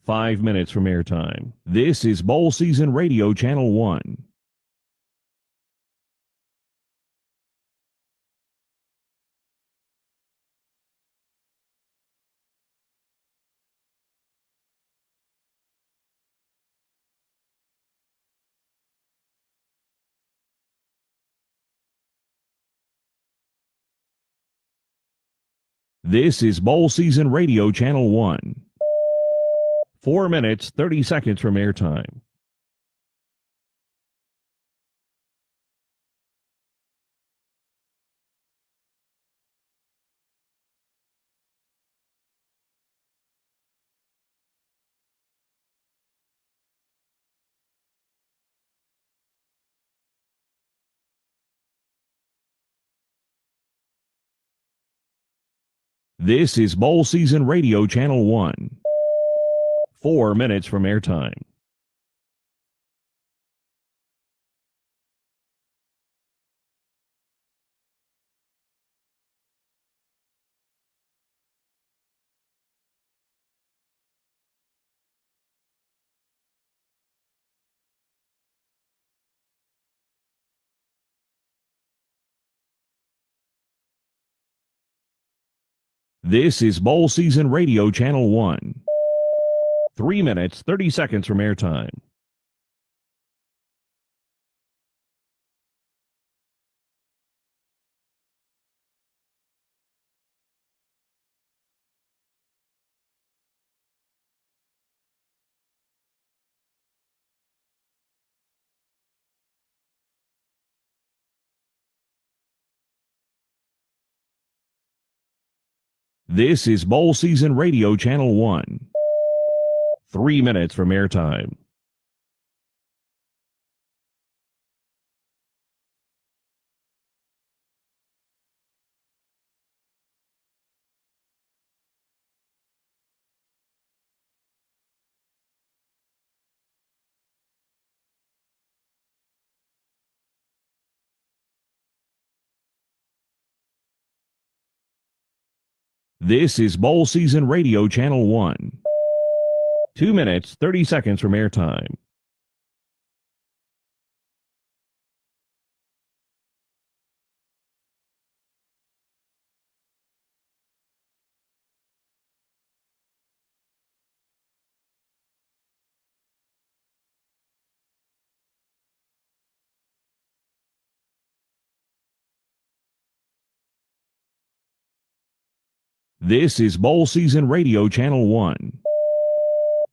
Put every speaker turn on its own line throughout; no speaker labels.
5 minutes from airtime. This is Bowl Season Radio Channel 1. This is Bowl Season Radio Channel 1. 4 minutes, 30 seconds from airtime. This is Bowl Season Radio Channel 1. 4 minutes from airtime. This is Bowl Season Radio Channel 1. 3 minutes, 30 seconds from airtime. This is Bowl Season Radio Channel 1. 3 minutes from airtime. This is Bowl Season Radio Channel 1. 2 minutes, 30 seconds from airtime. This is Bowl Season Radio Channel 1.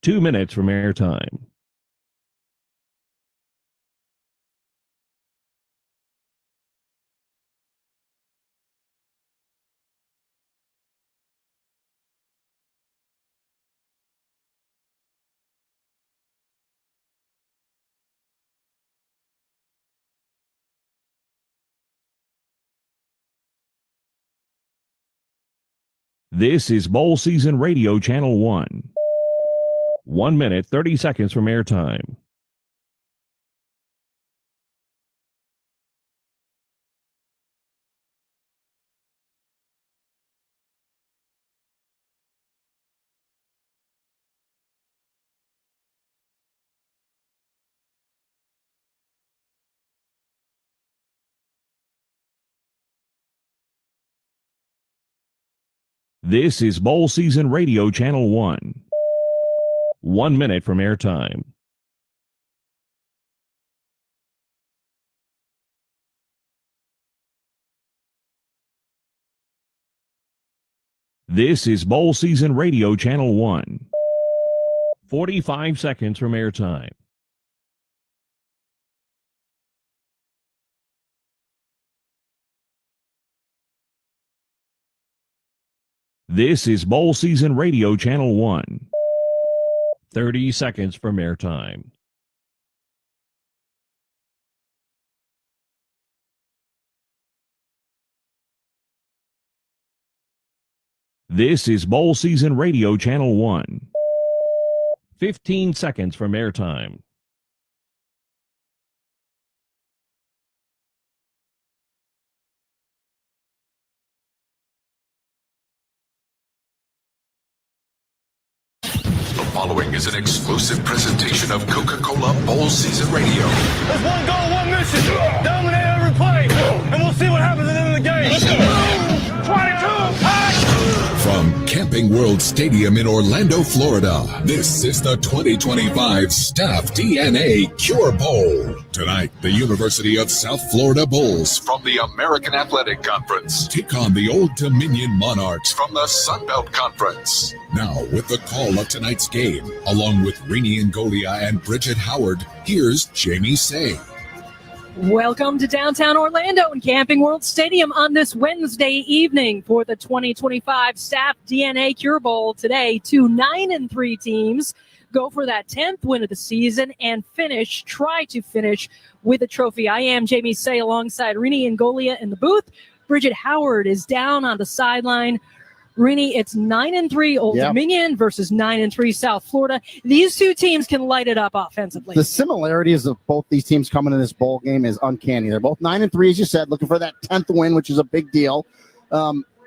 2 minutes from airtime. This is Bowl Season Radio Channel 1. 1 minute, 30 seconds from airtime. This is Bowl Season Radio Channel 1. 1 minute from airtime. This is Bowl Season Radio Channel 1. 45 seconds from airtime. This is Bowl Season Radio Channel 1. 30 seconds from airtime. This is Bowl Season Radio Channel 1. 15 seconds from airtime.
following is an exclusive presentation of Coca-Cola Bowl Season Radio.
There's one goal, one mission. Dominate every play. And we'll see what happens at the end of the game. Let's go. 22.
From Camping World Stadium in Orlando, Florida, this is the 2025 Staff DNA Cure Bowl. Tonight, the University of South Florida Bulls from the American Athletic Conference take on the Old Dominion Monarchs from the Sun Belt Conference. Now, with the call of tonight's game, along with Rini Ngolia and Bridget Howard, here's Jamie Say.
Welcome to downtown Orlando and Camping World Stadium on this Wednesday evening for the 2025 Staff DNA Cure Bowl. Today, two 9-3 teams go for that 10th win of the season and try to finish with a trophy. I am Jamie Say alongside Rini Ngolia in the booth. Bridget Howard is down on the sideline. Rini, it's 9-3 Old Dominion versus 9-3 South Florida. These two teams can light it up offensively.
The similarities of both these teams coming in this bowl game is uncanny. They're both 9-3, as you said, looking for that 10th win, which is a big deal.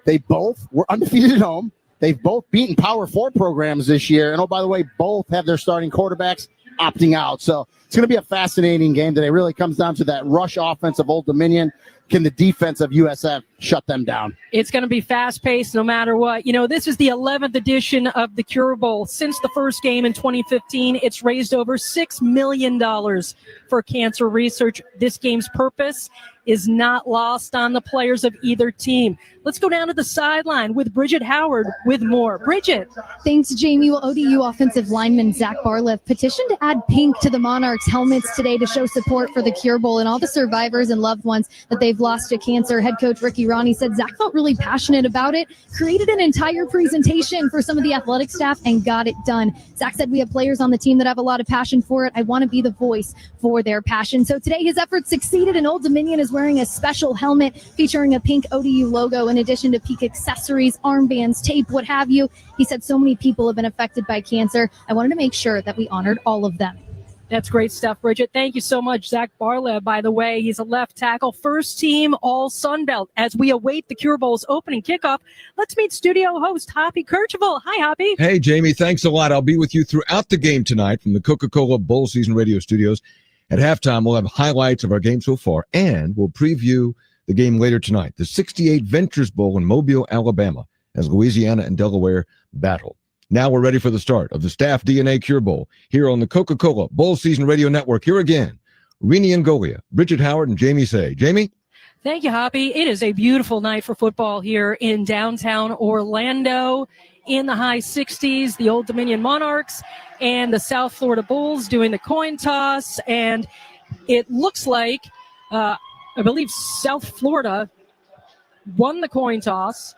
They both were undefeated at home. They've both beaten Power 4 programs this year. And, oh, by the way, both have their starting quarterbacks opting out. So it's going to be a fascinating game today. It really comes down to that rush offense of Old Dominion. Can the defense of USF shut them down? It's
going to be fast-paced no matter what. You know, this is the 11th edition of the Cure Bowl. Since the first game in 2015, it's raised over $6 million for cancer research. This game's purpose is not lost on the players of either team. Let's go down to the sideline with Bridget Howard with more. Bridget.
Thanks, Jamie. Well, ODU offensive lineman Zach Barlev petitioned to add pink to the Monarchs helmets today to show support for the Cure Bowl and all the survivors and loved ones that they've lost to cancer. Head coach Ricky Ronnie said Zach felt really passionate about it, created an entire presentation for some of the athletic staff, and got it done. Zach said, we have players on the team that have a lot of passion for it. I want to be the voice for their passion. So today his efforts succeeded, and Old Dominion is wearing a special helmet featuring a pink ODU logo in addition to pink accessories, armbands, tape, what have you. He said so many people have been affected by cancer. I wanted to make sure that we honored all of them.
That's great stuff, Bridget. Thank you so much. Zach Barlev, by the way, he's a left tackle, first team all Sun Belt. As we await the Cure Bowl's opening kickoff, let's meet studio host Hoppy Kercheval. Hi, Hoppy.
Hey, Jamie. Thanks a lot. I'll be with you throughout the game tonight from the Coca-Cola Bowl Season Radio Studios. At halftime, we'll have highlights of our game so far, and we'll preview the game later tonight, the 68 Ventures Bowl in Mobile, Alabama, as Louisiana and Delaware battle. Now we're ready for the start of the Staff DNA Cure Bowl here on the Coca-Cola Bowl Season Radio Network. Here again, Rini Ngolia, Bridget Howard, and Jamie Say. Jamie?
Thank you, Hoppy. It is a beautiful night for football here in downtown Orlando. In the high 60s, the Old Dominion Monarchs and the South Florida Bulls doing the coin toss. And it looks like, I believe South Florida won the coin toss.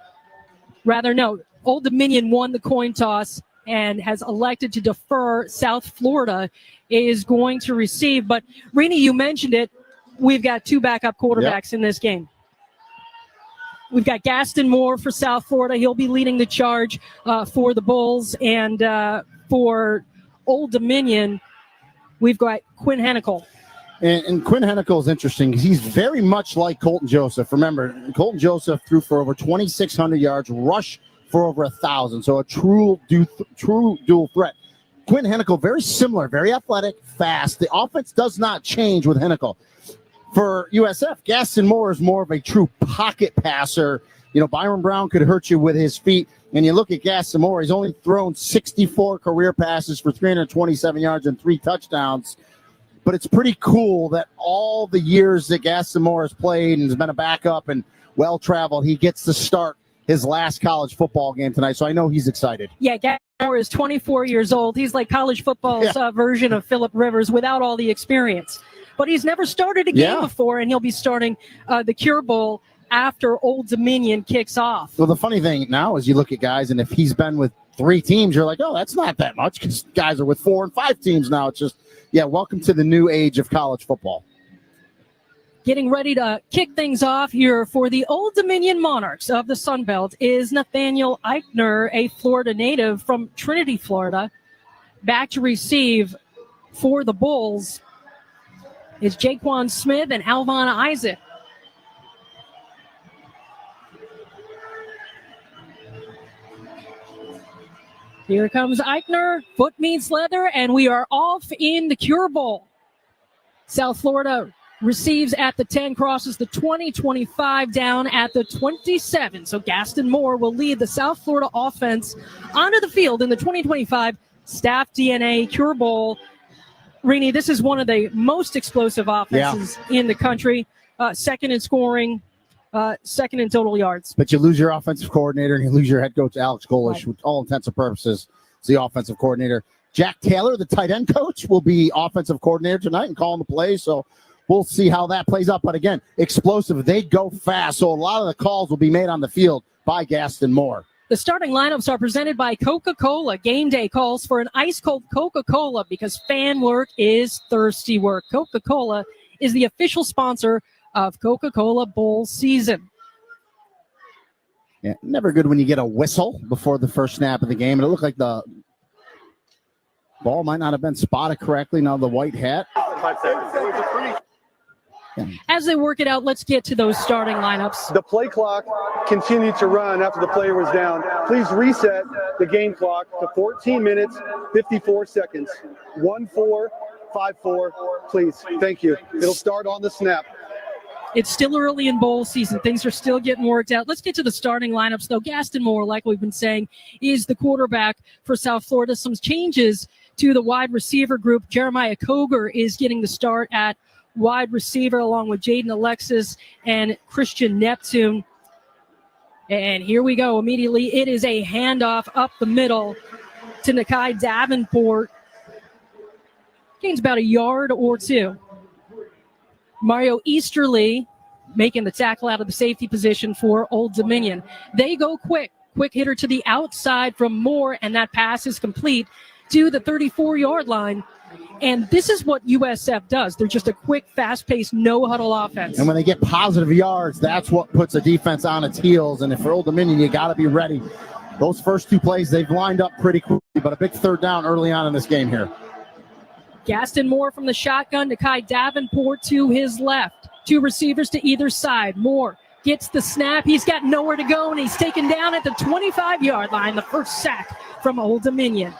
Old Dominion won the coin toss and has elected to defer. South Florida is going to receive. But, Rini, you mentioned it. We've got two backup quarterbacks in this game. We've got Gaston Moore for South Florida. He'll be leading the charge for the Bulls. And for Old Dominion, we've got Quinn Hennicle.
And Quinn Hennicle is interesting because he's very much like Colton Joseph. Remember, Colton Joseph threw for over 2,600 yards, rushed for over 1,000. So a true dual threat. Quinn Hennicle, very similar, very athletic, fast. The offense does not change with Hennicle. For USF, Gaston Moore is more of a true pocket passer. You know, Byron Brown could hurt you with his feet. And you look at Gaston Moore, he's only thrown 64 career passes for 327 yards and 3 touchdowns. But it's pretty cool that all the years that Gaston Moore has played and has been a backup and well-traveled, he gets to start his last college football game tonight. So I know he's excited.
Yeah, Gaston Moore is 24 years old. He's like college football's version of Phillip Rivers without all the experience. But he's never started a game before, and he'll be starting the Cure Bowl after Old Dominion kicks off.
Well, the funny thing now is you look at guys, and if he's been with 3 teams, you're like, oh, that's not that much because guys are with 4 and 5 teams now. It's just, welcome to the new age of college football.
Getting ready to kick things off here for the Old Dominion Monarchs of the Sun Belt is Nathaniel Eichner, a Florida native from Trinity, Florida. Back to receive for the Bulls is Jaquan Smith and Alvon Isaac. Here comes Eichner. Foot meets leather, and we are off in the Cure Bowl. South Florida receives at the 10, crosses the 20, 25 down at the 27. So Gaston Moore will lead the South Florida offense onto the field in the 2025 Staff DNA Cure Bowl. Rini, this is one of the most explosive offenses in the country. Second in scoring, second in total yards.
But you lose your offensive coordinator and you lose your head coach, Alex Golish,
Right.
with all intents and purposes, is the offensive coordinator. Jack Taylor, the tight end coach, will be offensive coordinator tonight and calling the plays. So we'll see how that plays out. But again, explosive. They go fast. So a lot of the calls will be made on the field by Gaston Moore.
The starting lineups are presented by Coca-Cola. Game day calls for an ice-cold Coca-Cola because fan work is thirsty work. Coca-Cola is the official sponsor of Coca-Cola Bowl season.
Yeah, never good when you get a whistle before the first snap of the game. And it looked like the ball might not have been spotted correctly. Now the white hat.
5 seconds.
As they work it out, let's get to those starting lineups.
The play clock continued to run after the player was down. Please reset the game clock to 14 minutes, 54 seconds. 1-4-5-4, please. Thank you. It'll start on the snap.
It's still early in bowl season. Things are still getting worked out. Let's get to the starting lineups, though. Gaston Moore, like we've been saying, is the quarterback for South Florida. Some changes to the wide receiver group. Jeremiah Koger is getting the start at wide receiver along with Jaden Alexis and Christian Neptune. And here we go. Immediately, it is a handoff up the middle to Nakai Davenport. Gains about a yard or two. Mario Easterly making the tackle out of the safety position for Old Dominion. They go quick. Quick hitter to the outside from Moore, and that pass is complete to the 34-yard line. And this is what USF does. They're just a quick, fast-paced, no-huddle offense.
And when they get positive yards, that's what puts a defense on its heels. And if for Old Dominion, you got to be ready. Those first two plays, they've lined up pretty quickly, but a big third down early on in this game here.
Gaston Moore from the shotgun, Nakai Davenport to his left. Two receivers to either side. Moore gets the snap. He's got nowhere to go, and he's taken down at the 25-yard line. The first sack from Old Dominion.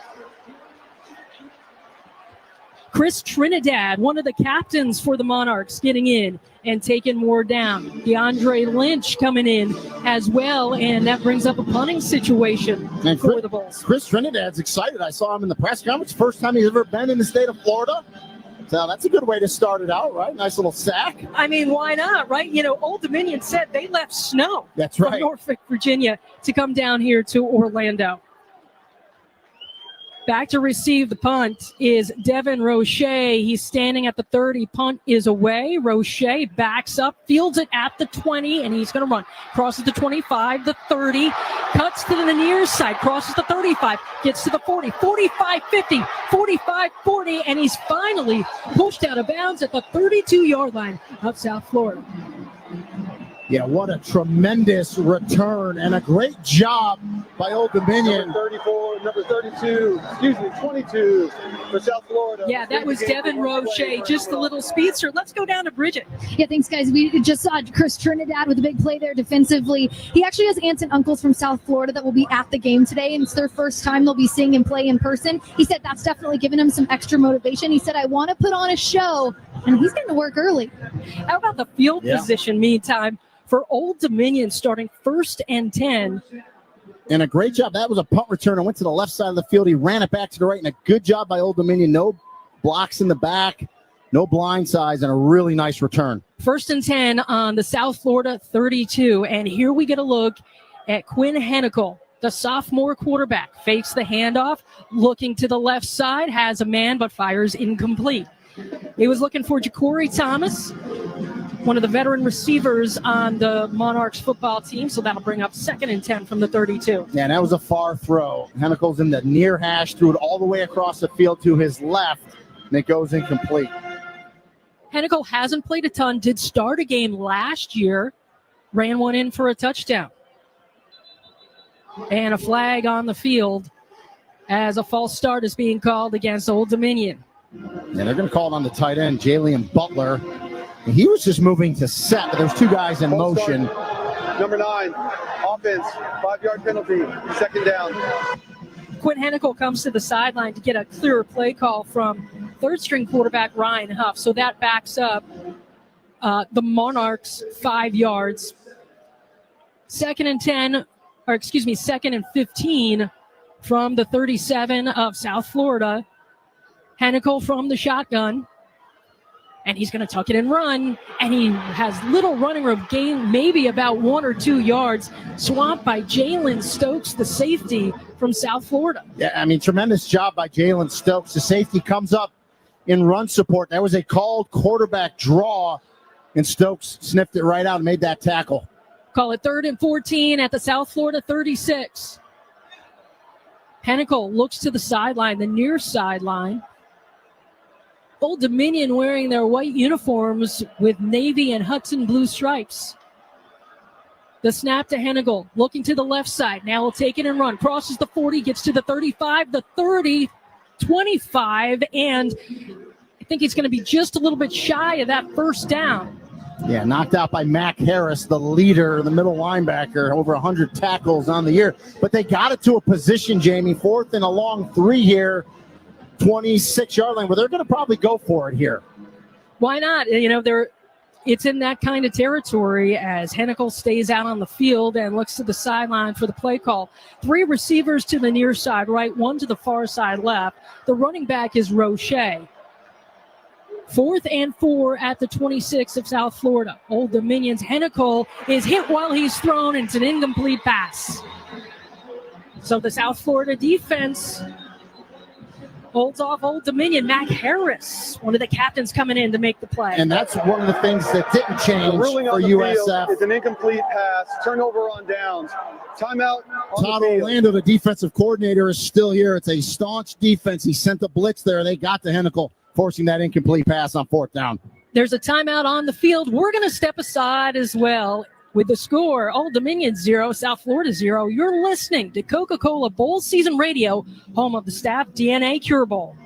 Chris Trinidad, one of the captains for the Monarchs, getting in and taking Moore down. DeAndre Lynch coming in as well, and that brings up a punting situation for the Bulls.
Chris Trinidad's excited. I saw him in the press conference. First time he's ever been in the state of Florida. So that's a good way to start it out, right? Nice little sack.
I mean, why not, right? You know, Old Dominion said they left snow
That's
from
right.
Norfolk, Virginia to come down here to Orlando. Back to receive the punt is Devin Roche. He's standing at the 30. Punt is away. Roche backs up, fields it at the 20, and he's going to run. Crosses the 25, the 30, cuts to the near side, crosses the 35, gets to the 40, 45, 50, 45, 40, and he's finally pushed out of bounds at the 32-yard line of South Florida.
Yeah, what a tremendous return and a great job by Old Dominion.
Number 34, number 32, 22 for South Florida.
Yeah, that was Devin Roche, just a little speedster. Let's go down to Bridget.
Yeah, thanks, guys. We just saw Chris Trinidad with a big play there defensively. He actually has aunts and uncles from South Florida that will be at the game today, and it's their first time they'll be seeing him play in person. He said that's definitely given him some extra motivation. He said, I want to put on a show, and he's getting to work early.
How about the field position meantime for Old Dominion starting 1st and 10?
And a great job. That was a punt return. It went to the left side of the field. He ran it back to the right, and a good job by Old Dominion. No blocks in the back, no blind sides, and a really nice return.
1st and 10 on the South Florida 32. And here we get a look at Quinn Hennicle, the sophomore quarterback. Fakes the handoff, looking to the left side, has a man, but fires incomplete. He was looking for Ja'Cory Thomas, one of the veteran receivers on the Monarchs football team, so that'll bring up 2nd and 10 from the 32.
Yeah, and that was a far throw. Hennicle's in the near hash, threw it all the way across the field to his left, and it goes incomplete.
Hennicle hasn't played a ton, did start a game last year, ran one in for a touchdown. And a flag on the field as a false start is being called against Old Dominion.
And they're going to call it on the tight end, Jalen Butler. And he was just moving to set, but there's two guys in motion.
Number 9, offense, 5-yard penalty, 2nd down.
Quinn Hennikel comes to the sideline to get a clearer play call from third-string quarterback Ryan Huff. So that backs up the Monarchs 5 yards. Second and 15 from the 37 of South Florida. Hennikel from the shotgun. And he's going to tuck it and run. And he has little running room, gain maybe about 1 or 2 yards. Swamped by Jalen Stokes, the safety from South Florida.
Yeah, I mean, tremendous job by Jalen Stokes. The safety comes up in run support. That was a called quarterback draw, and Stokes sniffed it right out and made that tackle.
Call it 3rd and 14 at the South Florida 36. Hennikel looks to the sideline, the near sideline. Old Dominion wearing their white uniforms with navy and Hudson blue stripes. The snap to Hennikel, looking to the left side. Now he'll take it and run. Crosses the 40, gets to the 35, the 30, 25, and I think he's going to be just a little bit shy of that first down.
Yeah, knocked out by Mac Harris, the leader, the middle linebacker, over 100 tackles on the year. But they got it to a position, Jamie, 4th and a long 3 here, 26-yard line, where they're going to probably go for it here.
Why not? You know, it's in that kind of territory as Hennikel stays out on the field and looks to the sideline for the play call. 3 receivers to the near side right, 1 to the far side left. The running back is Roche. 4th and 4 at the 26 of South Florida. Old Dominion's Hennikel is hit while he's thrown, and it's an incomplete pass. So the South Florida defense holds off Old Dominion. Mac Harris, one of the captains, coming in to make the play.
And that's one of the things that didn't change
ruling
for
on the
USF.
field, it's an incomplete pass, turnover on downs, timeout on
Todd
the field.
Orlando, the defensive coordinator, is still here. It's a staunch defense. He sent the blitz there. They got to Hennikel, forcing that incomplete pass on 4th down.
There's a timeout on the field. We're going to step aside as well with the score. Old Dominion 0, South Florida 0. You're listening to Coca-Cola Bowl Season Radio, home of the Staff DNA Cure Bowl.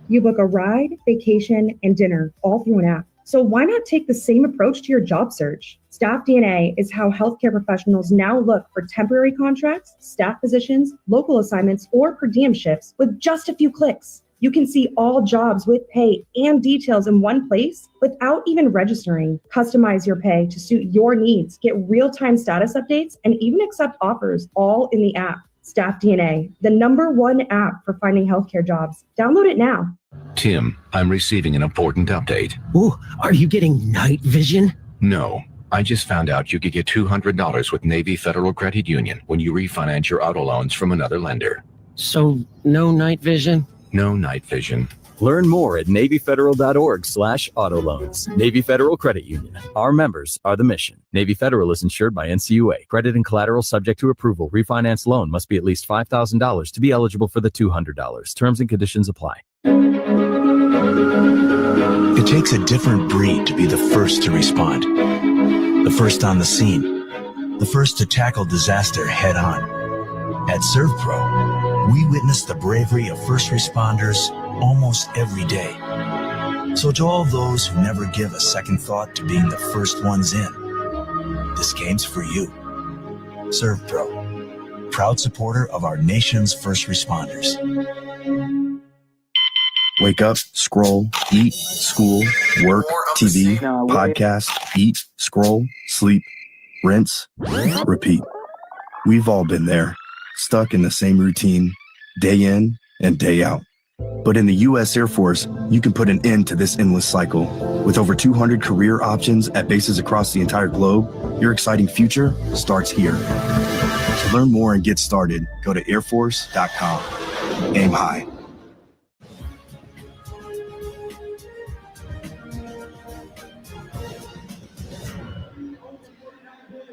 You book a ride, vacation, and dinner all through an app. So why not take the same approach to your job search? Staff DNA is how healthcare professionals now look for temporary contracts, staff positions, local assignments, or per diem shifts with just a few clicks. You can see all jobs with pay and details in one place without even registering. Customize your pay to suit your needs, get real-time status updates, and even accept offers all in the app. Staff DNA, the #1 app for finding healthcare jobs. Download it now.
Tim, I'm receiving an important update.
Ooh, are you getting night vision?
No, I just found out you could get $200 with Navy Federal Credit Union when you refinance your auto loans from another lender.
So, no night vision?
No night vision.
Learn more at NavyFederal.org/auto loans. Navy Federal Credit Union. Our members are the mission. Navy Federal is insured by NCUA. Credit and collateral subject to approval. Refinance loan must be at least $5,000 to be eligible for the $200. Terms and conditions apply.
It takes a different breed to be the first to respond. The first on the scene. The first to tackle disaster head on. At ServPro, we witness the bravery of first responders almost every day. So to all those who never give a second thought to being the first ones in, this game's for you. ServPro, proud supporter of our nation's first responders.
Wake up, scroll, eat, school, work, TV, podcast, eat, scroll, sleep, rinse, repeat. We've all been there, stuck in the same routine, day in and day out. But in the U.S. Air Force, you can put an end to this endless cycle. With over 200 career options at bases across the entire globe, your exciting future starts here. To learn more and get started, go to airforce.com. Aim high.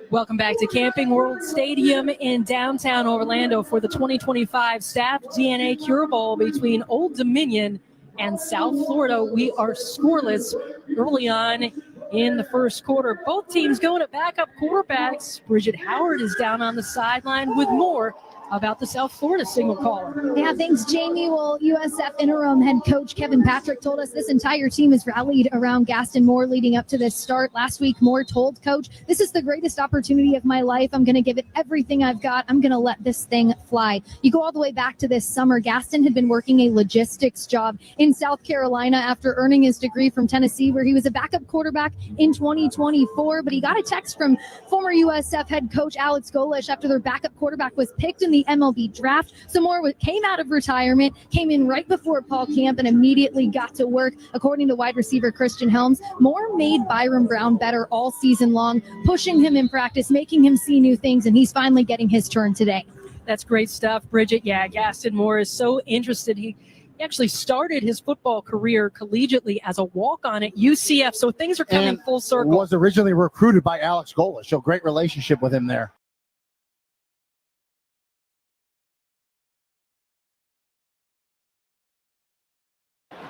Welcome back to Camping World Stadium in downtown Orlando for the 2025 Staff DNA Cure Bowl between Old Dominion and South Florida. We are scoreless early on in the first quarter. Both teams going to backup quarterbacks. Bridget Howard is down on the sideline with more about the South Florida signal caller.
Yeah, thanks, Jamie. Well, USF interim head coach Kevin Patrick told us this entire team has rallied around Gaston Moore leading up to this start. Last week, Moore told Coach, "This is the greatest opportunity of my life. I'm going to give it everything I've got. I'm going to let this thing fly." You go all the way back to this summer. Gaston had been working a logistics job in South Carolina after earning his degree from Tennessee, where he was a backup quarterback in 2024. But he got a text from former USF head coach Alex Golish after their backup quarterback was picked in the MLB draft. So Moore came out of retirement, came in right before Paul Camp, and immediately got to work. According to wide receiver Christian Helms, Moore made Byron Brown better all season long, pushing him in practice, making him see new things, and he's finally getting his turn today.
That's great stuff, Bridget. Yeah, Gaston Moore is so interested. He actually started his football career collegiately as a walk-on at UCF, so things are coming full circle.
Was originally recruited by Alex Golish, so great relationship with him there.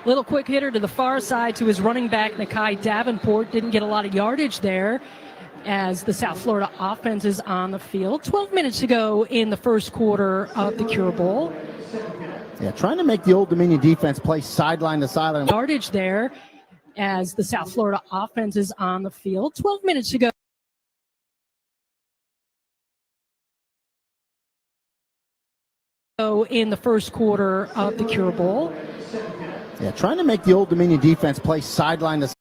Little quick hitter to the far side to his running back, Nakai Davenport. Didn't get a lot of yardage there as the South Florida offense is on the field. 12 minutes to go in the first quarter of the Cure Bowl.
Yeah, trying to make the Old Dominion defense play sideline to sideline.
Yardage there as the South Florida offense is on the field. 12 minutes to go. In the first quarter of the Cure Bowl.
Yeah, trying to make the Old Dominion defense play sideline to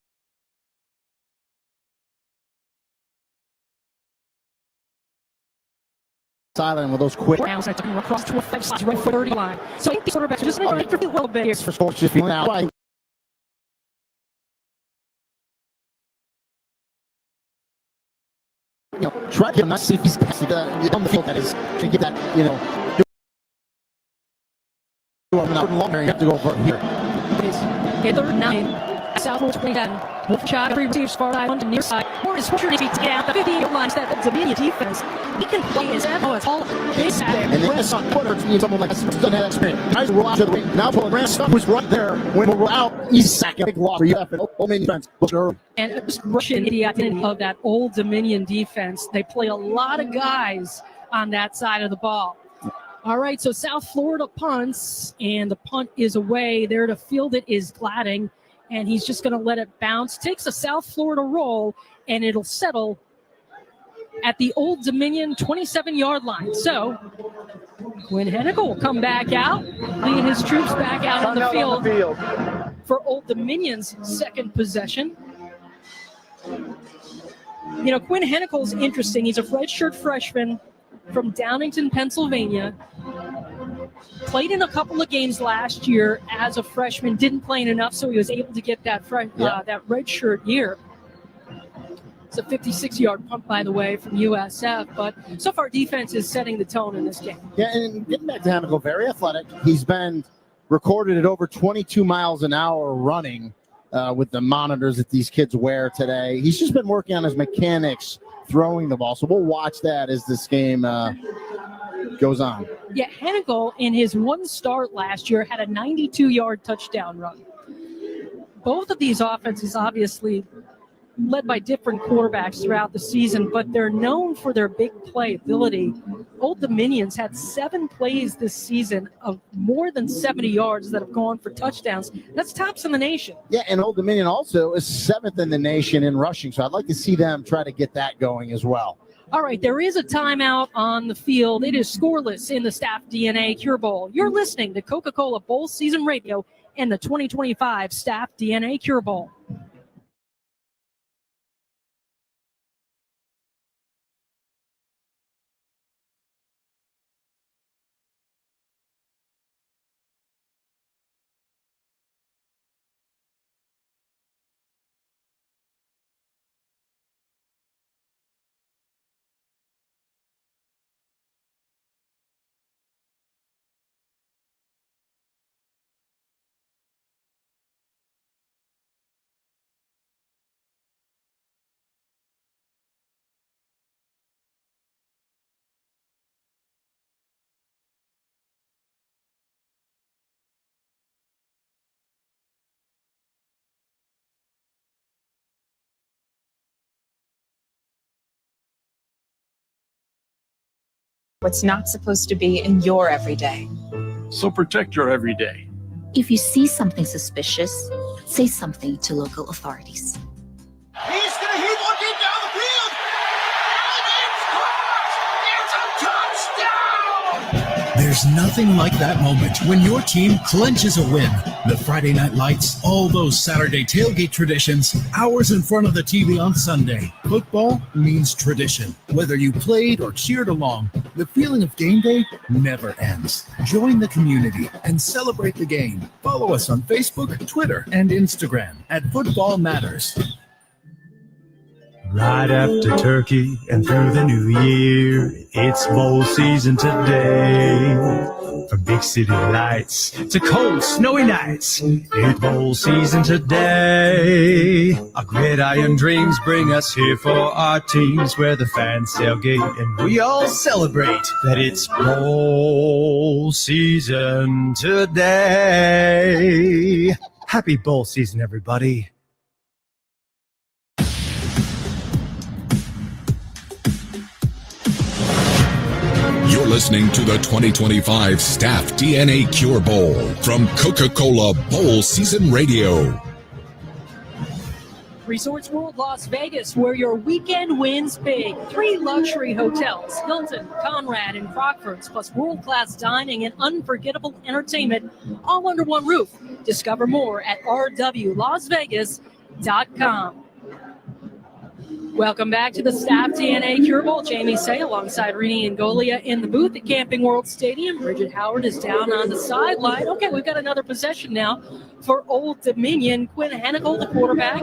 sideline with those quick.
Across to a 5-30 line. So the quarterback just a little bit here.
For sports just feeling out. You know, try to not see if he's on the field. That is to get that, you know. Longer, you have to go over here.
Okay, third 9. South Florida 27. Wolf shot, three receivers far side, one to near side. Moore is pushing to get down the 50-yard line. That Dominion defense. He can play his ammo. It's all base there.
And the Renaissance quarter needs someone like this doesn't have that experience. Tries to roll out to the wing. Now pulling Renaissance was right there. When we're out, he's sacking a big loss for USF. Old Dominion defense.
And just rushing the identity of that Old Dominion defense. They play a lot of guys on that side of the ball. All right, so South Florida punts, and the punt is away. There to field it is Gladding, and he's just going to let it bounce. Takes a South Florida roll, and it'll settle at the Old Dominion 27-yard line. So Quinn Hennicle will come back out, leading his troops back out on the field for Old Dominion's second possession. You know, Quinn Hennicle's interesting. He's a redshirt freshman from Downington, Pennsylvania. Played in a couple of games last year as a freshman. Didn't play enough, so he was able to get that that red shirt year. It's a 56-yard punt, by the way, from USF. But so far, defense is setting the tone in this game.
Yeah, and getting back to Hennicle, very athletic. He's been recorded at over 22 miles an hour running with the monitors that these kids wear today. He's just been working on his mechanics throwing the ball. So we'll watch that as this game goes on.
Yeah, Hennicle, in his one start last year, had a 92-yard touchdown run. Both of these offenses obviously led by different quarterbacks throughout the season, but they're known for their big play ability. Old Dominion's had 7 plays this season of more than 70 yards that have gone for touchdowns. That's tops in the nation.
Yeah, and Old Dominion also is 7th in the nation in rushing, so I'd like to see them try to get that going as well.
All right, there is a timeout on the field. It is scoreless in the Staff DNA Cure Bowl. You're listening to Coca-Cola Bowl Season Radio and the 2025 Staff DNA Cure Bowl.
what's not supposed to be in your everyday.
So protect your everyday.
If you see something suspicious, say something to local authorities.
He's going to hit one deep down the field. And it's caught. It's a touchdown.
There's nothing like that moment when your team clinches a win. The Friday night lights, all those Saturday tailgate traditions, hours in front of the TV on Sunday. Football means tradition. Whether you played or cheered along, the feeling of game day never ends. Join the community and celebrate the game. Follow us on Facebook, Twitter, and Instagram at Football Matters.
Right after turkey and through the new year, it's bowl season today. From big city lights to cold, snowy nights, it's bowl season today. Our gridiron dreams bring us here for our teams, where the fans tailgate and we all celebrate that it's bowl season today. Happy bowl season, everybody.
You're listening to the 2025 Staff DNA Cure Bowl from Coca-Cola Bowl Season Radio.
Resorts World Las Vegas, where your weekend wins big. 3 luxury hotels, Hilton, Conrad, and Crockford's, plus world-class dining and unforgettable entertainment, all under one roof. Discover more at rwlasvegas.com. Welcome back to the Staff DNA Cure Bowl. Jamie Say alongside Rini and Golia in the booth at Camping World Stadium. Bridget Howard is down on the sideline. Okay, we've got another possession now for Old Dominion. Quinn Hennicle, the quarterback,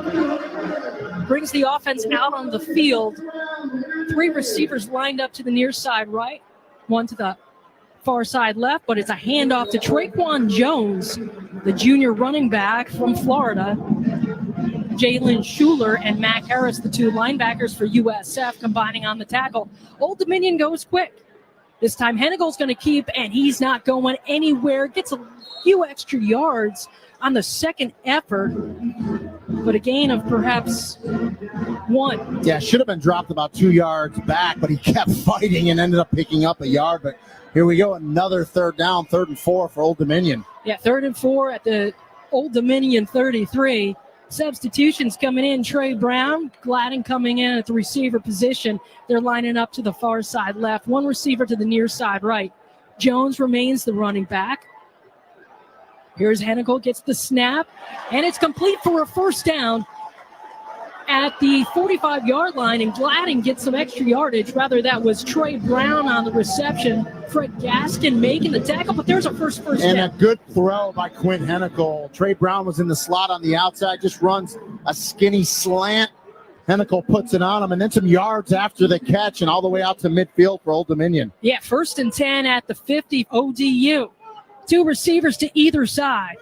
brings the offense out on the field. 3 receivers lined up to the near side right, 1 to the far side left, but it's a handoff to Traquan Jones, the junior running back from Florida. Jalen Schuler and Mac Harris, the 2 linebackers for USF, combining on the tackle. Old Dominion goes quick. This time Hennigel's going to keep, and he's not going anywhere. Gets a few extra yards on the second effort, but a gain of perhaps 1.
Yeah, should have been dropped about 2 yards back, but he kept fighting and ended up picking up a yard. But here we go, another third down, 3rd and 4 for Old Dominion.
Yeah, 3rd and 4 at the Old Dominion 33. Substitutions coming in. Trey Brown, Gladden coming in at the receiver position. They're lining up to the far side left. 1 receiver to the near side right. Jones remains the running back. Here's Hennicle, gets the snap, and it's complete for a first down at the 45-yard line, and Gladden gets some extra yardage. Rather, that was Trey Brown on the reception. Fred Gaskin making the tackle, but there's a first down.
And a good throw by Quinn Hennicle. Trey Brown was in the slot on the outside, just runs a skinny slant. Hennicle puts it on him, and then some yards after the catch and all the way out to midfield for Old Dominion.
Yeah, 1st and 10 at the 50 ODU. 2 receivers to either side.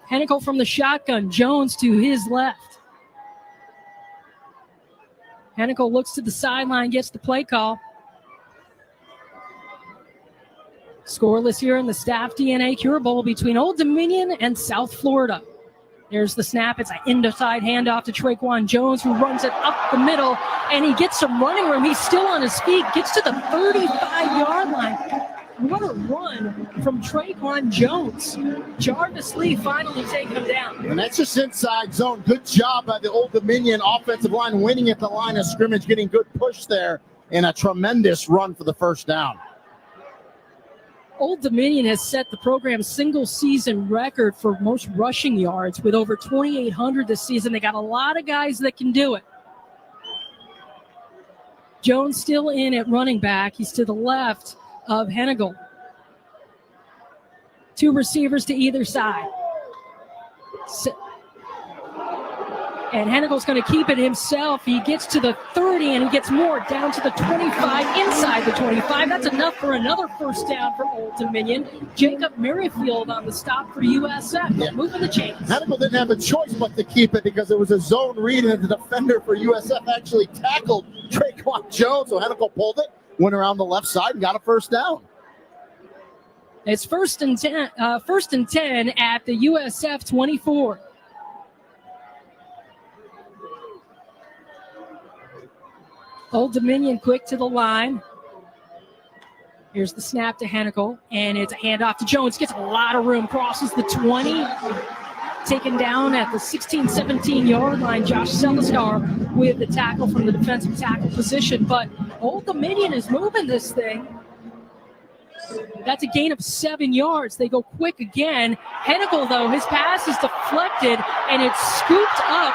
Hennicle from the shotgun, Jones to his left. Hennicle looks to the sideline, gets the play call. Scoreless here in the Staff DNA Cure Bowl between Old Dominion and South Florida. There's the snap. It's an inside handoff to Traquan Jones, who runs it up the middle, and he gets some running room. He's still on his feet, gets to the 35-yard line. What a run from Traquan Jones. Jarvis Lee finally taking him down.
And that's just inside zone. Good job by the Old Dominion offensive line, winning at the line of scrimmage, getting good push there, and a tremendous run for the first down.
Old Dominion has set the program's single-season record for most rushing yards with over 2,800 this season. They got a lot of guys that can do it. Jones still in at running back. He's to the left of Hennigle. 2 receivers to either side. And Hennigel's going to keep it himself. He gets to the 30, and he gets more down to the 25, inside the 25. That's enough for another first down for Old Dominion. Jacob Merrifield on the stop for USF.
Yeah.
Moving the chains.
Hennigle didn't have a choice but to keep it because it was a zone read, and the defender for USF actually tackled Traquan Jones. So Hennigle pulled it, went around the left side, and got a first down.
It's 1st and 10 at the USF 24. Old Dominion quick to the line. Here's the snap to Hennikel, and it's a handoff to Jones. Gets a lot of room, crosses the 20. Taken down at the 16, 17-yard line. Josh Celiscar with the tackle from the defensive tackle position. But Old Dominion is moving this thing. That's a gain of 7 yards. They go quick again. Hennikel, though, his pass is deflected, and it's scooped up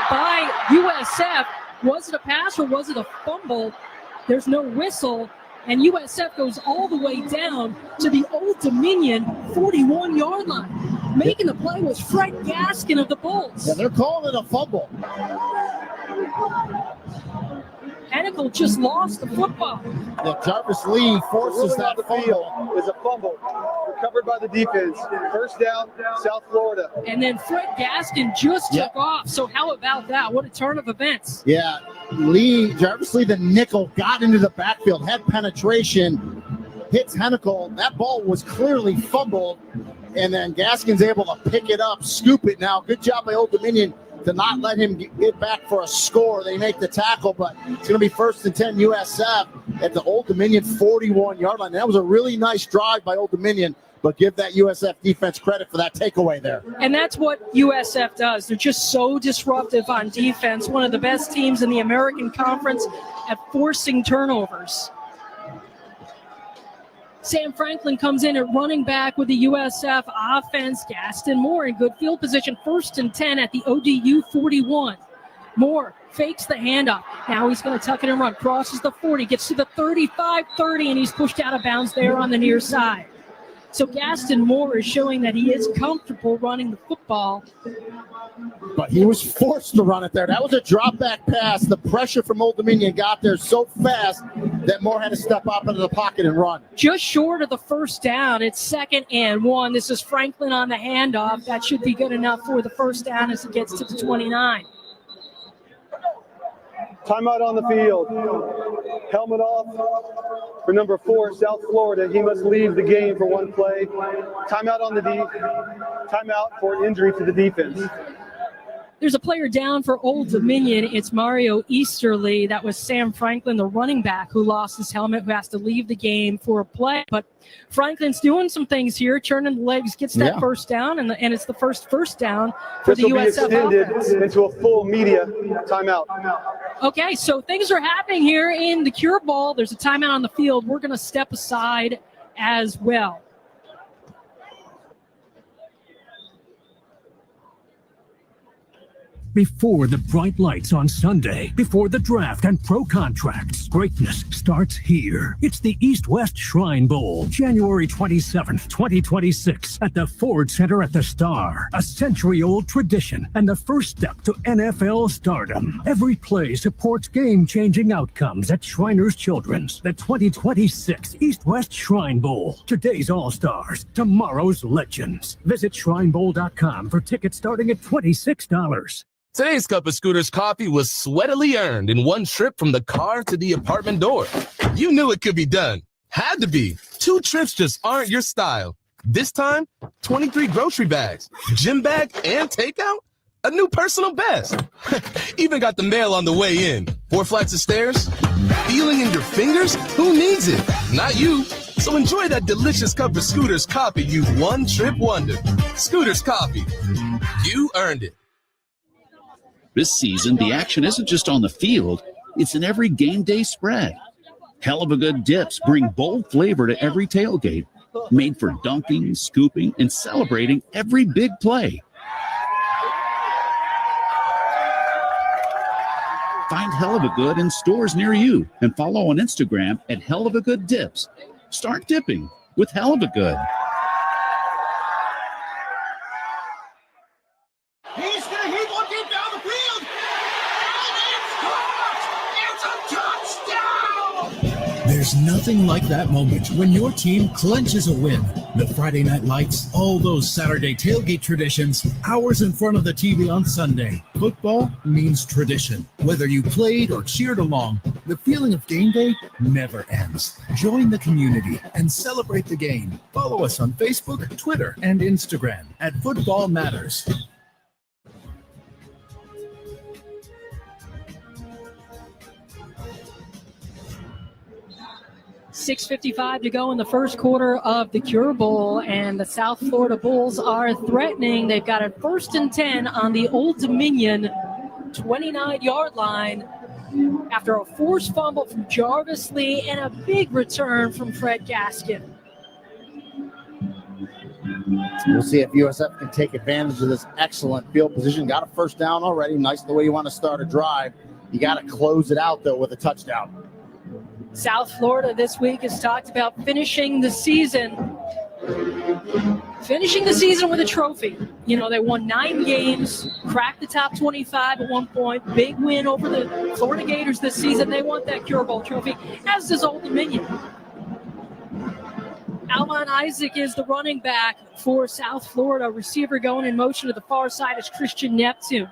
by USF. Was it a pass or was it a fumble? There's no whistle, and USF goes all the way down to the Old Dominion 41-yard line. Making the play was Fred Gaskin of the Bulls.
Yeah, they're calling it a fumble.
Hennikel just lost the football.
Yeah, Jarvis Lee forces that fumble.
Is a fumble recovered by the defense. First down, South Florida.
And then Fred Gaskin just took off. So how about that? What a turn of events.
Yeah, Jarvis Lee, the nickel, got into the backfield, had penetration, hits Hennikel. That ball was clearly fumbled, and then Gaskin's able to pick it up, scoop it now. Good job by Old Dominion to not let him get back for a score. They make the tackle, but it's going to be 1st and 10 USF at the Old Dominion 41-yard line. That was a really nice drive by Old Dominion, but give that USF defense credit for that takeaway there.
And that's what USF does. They're just so disruptive on defense. One of the best teams in the American Conference at forcing turnovers. Sam Franklin comes in at running back with the USF offense. Gaston Moore in good field position. 1st and 10 at the ODU 41. Moore fakes the handoff. Now he's going to tuck it and run. Crosses the 40. Gets to the 35-30, and he's pushed out of bounds there on the near side. So Gaston Moore is showing that he is comfortable running the football.
But he was forced to run it there. That was a drop-back pass. The pressure from Old Dominion got there so fast that Moore had to step up into the pocket and run.
Just short of the first down. It's 2nd and 1. This is Franklin on the handoff. That should be good enough for the first down as it gets to the 29.
Timeout on the field. Helmet off for number 4, South Florida. He must leave the game for one play. Timeout on the timeout for injury to the defense.
There's a player down for Old Dominion. It's Mario Easterly. That was Sam Franklin, the running back, who lost his helmet, who has to leave the game for a play. But Franklin's doing some things here, turning the legs, gets that first down, and it's the first down for the USF
extended
offense.
into a full media timeout.
Okay, so things are happening here in the Cure Bowl. There's a timeout on the field. We're going to step aside as well.
Before the bright lights on Sunday, before the draft and pro contracts, greatness starts here. It's the East-West Shrine Bowl, January 27th, 2026, at the Ford Center at the Star. A century-old tradition and the first step to NFL stardom. Every play supports game-changing outcomes at Shriners Children's. The 2026 East-West Shrine Bowl. Today's All-Stars, tomorrow's legends. Visit shrinebowl.com for tickets starting at $26.
Today's cup of Scooter's coffee was sweatily earned in one trip from the car to the apartment door. You knew it could be done. Had to be. 2 trips just aren't your style. This time, 23 grocery bags, gym bag, and takeout? A new personal best. Even got the mail on the way in. 4 flights of stairs? Feeling in your fingers? Who needs it? Not you. So enjoy that delicious cup of Scooter's coffee you one trip wonder. Scooter's coffee. You earned it.
This season, the action isn't just on the field, it's in every game day spread. Hell of a Good dips bring bold flavor to every tailgate, made for dunking, scooping, and celebrating every big play. Find Hell of a Good in stores near you and follow on Instagram at Hell of a Good Dips. Start dipping with Hell of a Good.
He's going to hit one deep down the field. And it's caught. It's a touchdown.
There's nothing like that moment when your team clinches a win. The Friday night lights, all those Saturday tailgate traditions, hours in front of the TV on Sunday. Football means tradition. Whether you played or cheered along, the feeling of game day never ends. Join the community and celebrate the game. Follow us on Facebook, Twitter, and Instagram at Football Matters.
6:55 to go in the first quarter of the Cure Bowl, and the South Florida Bulls are threatening. They've got a 1st and 10 on the Old Dominion 29-yard line after a forced fumble from Jarvis Lee and a big return from Fred Gaskin.
We'll see if USF can take advantage of this excellent field position. Got a first down already. Nice the way you want to start a drive. You got to close it out, though, with a touchdown.
South Florida this week has talked about finishing the season with a trophy. You know, they won 9 games, cracked the top 25 at one point, big win over the Florida Gators this season. They want that Cure Bowl trophy, as does Old Dominion. Alvin Isaac is the running back for South Florida. Receiver going in motion to the far side is Christian Neptune.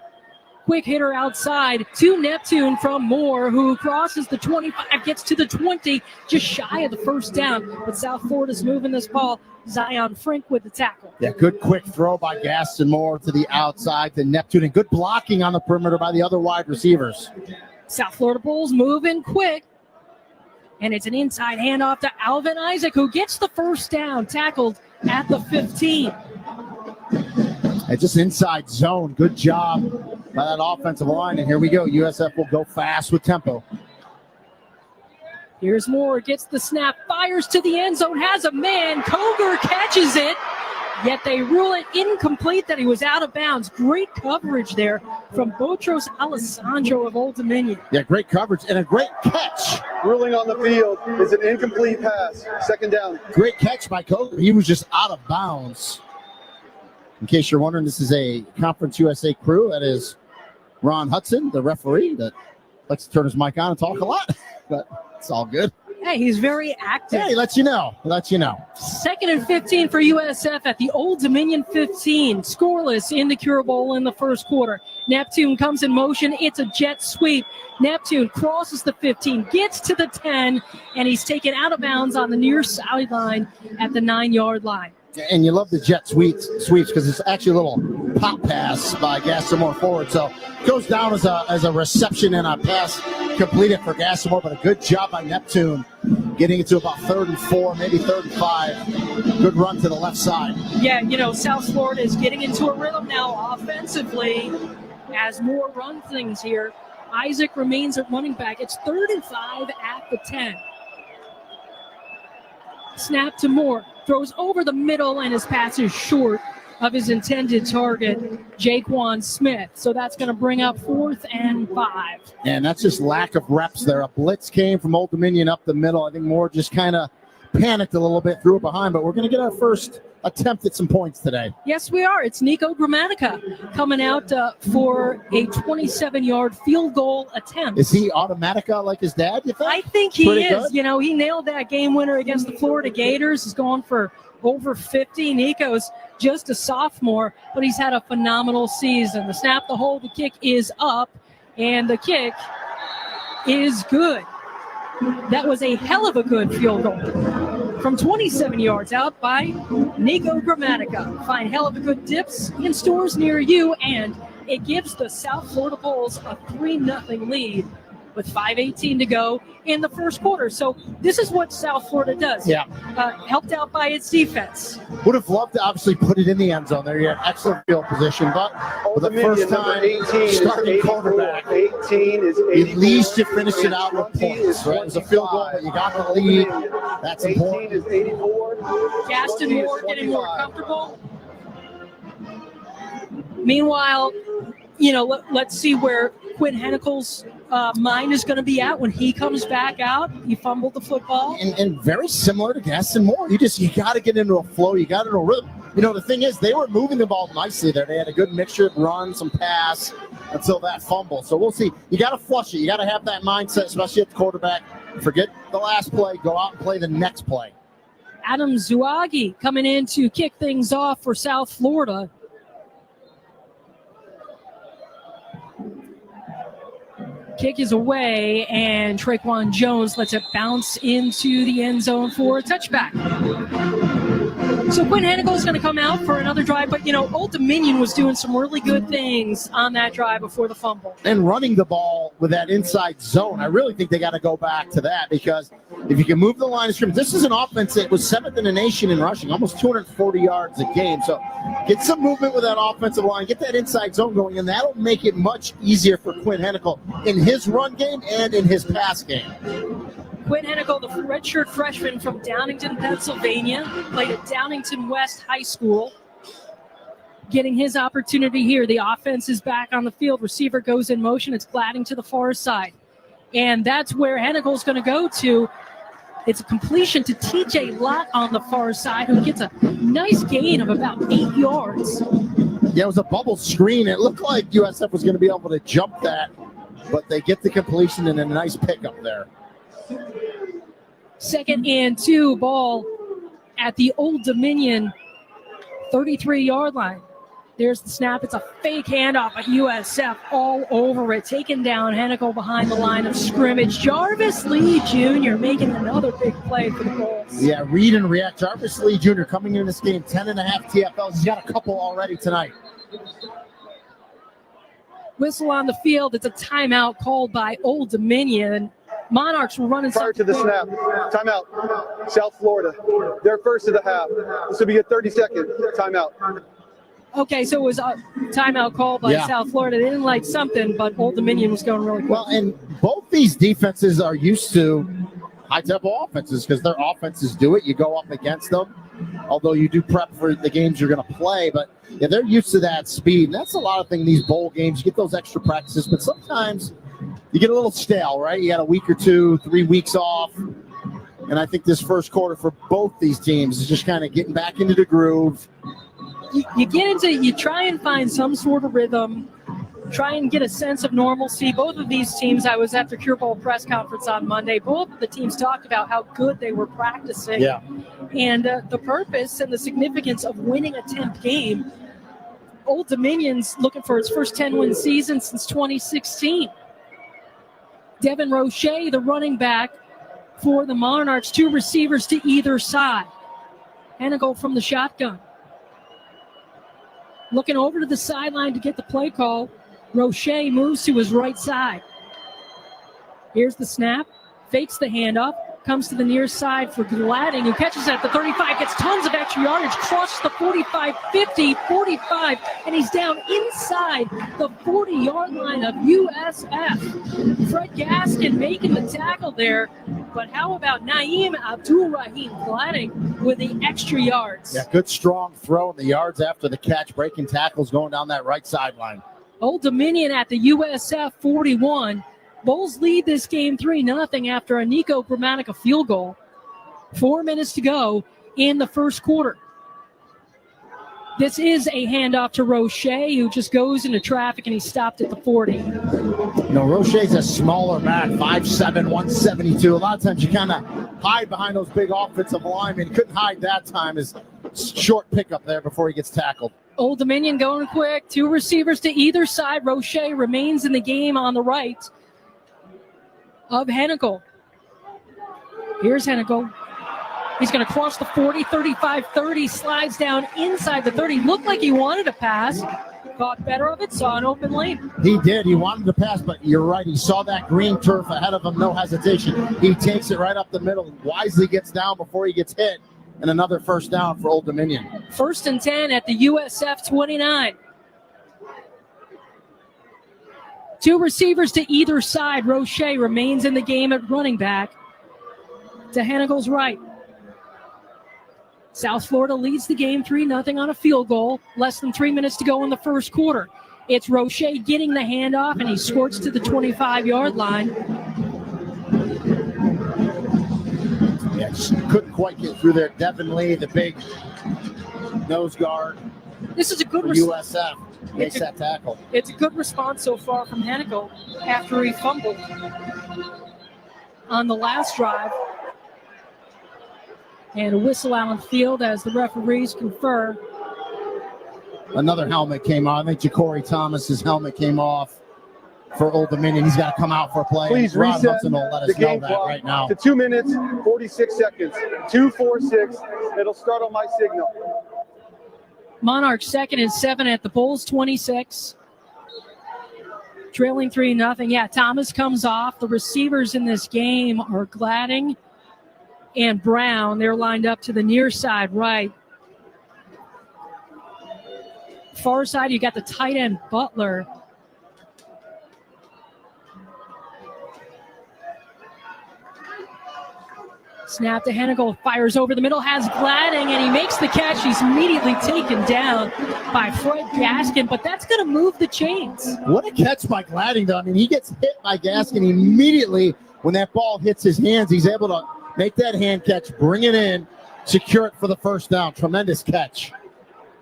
Quick hitter outside to Neptune from Moore, who crosses the 25, gets to the 20, just shy of the first down. But South Florida's moving this ball. Zion Frink with the tackle.
Yeah, good quick throw by Gaston Moore to the outside to Neptune, and good blocking on the perimeter by the other wide receivers.
South Florida Bulls moving quick. And it's an inside handoff to Alvin Isaac, who gets the first down, tackled at the 15.
It's just inside zone. Good job by that offensive line. And here we go. USF will go fast with tempo.
Here's Moore, gets the snap, fires to the end zone, has a man. Koger catches it, yet they rule it incomplete, that he was out of bounds. Great coverage there from Botros Alessandro of Old Dominion.
Yeah, great coverage and a great catch.
Ruling on the field is an incomplete pass. 2nd down.
Great catch by Koger. He was just out of bounds. In case you're wondering, this is a Conference USA crew. That is Ron Hudson, the referee, that likes to turn his mic on and talk a lot, but it's all good.
Hey, he's very active.
Hey, lets you know.
2nd and 15 for USF at the Old Dominion 15. Scoreless in the Cure Bowl in the first quarter. Neptune comes in motion. It's a jet sweep. Neptune crosses the 15, gets to the 10, and he's taken out of bounds on the near sideline at the 9-yard line.
And you love the jet sweeps because it's actually a little pop pass by Gaston forward. So it goes down as a reception and a pass completed for Gaston, but a good job by Neptune getting it to about 3rd and 4, maybe 3rd and 5. Good run to the left side.
Yeah, you know, South Florida is getting into a rhythm now offensively as Moore run things here. Isaac remains at running back. It's 3rd and 5 at the 10. Snap to Moore. Throws over the middle, and his pass is short of his intended target, Jaquan Smith. So that's going to bring up 4th and 5.
And that's just lack of reps there. A blitz came from Old Dominion up the middle. I think Moore just kind of panicked a little bit, threw it behind, but we're going to get our first attempt at some points today.
Yes, we are. It's Nico Gramatica coming out for a 27-yard field goal attempt.
Is he Automatica like his dad, you think?
I think he
Pretty
is.
Good.
You know, he nailed that game winner against the Florida Gators. He's going for over 50. Nico's just a sophomore, but he's had a phenomenal season. The snap, the hold, the kick is up, and the kick is good. That was a hell of a good field goal from 27 yards out by Nico Gramatica. Find hell of a good dips in stores near you, and it gives the South Florida Bulls a 3-0 lead with 5:18 to go in the first quarter. So this is what South Florida does.
Yeah.
Helped out by its defense.
Would have loved to obviously put it in the end zone there. You had excellent field position, but for the first time,
18
starting quarterback,
18 is 84.
at least you finished it out with points, right? It was a field goal, but you got the lead. That's
18
important.
is 84.
Gaston Moore getting more comfortable. Meanwhile, you know, let's see where Quinn Hennickel's mind is going to be at when he comes back out. He fumbled the football.
And very similar to Gaston Moore. You got to get into a flow. You got into a rhythm. You know, the thing is, they were moving the ball nicely there. They had a good mixture of run, some pass until that fumble. So we'll see. You got to flush it. You got to have that mindset, especially at the quarterback. Forget the last play. Go out and play the next play.
Adam Zuagi coming in to kick things off for South Florida. Kick is away, and Traquan Jones lets it bounce into the end zone for a touchback. So Quinn Hanicle is going to come out for another drive, but, Old Dominion was doing some really good things on that drive before the fumble.
And running the ball with that inside zone, I really think they got to go back to that, because if you can move the line of scrimmage, this is an offense that was 7th in the nation in rushing, almost 240 yards a game. So get some movement with that offensive line, get that inside zone going, and that'll make it much easier for Quinn Hanicle in his run game and in his pass game.
Quinn Hanicle, the redshirt freshman from Downingtown, Pennsylvania, played at Downingtown West High School. Getting his opportunity here. The offense is back on the field. Receiver goes in motion. It's Gladding to the far side. And that's where Hanicle's going to go to. It's a completion to TJ Lott on the far side, who gets a nice gain of about 8 yards.
Yeah, it was a bubble screen. It looked like USF was going to be able to jump that, but they get the completion and a nice pickup there.
2nd and 2, ball at the Old Dominion 33-yard line. There's the snap. It's a fake handoff at USF all over it. Taking down Hanicle behind the line of scrimmage. Jarvis Lee Jr. making another big play for the Bulls.
Yeah, read and react. Jarvis Lee Jr. coming in this game, 10.5 TFLs. He's got a couple already tonight.
Whistle on the field. It's a timeout called by Old Dominion. Monarchs will run in
prior to the snap. Timeout. South Florida. They're first of the half. This will be a 30-second timeout.
Okay, so it was a timeout called by South Florida. They didn't like something, but Old Dominion was going really quick.
Well, and both these defenses are used to high-tempo offenses because their offenses do it. You go up against them, although you do prep for the games you're going to play. But, yeah, they're used to that speed. And that's a lot of things, these bowl games. You get those extra practices, but sometimes you get a little stale, right? You got a week or 2, 3 weeks off. And I think this first quarter for both these teams is just kind of getting back into the groove.
You try and find some sort of rhythm, try and get a sense of normalcy. Both of these teams, I was at the Cure Bowl press conference on Monday. Both of the teams talked about how good they were practicing and the purpose and the significance of winning a 10th game. Old Dominion's looking for its first 10-win season since 2016. Devin Roche, the running back for the Monarchs, 2 receivers to either side. Hanicle from the shotgun. Looking over to the sideline to get the play call. Roche moves to his right side. Here's the snap. Fakes the handoff. Comes to the near side for Gladding, who catches it at the 35. Gets tons of extra yardage. Crosses the 45, 50, 45. And he's down inside the 40-yard line of USF. Fred Gaskin making the tackle there. But how about Naeem Abdul-Rahim Gladding with the extra yards?
Yeah, good strong throw in the yards after the catch. Breaking tackles going down that right sideline.
Old Dominion at the USF 41. Bulls lead this game 3-0 after a Nico Gramatica field goal. 4 minutes to go in the first quarter. This is a handoff to Roche, who just goes into traffic, and he stopped at the 40.
Roche's a smaller back, 5'7", 172. A lot of times you kind of hide behind those big offensive linemen. Couldn't hide that time. His short pickup there before he gets tackled.
Old Dominion going quick. 2 receivers to either side. Roche remains in the game on the right of Hanicle. Here's Hanicle. He's going to cross the 40, 35, 30, slides down inside the 30. Looked like he wanted to pass. Thought better of it, saw an open lane.
He did. He wanted to pass, but you're right. He saw that green turf ahead of him, no hesitation. He takes it right up the middle, wisely gets down before he gets hit, and another first down for Old Dominion.
1st and 10 at the USF 29. 2 receivers to either side. Roche remains in the game at running back. To Hanicle's right. South Florida leads the game 3-0 on a field goal. Less than 3 minutes to go in the first quarter. It's Roche getting the handoff, and he squirts to the 25-yard line.
Yeah, just couldn't quite get through there. Devin Lee, the big nose guard.
This is a good
USF. Makes that tackle.
It's a good response so far from Hanicle after he fumbled on the last drive. And a whistle out on the field as the referees confer.
Another helmet came off. I think Ja'Cory Thomas's helmet came off. for Old Dominion. He's got to come out for a play.
Please
Ron
reset
Hudson will let
the
us know
game
that
clock
right now.
to 2 minutes, 46 seconds. 2:46. It'll start on my signal.
Monarchs 2nd and 7 at the Bulls 26. Trailing 3-0. Yeah, Thomas comes off. The receivers in this game are Gladding and Brown. They're lined up to the near side right. Far side, you got the tight end Butler. Snap to Hennigle, fires over the middle, has Gladding, and he makes the catch. He's immediately taken down by Fred Gaskin, but that's going to move the chains.
What a catch by Gladding, though. I mean, he gets hit by Gaskin immediately. When that ball hits his hands, he's able to make that hand catch, bring it in, secure it for the first down. Tremendous catch.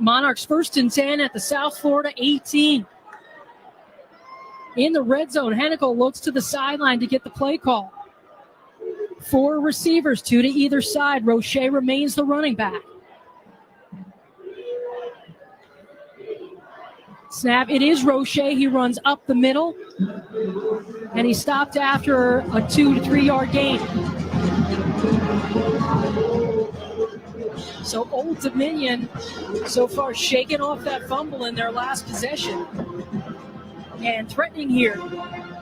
Monarchs 1st and 10 at the South Florida 18. In the red zone, Hennigle looks to the sideline to get the play call. 4 receivers, 2 to either side. Roche remains the running back. Snap, it is Roche. He runs up the middle, and he stopped after a 2 to 3 yard gain. So Old Dominion so far shaking off that fumble in their last possession and threatening here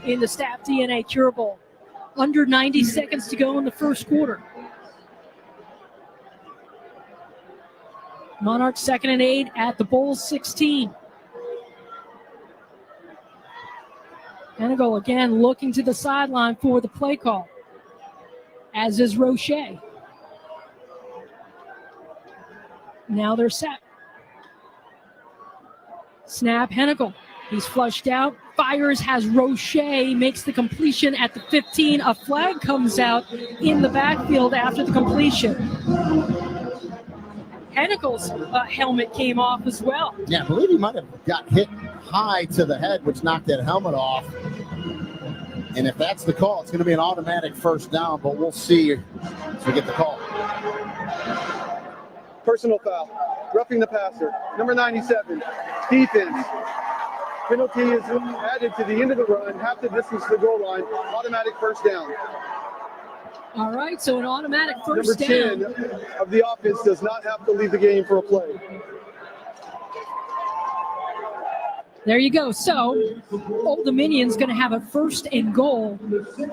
in the Staff DNA Cure Bowl. Under 90 seconds to go in the first quarter. Monarchs 2nd and 8 at the Bulls 16. Hennigle again looking to the sideline for the play call, as is Roche. Now they're set. Snap, Hennigle. He's flushed out, fires, has Roche, makes the completion at the 15. A flag comes out in the backfield after the completion. Hennicle's helmet came off as well.
Yeah, I believe he might have got hit high to the head, which knocked that helmet off. And if that's the call, it's going to be an automatic first down, but we'll see as we get the call.
Personal foul. Roughing the passer. Number 97. Defense. Penalty is added to the end of the run, half the distance to the goal line. Automatic first down.
All right, so an automatic first
down. Number 10 of the offense does not have to leave the game for a play.
There you go. So Old Dominion's going to have a 1st and goal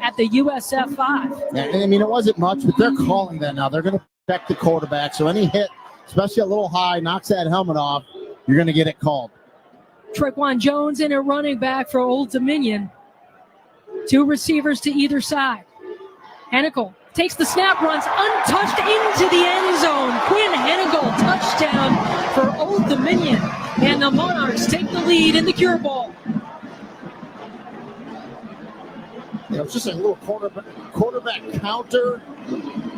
at the USF 5.
Yeah, I mean, it wasn't much, but they're calling that now. They're going to protect the quarterback. So any hit, especially a little high, knocks that helmet off, you're going to get it called.
Trequan Jones in a running back for Old Dominion. 2 receivers to either side. Hennigle takes the snap, runs untouched into the end zone. Quinn Hennigle, touchdown for Old Dominion. And the Monarchs take the lead in the Cure Bowl.
Yeah, it's just a little quarterback counter.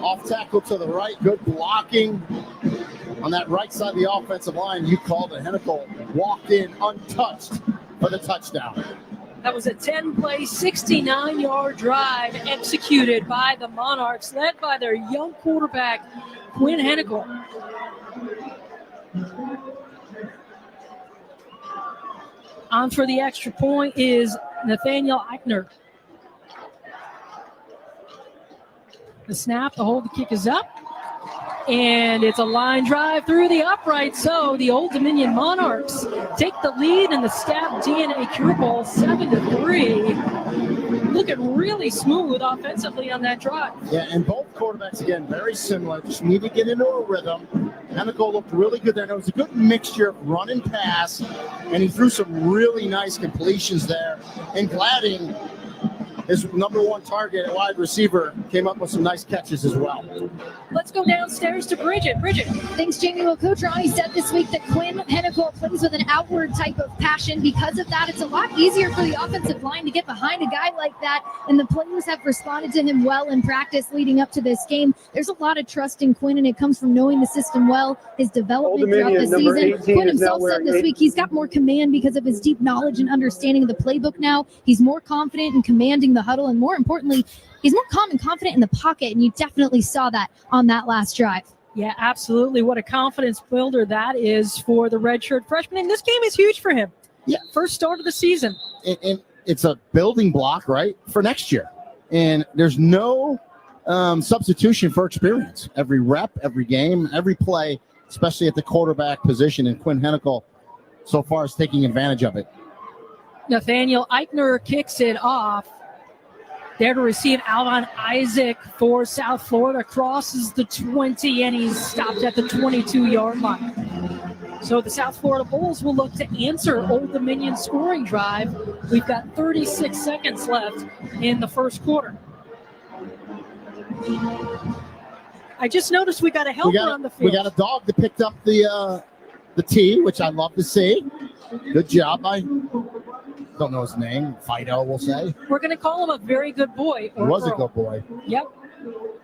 Off tackle to the right. Good blocking. On that right side of the offensive line, you called it. Hennigle walked in untouched for the touchdown.
That was a 10-play, 69-yard drive executed by the Monarchs, led by their young quarterback, Quinn Hennigle. On for the extra point is Nathaniel Eichner. The snap, the hold, the kick is up. And it's a line drive through the upright. So the Old Dominion Monarchs take the lead in the Staff DNA Cure Bowl 7-3. Looking really smooth offensively on that drive.
Yeah, and both quarterbacks, again, very similar. Just need to get into a rhythm. Hennigle looked really good there. And it was a good mixture of run and pass. And he threw some really nice completions there. And Gladding, his number 1 target at wide receiver, came up with some nice catches as well.
Let's go downstairs to Bridget. Bridget.
Thanks, Jamie. Well, Coach Ronnie said this week that Quinn Hennigle plays with an outward type of passion. Because of that, it's a lot easier for the offensive line to get behind a guy like that, and the players have responded to him well in practice leading up to this game. There's a lot of trust in Quinn, and it comes from knowing the system well, his development throughout the season. Quinn himself said this week he's got more command because of his deep knowledge and understanding of the playbook now. He's more confident in commanding the huddle, and more importantly, he's more calm and confident in the pocket, and you definitely saw that on that last drive.
Yeah, absolutely. What a confidence builder that is for the redshirt freshman. And this game is huge for him.
Yeah.
First start of the season.
And it's a building block, right, for next year. And there's no substitution for experience. Every rep, every game, every play, especially at the quarterback position, and Quinn Hennicle so far is taking advantage of it.
Nathaniel Eichner kicks it off. There to receive Alvon Isaac for South Florida, crosses the 20, and he's stopped at the 22-yard line. So the South Florida Bulls will look to answer Old Dominion scoring drive. We've got 36 seconds left in the first quarter. I just noticed we got a helper on the field.
We got a dog that picked up the tee, which I love to see. Good job. I don't know his name. Fido, we'll say.
We're going to call him a very good boy.
He was a good boy.
Yep.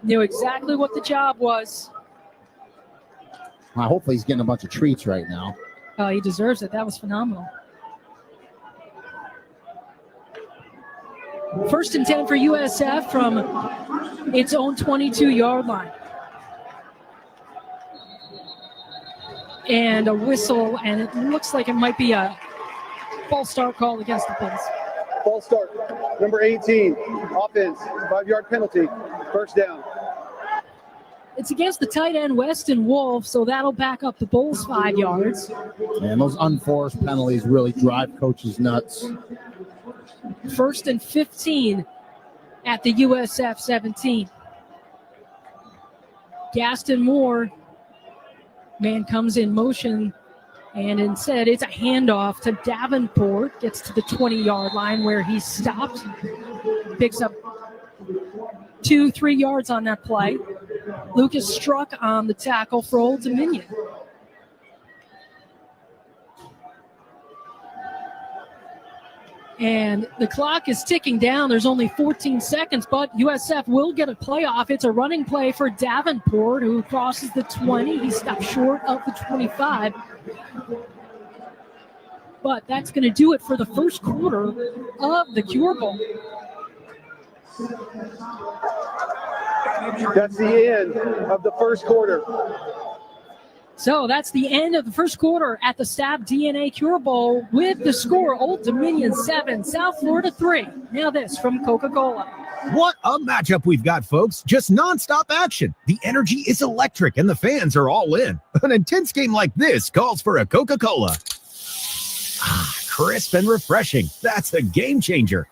Knew exactly what the job was.
Hopefully he's getting a bunch of treats right now.
Oh, he deserves it. That was phenomenal. First and 10 for USF from its own 22-yard line. And a whistle, and it looks like it might be a false start call against the Bulls.
False start. Number 18, offense, 5-yard penalty, first down.
It's against the tight end Weston Wolf, so that'll back up the Bulls 5 yards.
And those unforced penalties really drive coaches nuts.
First and 15 at the USF 17. Gaston Moore, man comes in motion, and instead it's a handoff to Davenport. Gets to the 20-yard line where he's stopped. Picks up 2-3 yards on that play. Lucas Struck on the tackle for Old Dominion. And the clock is ticking down. There's only 14 seconds, but USF will get a playoff. It's a running play for Davenport, who crosses the 20. He stopped short of the 25. But that's going to do it for the first quarter of the Cure Bowl.
That's the end of the first quarter.
So that's the end of the first quarter at the Stab DNA Cure Bowl with the score Old Dominion 7, South Florida 3. Now this from Coca-Cola.
What a matchup we've got, folks. Just nonstop action. The energy is electric and the fans are all in. An intense game like this calls for a Coca-Cola. Crisp and refreshing. That's a game changer.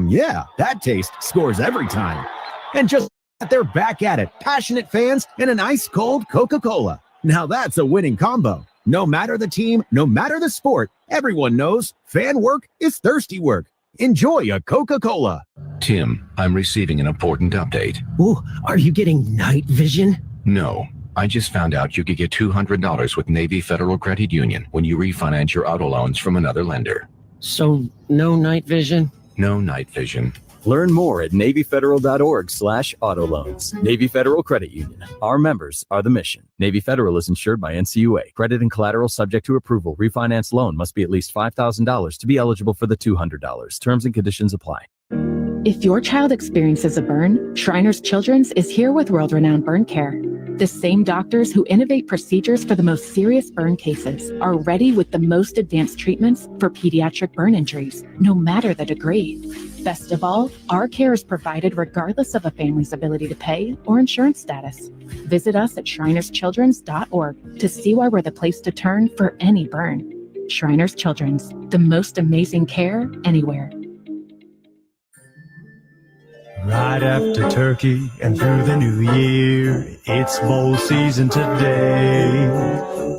Yeah, that taste scores every time. And just they're back at it. Passionate fans and an ice-cold Coca-Cola. Now that's a winning combo. No matter the team, no matter the sport, everyone knows fan work is thirsty work. Enjoy a Coca-Cola.
Tim, I'm receiving an important update.
Ooh, are you getting night vision?
No. I just found out you could get $200 with Navy Federal Credit Union when you refinance your auto loans from another lender.
So, no night vision?
No night vision.
Learn more at NavyFederal.org/auto loans. Navy Federal Credit Union. Our members are the mission. Navy Federal is insured by NCUA. Credit and collateral subject to approval. Refinance loan must be at least $5,000 to be eligible for the $200. Terms and conditions apply.
If your child experiences a burn, Shriners Children's is here with world-renowned burn care. The same doctors who innovate procedures for the most serious burn cases are ready with the most advanced treatments for pediatric burn injuries, no matter the degree. Best of all, our care is provided regardless of a family's ability to pay or insurance status. Visit us at shrinerschildrens.org to see why we're the place to turn for any burn. Shriners Children's, the most amazing care anywhere.
Right after turkey and through the new year, it's bowl season today.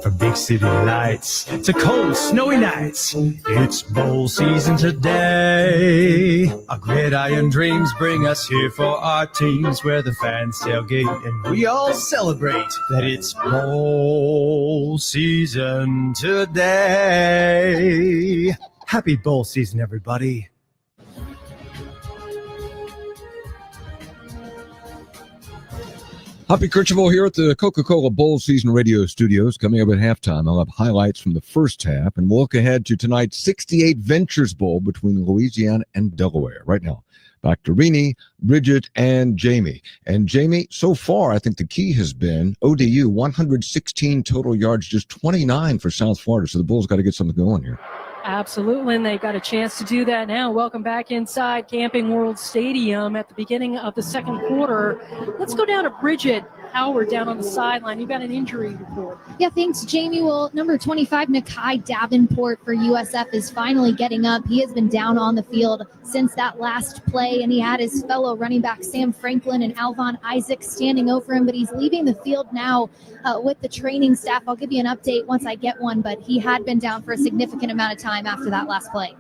From big city lights to cold, snowy nights, it's bowl season today. Our gridiron dreams bring us here for our teams, where the fans tailgate and we all celebrate that it's bowl season today. Happy bowl season, everybody.
Hoppy Kercheval here at the Coca-Cola Bowl Season Radio Studios. Coming up at halftime, I'll have highlights from the first half, and we'll look ahead to tonight's 68 Ventures Bowl between Louisiana and Delaware. Right now, back to Rini, Bridget, and Jamie. And Jamie, so far, I think the key has been ODU, 116 total yards, just 29 for South Florida. So the Bulls got to get something going here.
Absolutely, and they got a chance to do that now. Welcome back inside Camping World Stadium at the beginning of the second quarter. Let's go down to Bridget Howard down on the sideline. You got an injury report.
Yeah, thanks, Jamie. Well, number 25, Nakai Davenport for USF is finally getting up. He has been down on the field since that last play, and he had his fellow running back Sam Franklin and Alvon Isaac standing over him, but he's leaving the field now with the training staff. I'll give you an update once I get one, but he had been down for a significant amount of time after that last play.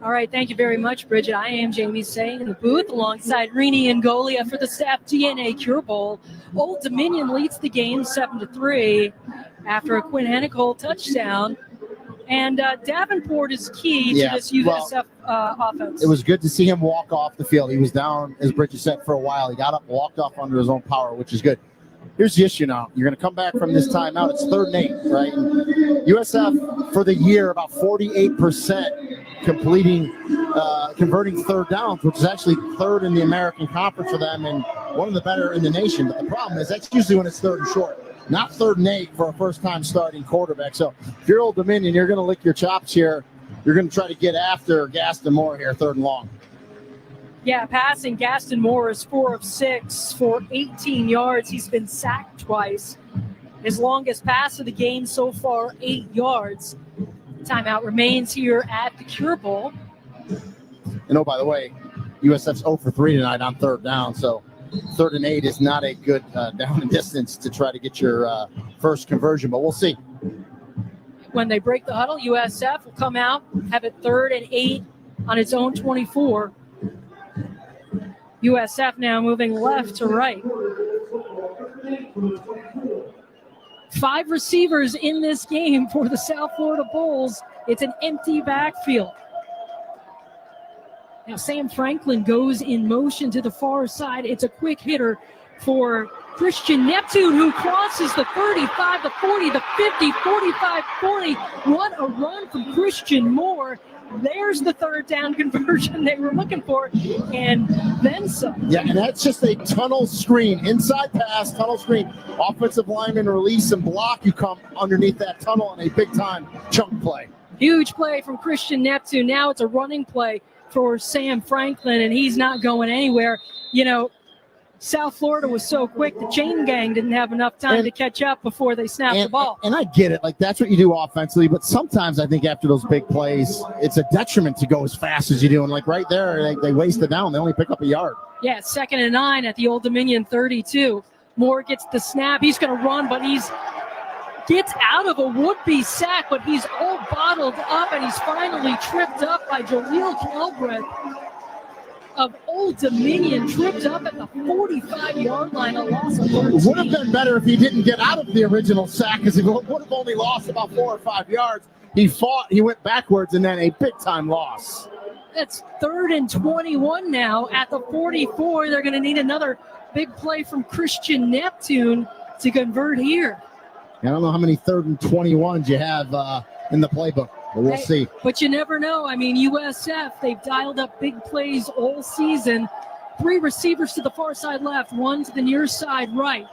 All right, thank you very much, Bridget. I am Jamie Say in the booth alongside Rini and Golia for the Staff DNA Cure Bowl. Old Dominion leads the game 7-3 after a Quinn Hennicle touchdown. And Davenport is key to this USF offense.
It was good to see him walk off the field. He was down, as Bridget said, for a while. He got up, walked off under his own power, which is good. Here's the issue now. You're going to come back from this timeout. It's 3rd and 8, right? And USF, for the year, about 48% converting third downs, which is actually 3rd in the American Conference for them and one of the better in the nation. But the problem is that's usually when it's 3rd and short, not 3rd and 8 for a first-time starting quarterback. So if you're Old Dominion, you're going to lick your chops here. You're going to try to get after Gaston Moore here, 3rd and long.
Yeah, passing. Gaston Moore is 4 of 6 for 18 yards. He's been sacked twice. His longest pass of the game so far, 8 yards. Timeout remains here at the Cure Bowl.
And by the way, USF's 0 for 3 tonight on 3rd down. So 3rd and 8 is not a good down and distance to try to get your first conversion, but we'll see.
When they break the huddle, USF will come out, have it 3rd and 8 on its own 24. USF now moving left to right. 5 receivers in this game for the South Florida Bulls. It's an empty backfield. Now Sam Franklin goes in motion to the far side. It's a quick hitter for Christian Neptune, who crosses the 35, the 40, the 50, 45, 40. What a run from Christian Moore. There's the 3rd down conversion they were looking for, and then some.
Yeah, and that's just a tunnel screen. Inside pass, tunnel screen. Offensive lineman release and block. You come underneath that tunnel on a big-time chunk play.
Huge play from Christian Neptune. Now it's a running play for Sam Franklin, and he's not going anywhere. You know, South Florida was so quick, the chain gang didn't have enough time to catch up before they snapped the ball.
And I get it. Like, that's what you do offensively. But sometimes I think after those big plays, it's a detriment to go as fast as you do. And, like, right there, they waste it down. They only pick up a yard.
Yeah, 2nd and 9 at the Old Dominion 32. Moore gets the snap. He's going to run, but gets out of a would-be sack, but he's all bottled up, and he's finally tripped up by Jaleel Kelbreth of Old Dominion, tripped up at the 45-yard line, a loss of 13.
It would have been better if he didn't get out of the original sack, because he would have only lost about 4 or 5 yards. He fought, he went backwards, and then a big-time loss.
That's 3rd and 21 now at the 44. They're going to need another big play from Christian Neptune to convert here.
I don't know how many 3rd and 21s you have in the playbook, but we'll see.
But you never know. I mean, USF, they've dialed up big plays all season. 3 receivers to the far side left, 1 to the near side right.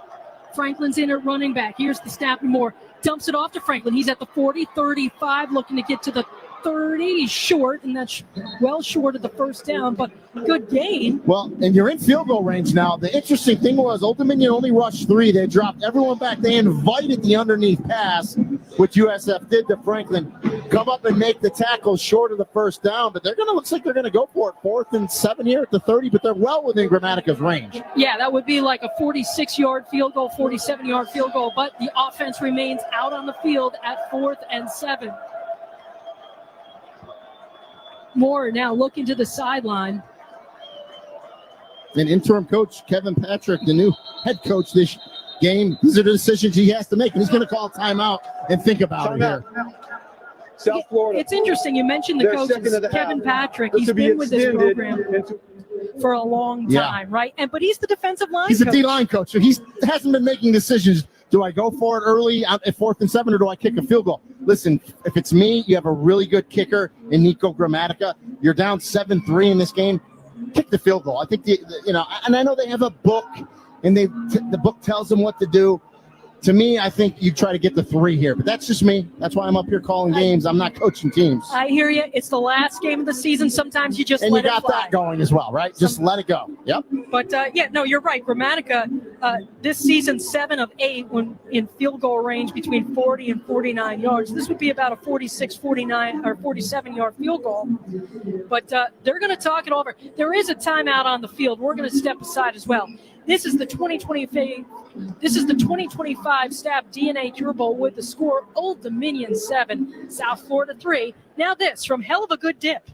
Franklin's in at running back. Here's the snap. Moore dumps it off to Franklin. He's at the 40, 35, looking to get to the 30. He's short, and that's well short of the 1st down, but good gain.
Well, and you're in field goal range now. The interesting thing was Old Dominion only rushed 3. They dropped everyone back. They invited the underneath pass, which USF did to Franklin. Come up and make the tackle short of the 1st down, but looks like they're going to go for it. 4th and 7 here at the 30, but they're well within Grammatica's range.
Yeah, that would be like a 46-yard field goal, 47-yard field goal, but the offense remains out on the field at 4th and 7. Moore now looking to the sideline.
And interim coach Kevin Patrick, the new head coach this game, these are the decisions he has to make, and he's going to call timeout and think about it here.
South Florida.
It's interesting. You mentioned the coach, Kevin Patrick. He's been with this program for a long time, right? But he's the defensive line coach.
He's a D-line coach, so he hasn't been making decisions. Do I go for it early at 4th and 7, or do I kick a field goal? Listen, if it's me, you have a really good kicker in Nico Grammatica. You're down 7-3 in this game. Kick the field goal. I think and I know they have a book, and the book tells them what to do. To me, I think you try to get the 3 here, but that's just me. That's why I'm up here calling games. I'm not coaching teams.
I hear you. It's the last game of the season. Sometimes you just
And
let
you
it
got
fly.
that going as well, right? Just let it go. Yep.
But you're right. Grammatica, this season 7 of 8 when in field goal range between 40 and 49 yards. This would be about a 46, 49, or 47-yard field goal. But they're going to talk it over. There is a timeout on the field. We're going to step aside as well. This is the 2025 Staff DNA Cure Bowl with the score Old Dominion 7, South Florida 3. Now this from Hell of a Good Dip.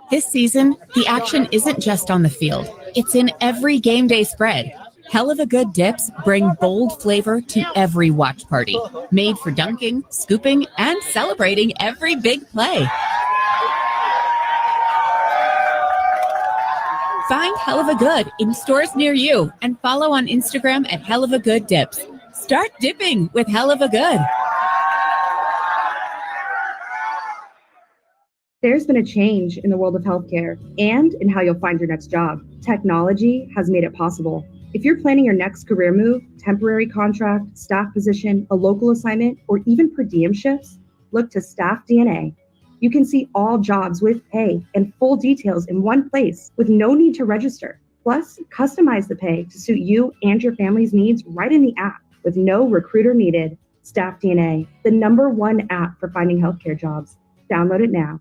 This season, the action isn't just on the field. It's in every game day spread. Hell of a Good dips bring bold flavor to every watch party. Made for dunking, scooping, and celebrating every big play. Find Hell of a Good in stores near you and follow on Instagram at Hell of a Good Dips. Start dipping with Hell of a Good.
There's been a change in the world of healthcare and in how you'll find your next job. Technology has made it possible. If you're planning your next career move, temporary contract, staff position, a local assignment, or even per diem shifts, look to Staff DNA. You can see all jobs with pay and full details in one place with no need to register. Plus, customize the pay to suit you and your family's needs right in the app with no recruiter needed. Staff DNA, the #1 app for finding healthcare jobs. Download it now.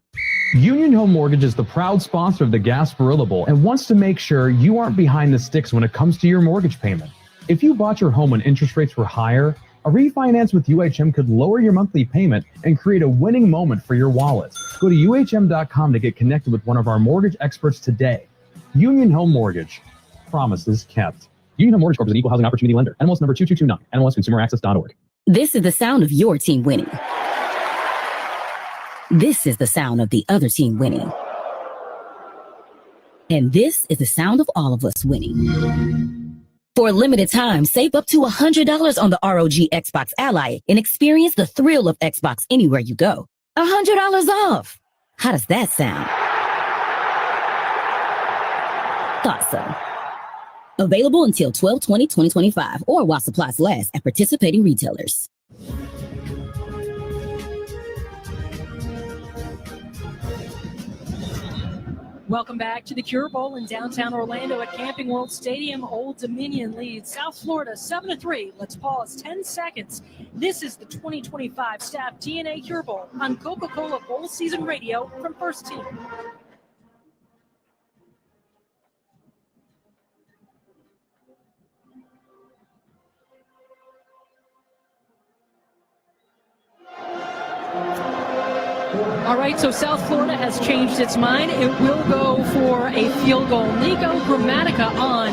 Union Home Mortgage is the proud sponsor of the Gasparilla Bowl and wants to make sure you aren't behind the sticks when it comes to your mortgage payment. If you bought your home when interest rates were higher, a refinance with UHM could lower your monthly payment and create a winning moment for your wallet. Go to UHM.com to get connected with one of our mortgage experts today. Union Home Mortgage. Promises kept. Union Home Mortgage Corp is an equal housing opportunity lender. NMLS number 2229. NMLSconsumeraccess.org.
This is the sound of your team winning. This is the sound of the other team winning. And this is the sound of all of us winning. For a limited time, save up to $100 on the ROG Xbox Ally and experience the thrill of Xbox anywhere you go. $100 off. How does that sound? Thought so. Available until 12/20/2025 or while supplies last at participating retailers.
Welcome back to the Cure Bowl in downtown Orlando at Camping World Stadium. Old Dominion leads South Florida 7-3. Let's pause 10 seconds. This is the 2025 Staff DNA Cure Bowl on Coca-Cola Bowl Season Radio from First Team. All right, so South Florida has changed its mind. It will go for a field goal. Nico Grammatica on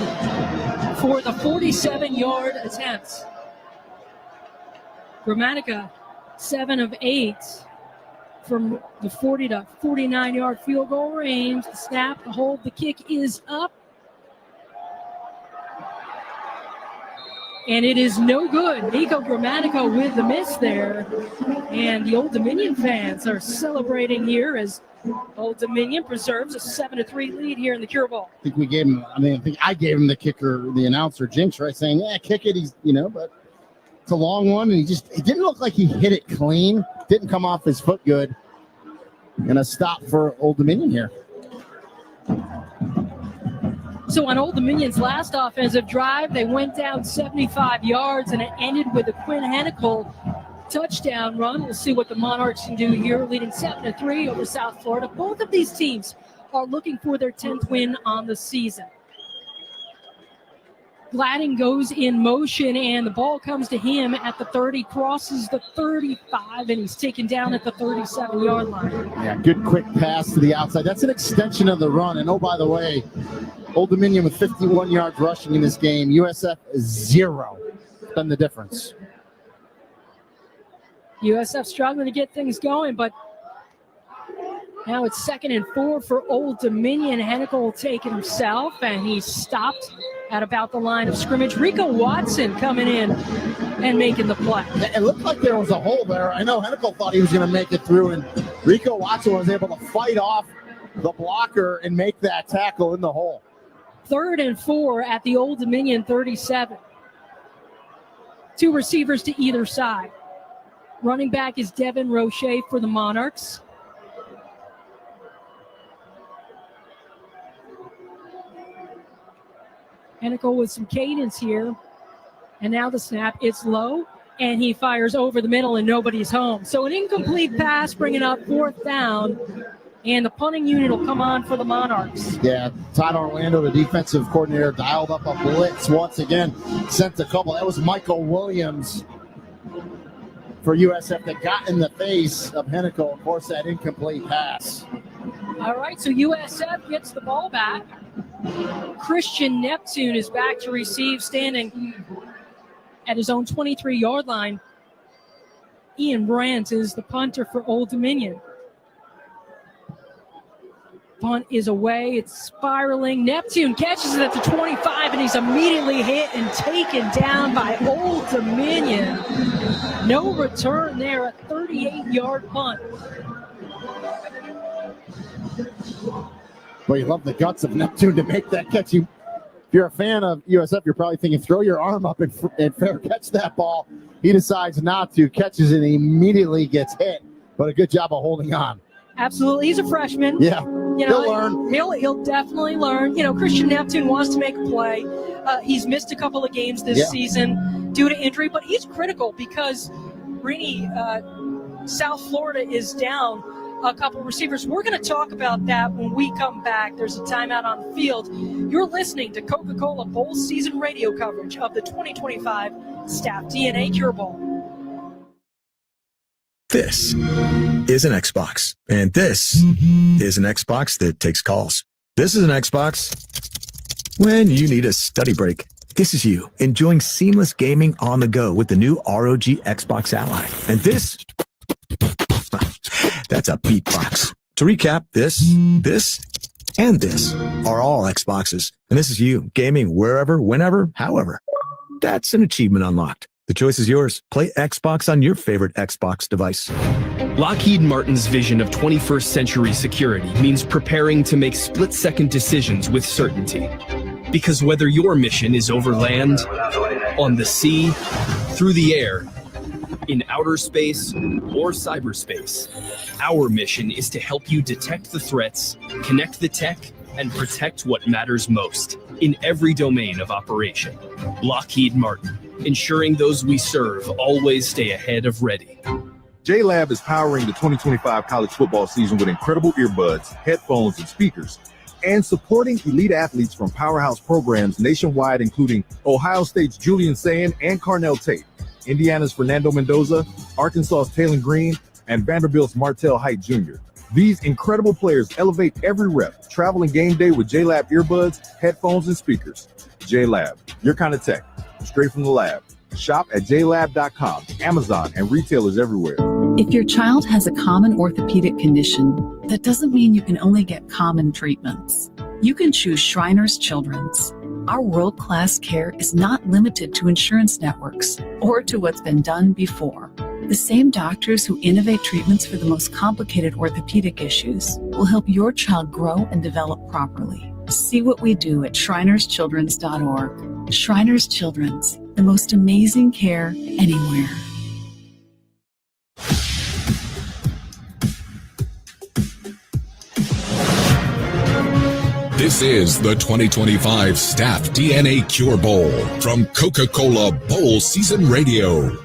for the 47-yard attempt. Grammatica, 7 of 8 from the 40 to 49-yard field goal range. The snap, the hold, the kick is up. And it is no good. Nico Grammatica with the miss there. And the Old Dominion fans are celebrating here as Old Dominion preserves a 7-3 lead here in the Cure Bowl.
I think we gave him, I think I gave him the kicker, the announcer, Jinx, right? Saying, yeah, kick it. He's, but it's a long one. And it didn't look like he hit it clean. Didn't come off his foot good. And a stop for Old Dominion here.
So on Old Dominion's last offensive drive, they went down 75 yards, and it ended with a Quinn Hennicle touchdown run. We'll see what the Monarchs can do here, leading 7-3 over South Florida. Both of these teams are looking for their 10th win on the season. Gladding goes in motion, and the ball comes to him at the 30, crosses the 35, and he's taken down at the 37-yard line.
Yeah, good quick pass to the outside. That's an extension of the run. And, oh, by the way, Old Dominion with 51 yards rushing in this game. USF 0. Been the difference.
USF struggling to get things going, but now it's 2nd and 4 for Old Dominion. Hennicle will take it himself, and he's stopped at about the line of scrimmage. Rico Watson coming in and making the play.
It looked like there was a hole there. I know Hennicle thought he was going to make it through, and Rico Watson was able to fight off the blocker and make that tackle in the hole.
3rd and 4 at the Old Dominion 37. Two receivers to either side. Running back is Devin Roche for the Monarchs. Hennikel with some cadence here. And now the snap, it's low, and he fires over the middle, and nobody's home. So an incomplete pass, bringing up 4th down, and the punting unit will come on for the Monarchs.
Yeah, Todd Orlando, the defensive coordinator, dialed up a blitz once again, sent a couple. That was Michael Williams for USF that got in the face of Hennikel and forced that incomplete pass.
All right, so USF gets the ball back. Christian Neptune is back to receive, standing at his own 23-yard line. Ian Brandt is the punter for Old Dominion. Punt is away. It's spiraling. Neptune catches it at the 25, and he's immediately hit and taken down by Old Dominion. No return there, a 38-yard punt.
Well, you love the guts of Neptune to make that catch. If you're a fan of USF, you're probably thinking, throw your arm up and fair catch that ball. He decides not to, catches it, and immediately gets hit. But a good job of holding on.
Absolutely. He's a freshman.
Yeah,
he'll
learn.
He'll definitely learn. Christian Neptune wants to make a play. He's missed a couple of games this season due to injury, but he's critical because Rini, South Florida is down a couple receivers. We're going to talk about that when we come back. There's a timeout on the field. You're listening to Coca-Cola Bowl season radio coverage of the 2025 Staff DNA Cure Bowl.
This is an Xbox, and this is an Xbox that takes calls. This is an Xbox when you need a study break. This is you enjoying seamless gaming on the go with the new ROG Xbox Ally. And this, that's a beatbox. To recap, this, and this are all Xboxes. And this is you gaming wherever, whenever, however. That's an achievement unlocked. The choice is yours. Play Xbox on your favorite Xbox device.
Lockheed Martin's vision of 21st century security means preparing to make split-second decisions with certainty. Because whether your mission is over land, on the sea, through the air, in outer space, or cyberspace, our mission is to help you detect the threats, connect the tech, and protect what matters most in every domain of operation. Lockheed Martin, ensuring those we serve always stay ahead of ready.
JLab is powering the 2025 college football season with incredible earbuds, headphones, and speakers, and supporting elite athletes from powerhouse programs nationwide, including Ohio State's Julian Sayin and Carnell Tate, Indiana's Fernando Mendoza, Arkansas's Taylon Green, and Vanderbilt's Martell Height Jr. These incredible players elevate every rep. Travel and game day with JLab earbuds, headphones, and speakers. JLab, your kind of tech, straight from the lab. Shop at jlab.com, Amazon, and retailers everywhere.
If your child has a common orthopedic condition, that doesn't mean you can only get common treatments. You can choose Shriners Children's. Our world-class care is not limited to insurance networks or to what's been done before. The same doctors who innovate treatments for the most complicated orthopedic issues will help your child grow and develop properly. See what we do at shrinerschildrens.org. Shriners Children's, the most amazing care anywhere.
This is the 2025 Staff DNA Cure Bowl from Coca-Cola Bowl Season Radio.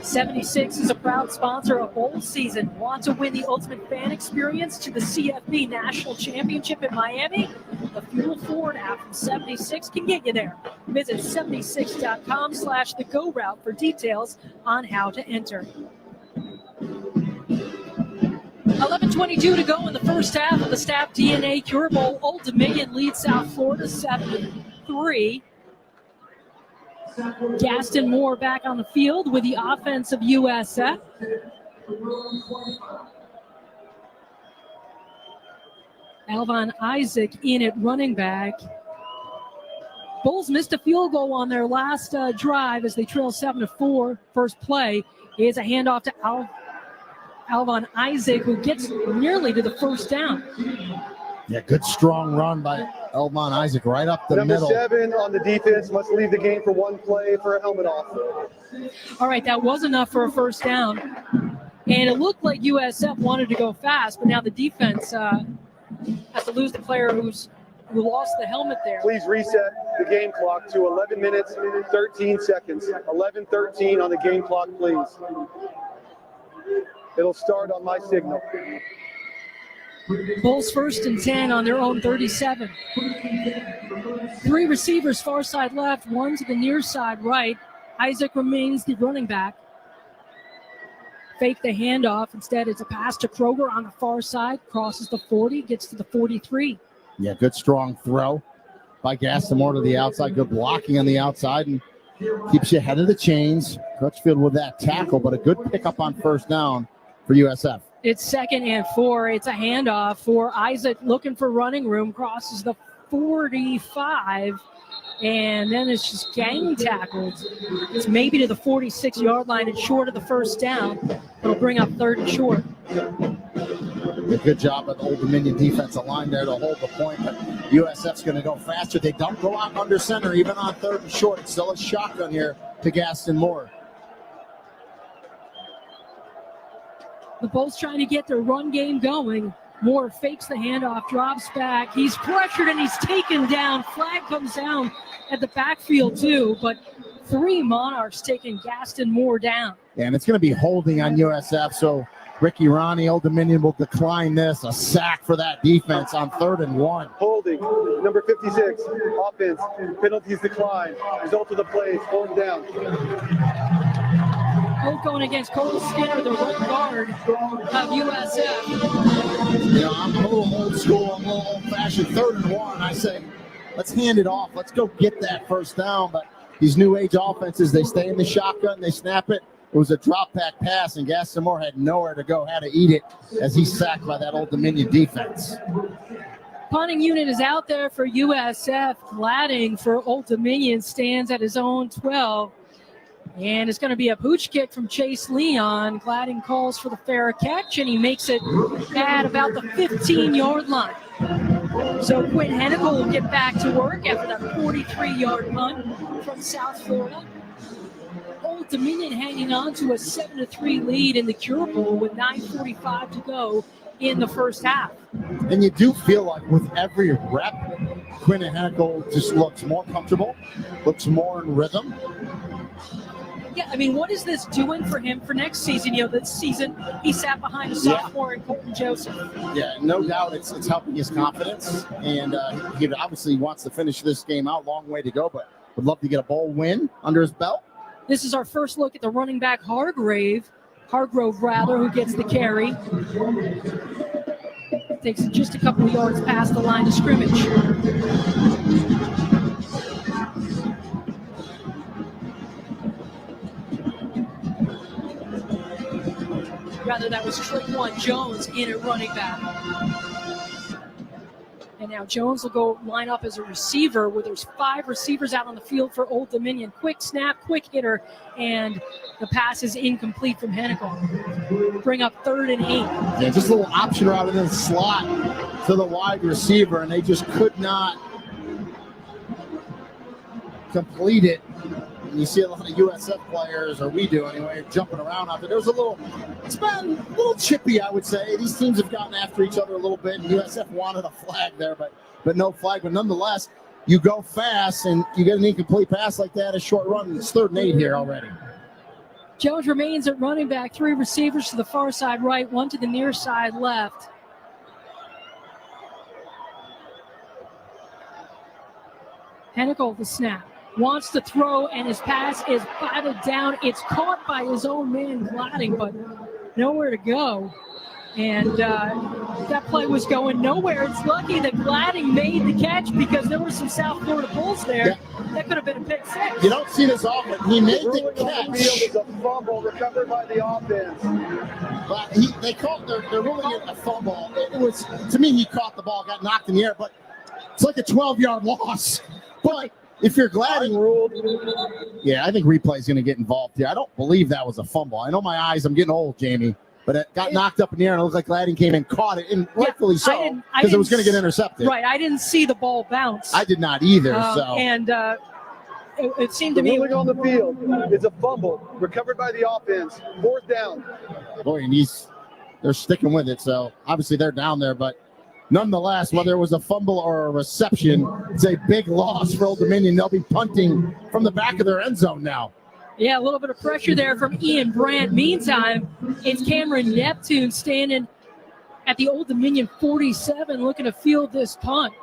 76 is a proud sponsor of bowl season. Want to win the ultimate fan experience to the CFB National Championship in Miami? The Fuel Forward app from 76 can get you there. Visit 76.com/the-go route for details on how to enter. 11:22 to go in the first half of the Staff DNA Cure Bowl. Old Dominion leads South Florida 7-3. Gaston Moore back on the field with the offense of USF. Alvon Isaac in at running back. Bulls missed a field goal on their last drive as they trail 7-4. First play is a handoff to Alvon Isaac, who gets nearly to the first down.
Yeah, good strong run by Elmon Isaac right up the
Number
middle.
7 on the defense must leave the game for one play for a helmet off.
All right, that was enough for a first down. And it looked like USF wanted to go fast, but now the defense has to lose the player who lost the helmet there.
Please reset the game clock to 11 minutes, 13 seconds. 11:13 on the game clock, please. It'll start on my signal.
Bulls 1st and 10 on their own 37. 3 receivers far side left, 1 to the near side right. Isaac remains the running back. Fake the handoff. Instead, it's a pass to Kroger on the far side. Crosses the 40, gets to the 43.
Yeah, good strong throw by Gaston to the outside. Good blocking on the outside and keeps you ahead of the chains. Crutchfield with that tackle, but a good pickup on first down for USF.
It's 2nd and 4. It's a handoff for Isaac looking for running room. Crosses the 45. And then it's just gang tackled. It's maybe to the 46-yard line and short of the first down. It'll bring up 3rd and short.
Good job of the Old Dominion defensive line there to hold the point, but USF's going to go faster. They don't go out under center, even on 3rd and short. It's still a shotgun here to Gaston Moore.
The Bulls trying to get their run game going. Moore fakes the handoff, drops back. He's pressured and he's taken down. Flag comes down at the backfield too, but 3 Monarchs taking Gaston Moore down.
Yeah, and it's going to be holding on USF, so Ricky Ronnie, Old Dominion will decline this. A sack for that defense on 3rd and 1.
Holding, number 56, offense, penalties decline. Result of the play, 4th down.
Both going against Cole Skinner, the right guard of USF.
You know, I'm a little old school, I'm a little old-fashioned. 3rd and 1, I say, let's hand it off. Let's go get that first down. But these new age offenses, they stay in the shotgun, they snap it. It was a drop-back pass, and Gaston Moore had nowhere to go, had to eat it as he's sacked by that Old Dominion defense.
Punting unit is out there for USF. Gladding for Old Dominion stands at his own 12. And it's going to be a pooch kick from Chase Leon. Gladding calls for the fair catch, and he makes it at about the 15-yard line. So Quinn Hennicle will get back to work after that 43-yard punt from South Florida. Old Dominion hanging on to a 7-3 lead in the Cure Bowl with 9:45 to go in the first half.
And you do feel like with every rep, Quinn Hennicle just looks more comfortable, looks more in rhythm.
Yeah, I mean, what is this doing for him for next season? You know, this season he sat behind a sophomore in Colton Joseph.
Yeah, no doubt it's helping his confidence. And he obviously wants to finish this game out. Long way to go, but would love to get a bowl win under his belt.
This is our first look at the running back Hargrove, who gets the carry. Takes it just a couple of yards past the line of scrimmage. Rather, that was Traquan Jones in at running back. And now Jones will go line up as a receiver where there's 5 receivers out on the field for Old Dominion. Quick snap, quick hitter, and the pass is incomplete from Hennicle. Bring up 3rd and 8.
Yeah, just a little option route in the slot to the wide receiver, and they just could not complete it. And you see a lot of USF players, or we do anyway, jumping around out there. There's it's been a little chippy, I would say. These teams have gotten after each other a little bit. And USF wanted a flag there, but no flag. But nonetheless, you go fast and you get an incomplete pass like that, a short run. It's 3rd and 8 here already.
Jones remains at running back. 3 receivers to the far side right, 1 to the near side left. Hennicle the snap. Wants to throw, and his pass is batted down. It's caught by his own man, Gladding, but nowhere to go. And that play was going nowhere. It's lucky that Gladding made the catch because there were some South Florida Bulls there. Yeah. That could have been a pick 6.
You don't see this often. He made the catch.
The field is a fumble recovered by the offense.
But they're ruling it a fumble. It was, to me, he caught the ball, got knocked in the air, but it's like a 12-yard loss. But if you're Gladding ruled, yeah, I think replay is going to get involved here. I don't believe that was a fumble. I know my eyes, I'm getting old, Jamie. But it got knocked up in the air, and it looked like Gladden came and caught it, and rightfully so, because it was going to get intercepted.
Right, I didn't see the ball bounce.
I did not either.
And it seemed to me.
Ruling on the field. It's a fumble recovered by the offense. 4th down.
Boy, and they're sticking with it. So obviously they're down there, but nonetheless, whether it was a fumble or a reception, it's a big loss for Old Dominion. They'll be punting from the back of their end zone now.
Yeah, a little bit of pressure there from Ian Brandt. Meantime, it's Cameron Neptune standing at the Old Dominion 47 looking to field this punt.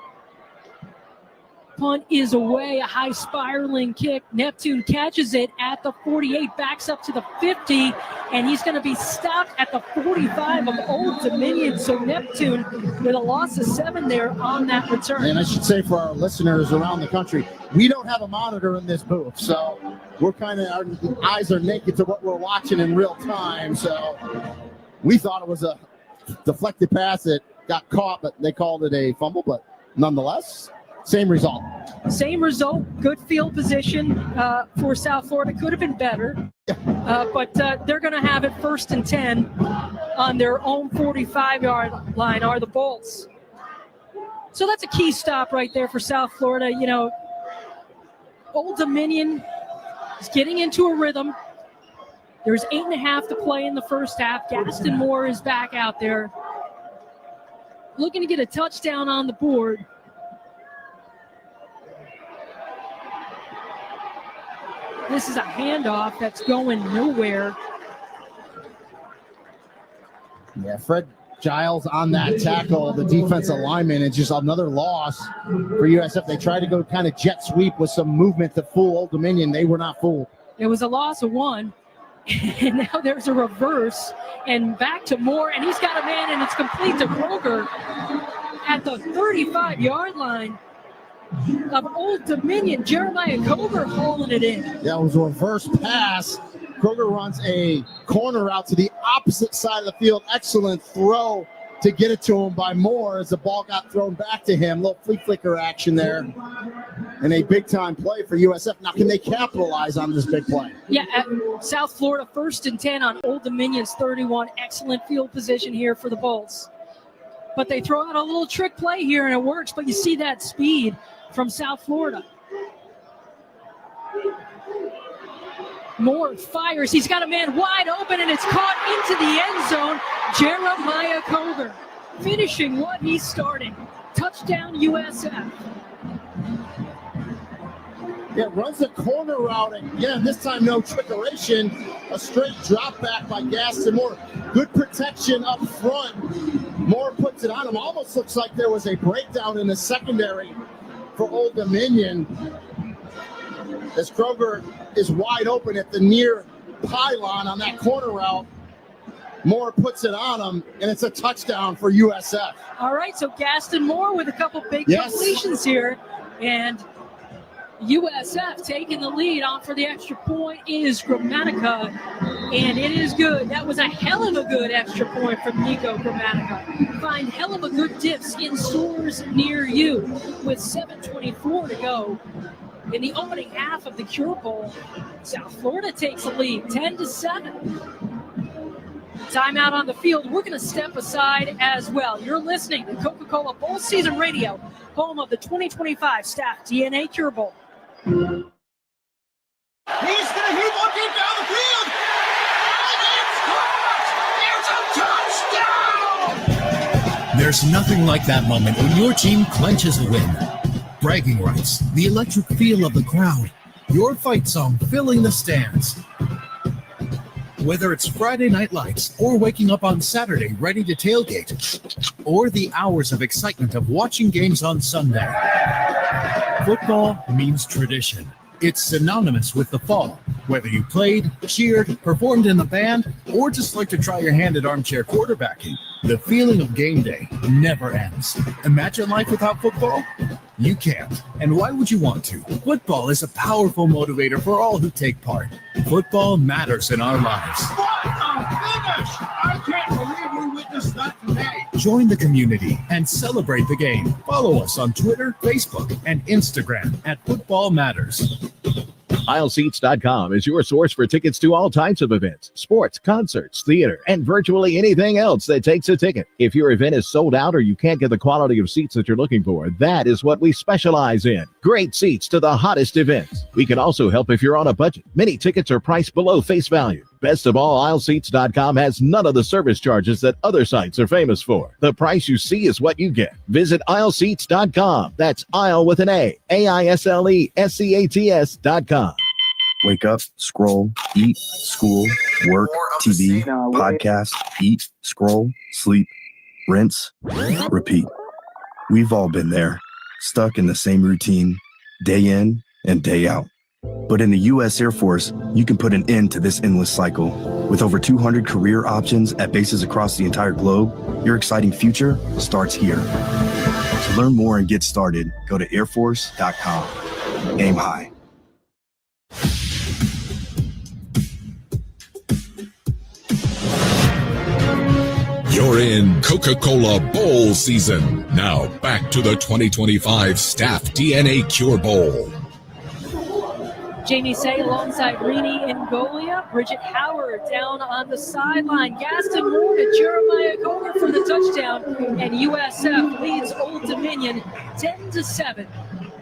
Punt is away, a high spiraling kick. Neptune catches it at the 48, backs up to the 50, and he's going to be stopped at the 45 of Old Dominion. So Neptune with a loss of 7 there on that return.
And I should say for our listeners around the country, we don't have a monitor in this booth, so we're our eyes are naked to what we're watching in real time. So we thought it was a deflected pass that got caught, but they called it a fumble. But nonetheless, same result.
Same result. Good field position for South Florida. Could have been better, but they're going to have it 1st and 10 on their own 45-yard line are the Bolts. So that's a key stop right there for South Florida. You know, Old Dominion is getting into a rhythm. There's 8.5 to play in the first half. Gaston Moore is back out there looking to get a touchdown on the board. This is a handoff that's going nowhere.
Yeah, Fred Giles on that tackle, the defensive lineman, and just another loss for USF. They tried to go kind of jet sweep with some movement to fool Old Dominion. They were not fooled.
It was a loss of 1, and now there's a reverse, and back to Moore, and he's got a man, and it's complete to Kroger at the 35-yard line of Old Dominion. Jeremiah Cover hauling it in.
That was a reverse pass. Kroger runs a corner out to the opposite side of the field. Excellent throw to get it to him by Moore as the ball got thrown back to him. Little flea flicker action there. And a big-time play for USF. Now, can they capitalize on this big play?
Yeah, South Florida 1st and 10 on Old Dominion's 31. Excellent field position here for the Bolts. But they throw out a little trick play here, and it works. But you see that speed from South Florida. Moore fires. He's got a man wide open, and it's caught into the end zone. Jeremiah Cover finishing what he started. Touchdown, USF.
Yeah, runs the corner route again. This time, no trickeration. A straight drop back by Gaston Moore. Good protection up front. Moore puts it on him. Almost looks like there was a breakdown in the secondary for Old Dominion, as Kroger is wide open at the near pylon on that corner route. Moore puts it on him, and it's a touchdown for USF.
All right, so Gaston Moore with a couple big completions here, and USF taking the lead. On for the extra point is Gramatica, and it is good. That was a hell of a good extra point from Nico Gramatica. Find hell of a good dips in stores near you with 7:24 to go. In the opening half of the Cure Bowl, South Florida takes the lead, 10-7. Timeout on the field. We're going to step aside as well. You're listening to Coca-Cola Bowl Season Radio, home of the 2025 Staff DNA Cure Bowl.
He's going to hit one deep down the field. And it's caught. There's a touchdown.
There's nothing like that moment when your team clenches a win. Bragging rights, the electric feel of the crowd, your fight song filling the stands. Whether it's Friday Night Lights or waking up on Saturday ready to tailgate, or the hours of excitement of watching games on Sunday. Football means tradition. It's synonymous with the fall. Whether you played, cheered, performed in the band, or just like to try your hand at armchair quarterbacking, the feeling of game day never ends. Imagine life without football? You can't. And why would you want to? Football is a powerful motivator for all who take part. Football matters in our lives.
What a finish! I can't believe we witnessed that today.
Join the community and celebrate the game. Follow us on Twitter, Facebook, and Instagram at Football Matters.
Aisleseats.com is your source for tickets to all types of events, sports, concerts, theater, and virtually anything else that takes a ticket. If your event is sold out or you can't get the quality of seats that you're looking for, that is what we specialize in. Great seats to the hottest events. We can also help if you're on a budget. Many tickets are priced below face value. Best of all, Aisleseats.com has none of the service charges that other sites are famous for. The price you see is what you get. Visit Aisleseats.com. That's aisle with an A. AISLESEATS.com.
Wake up, scroll, eat, school, work, TV, podcast, eat, scroll, sleep, rinse, repeat. We've all been there, stuck in the same routine, day in and day out. But in the U.S. Air Force, you can put an end to this endless cycle. With over 200 career options at bases across the entire globe, your exciting future starts here. To learn more and get started, go to airforce.com. Aim high.
You're in Coca-Cola Bowl season. Now back to the 2025 Staff DNA Cure Bowl.
Jamie Say alongside Rini Ngolia, Bridget Howard down on the sideline, Gaston Moore to Jeremiah Coger for the touchdown, and USF leads Old Dominion 10-7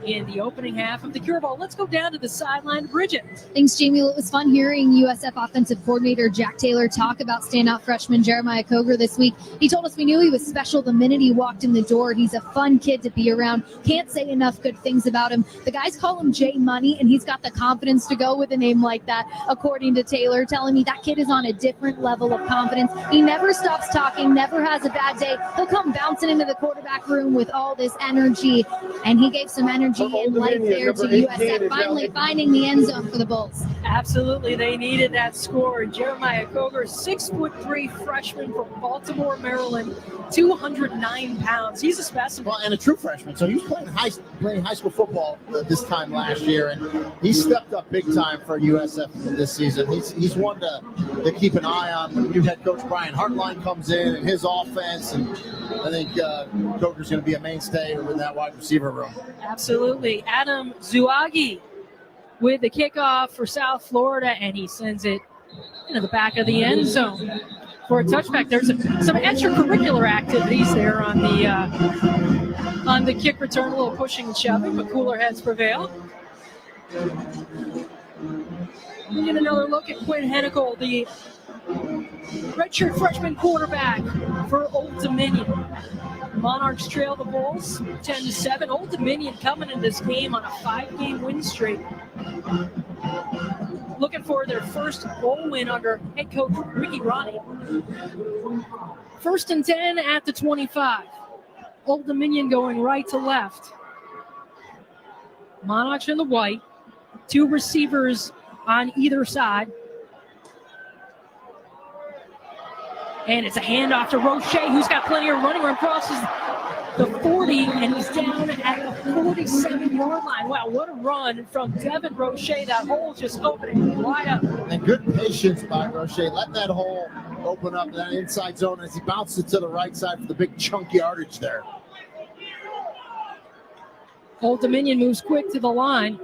in the opening half of the Cure Bowl. Let's go down to the sideline. Bridget.
Thanks, Jamie. Well, it was fun hearing USF offensive coordinator Jack Taylor talk about standout freshman Jeremiah Coger this week. He told us we knew he was special the minute he walked in the door. He's a fun kid to be around. Can't say enough good things about him. The guys call him J Money, and he's got the confidence to go with a name like that, according to Taylor, telling me that kid is on a different level of confidence. He never stops talking, never has a bad day. He'll come bouncing into the quarterback room with all this energy, and he gave some energy and life there to USF, finally finding the end zone for the Bulls.
Absolutely, they needed that score. Jeremiah Coger, 6'3" freshman from Baltimore, Maryland, 209 pounds. He's a specimen.
Well, and a true freshman. So he was playing high school football this time last year, and he stepped up big time for USF this season. He's one to keep an eye on when new head coach Brian Hartline comes in and his offense, and I think Coger's going to be a mainstay in that wide receiver room.
Absolutely. Adam Zuagi with the kickoff for South Florida, and he sends it into the back of the end zone for a touchback. There's some extracurricular activities there on the kick return, a little pushing and shoving, but cooler heads prevail. We get another look at Quinn Hennicle, the redshirt freshman quarterback for Old Dominion. Monarchs trail the Bulls 10-7. Old Dominion coming in this game on a 5-game win streak. Looking for their first bowl win under head coach Ricky Ronnie. 1st and 10 at the 25. Old Dominion going right to left. Monarchs in the white. 2 receivers on either side. And it's a handoff to Roche, who's got plenty of running room, crosses the 40, and he's down at the 47-yard line. Wow, what a run from Devin Roche. That hole just opening wide up.
And good patience by Roche. Let that hole open up that inside zone as he bounces it to the right side for the big chunk yardage there.
Old Dominion moves quick to the line.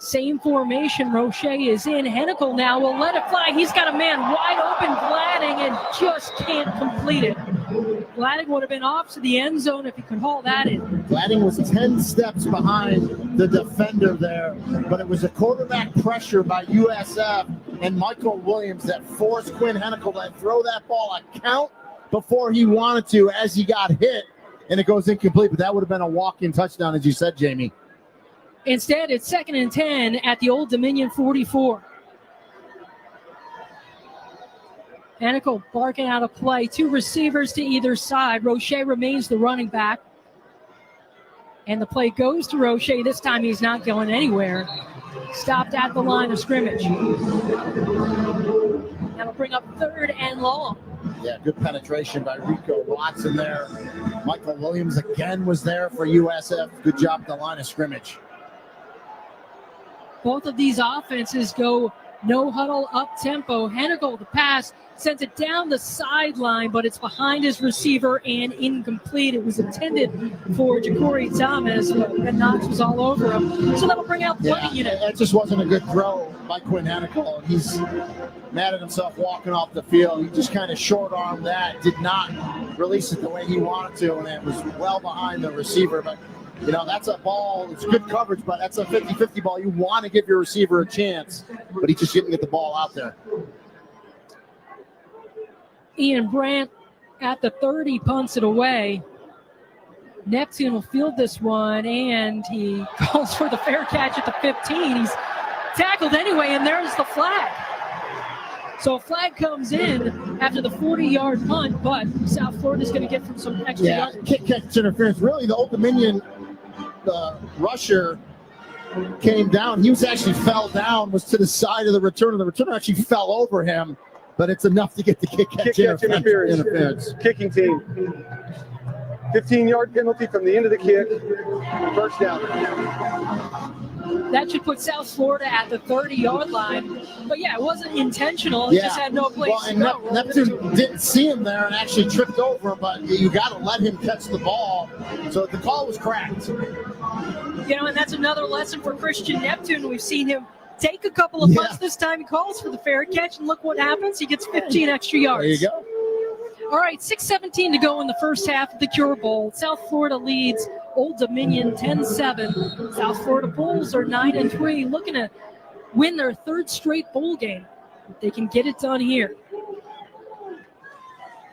Same formation. Roche is in. Hennicle now will let it fly. He's got a man wide open, Gladding, and just can't complete it. Gladding would have been off to the end zone if he could haul that in.
Gladding was 10 steps behind the defender there, but it was a quarterback pressure by USF and Michael Williams that forced Quinn Hennicle to throw that ball a count before he wanted to as he got hit, and it goes incomplete, but that would have been a walk-in touchdown, as you said, Jamie.
Instead, it's 2nd and 10 at the Old Dominion 44. Hennicle barking out a play. 2 receivers to either side. Roche remains the running back. And the play goes to Roche. This time he's not going anywhere. Stopped at the line of scrimmage. That'll bring up 3rd and long.
Yeah, good penetration by Rico Watson there. Michael Williams again was there for USF. Good job at the line of scrimmage.
Both of these offenses go No huddle, up tempo. Hennikel, the pass, sends it down the sideline, but it's behind his receiver and incomplete. It was intended for Ja'Cory Thomas, but Ben Knox was all over him. So that'll bring out Bloody Unit.
That just wasn't a good throw by Quinn Hennikel. He's mad at himself walking off the field. He just kind of short-armed that, did not release it the way he wanted to, and it was well behind the receiver. But, that's a ball. It's good coverage, but that's a 50-50 ball. You want to give your receiver a chance, but he just didn't get the ball out there.
Ian Brandt at the 30 punts it away. Neptune will field this one, and he calls for the fair catch at the 15. He's tackled anyway, and there's the flag. So a flag comes in after the 40-yard punt, but South Florida's going to get from some extra yardage.
Kick catch interference. Really, the Old Dominion rusher came down. He fell down, was to the side of the returner. The returner actually fell over him, but it's enough to get the kick catch interference.
Kicking team. 15-yard penalty from the end of the kick. First down.
That should put South Florida at the 30-yard line. But, it wasn't intentional. It just had no place to go.
Neptune didn't see him there and actually tripped over him, but you got to let him catch the ball. So the call was cracked.
And that's another lesson for Christian Neptune. We've seen him take a couple of punts this time. He calls for the fair catch, and look what happens. He gets 15 extra yards.
There you go.
All right, 6:17 to go in the first half of the Cure Bowl. South Florida leads Old Dominion 10-7. South Florida Bulls are 9-3, looking to win their third straight bowl game. If they can get it done here.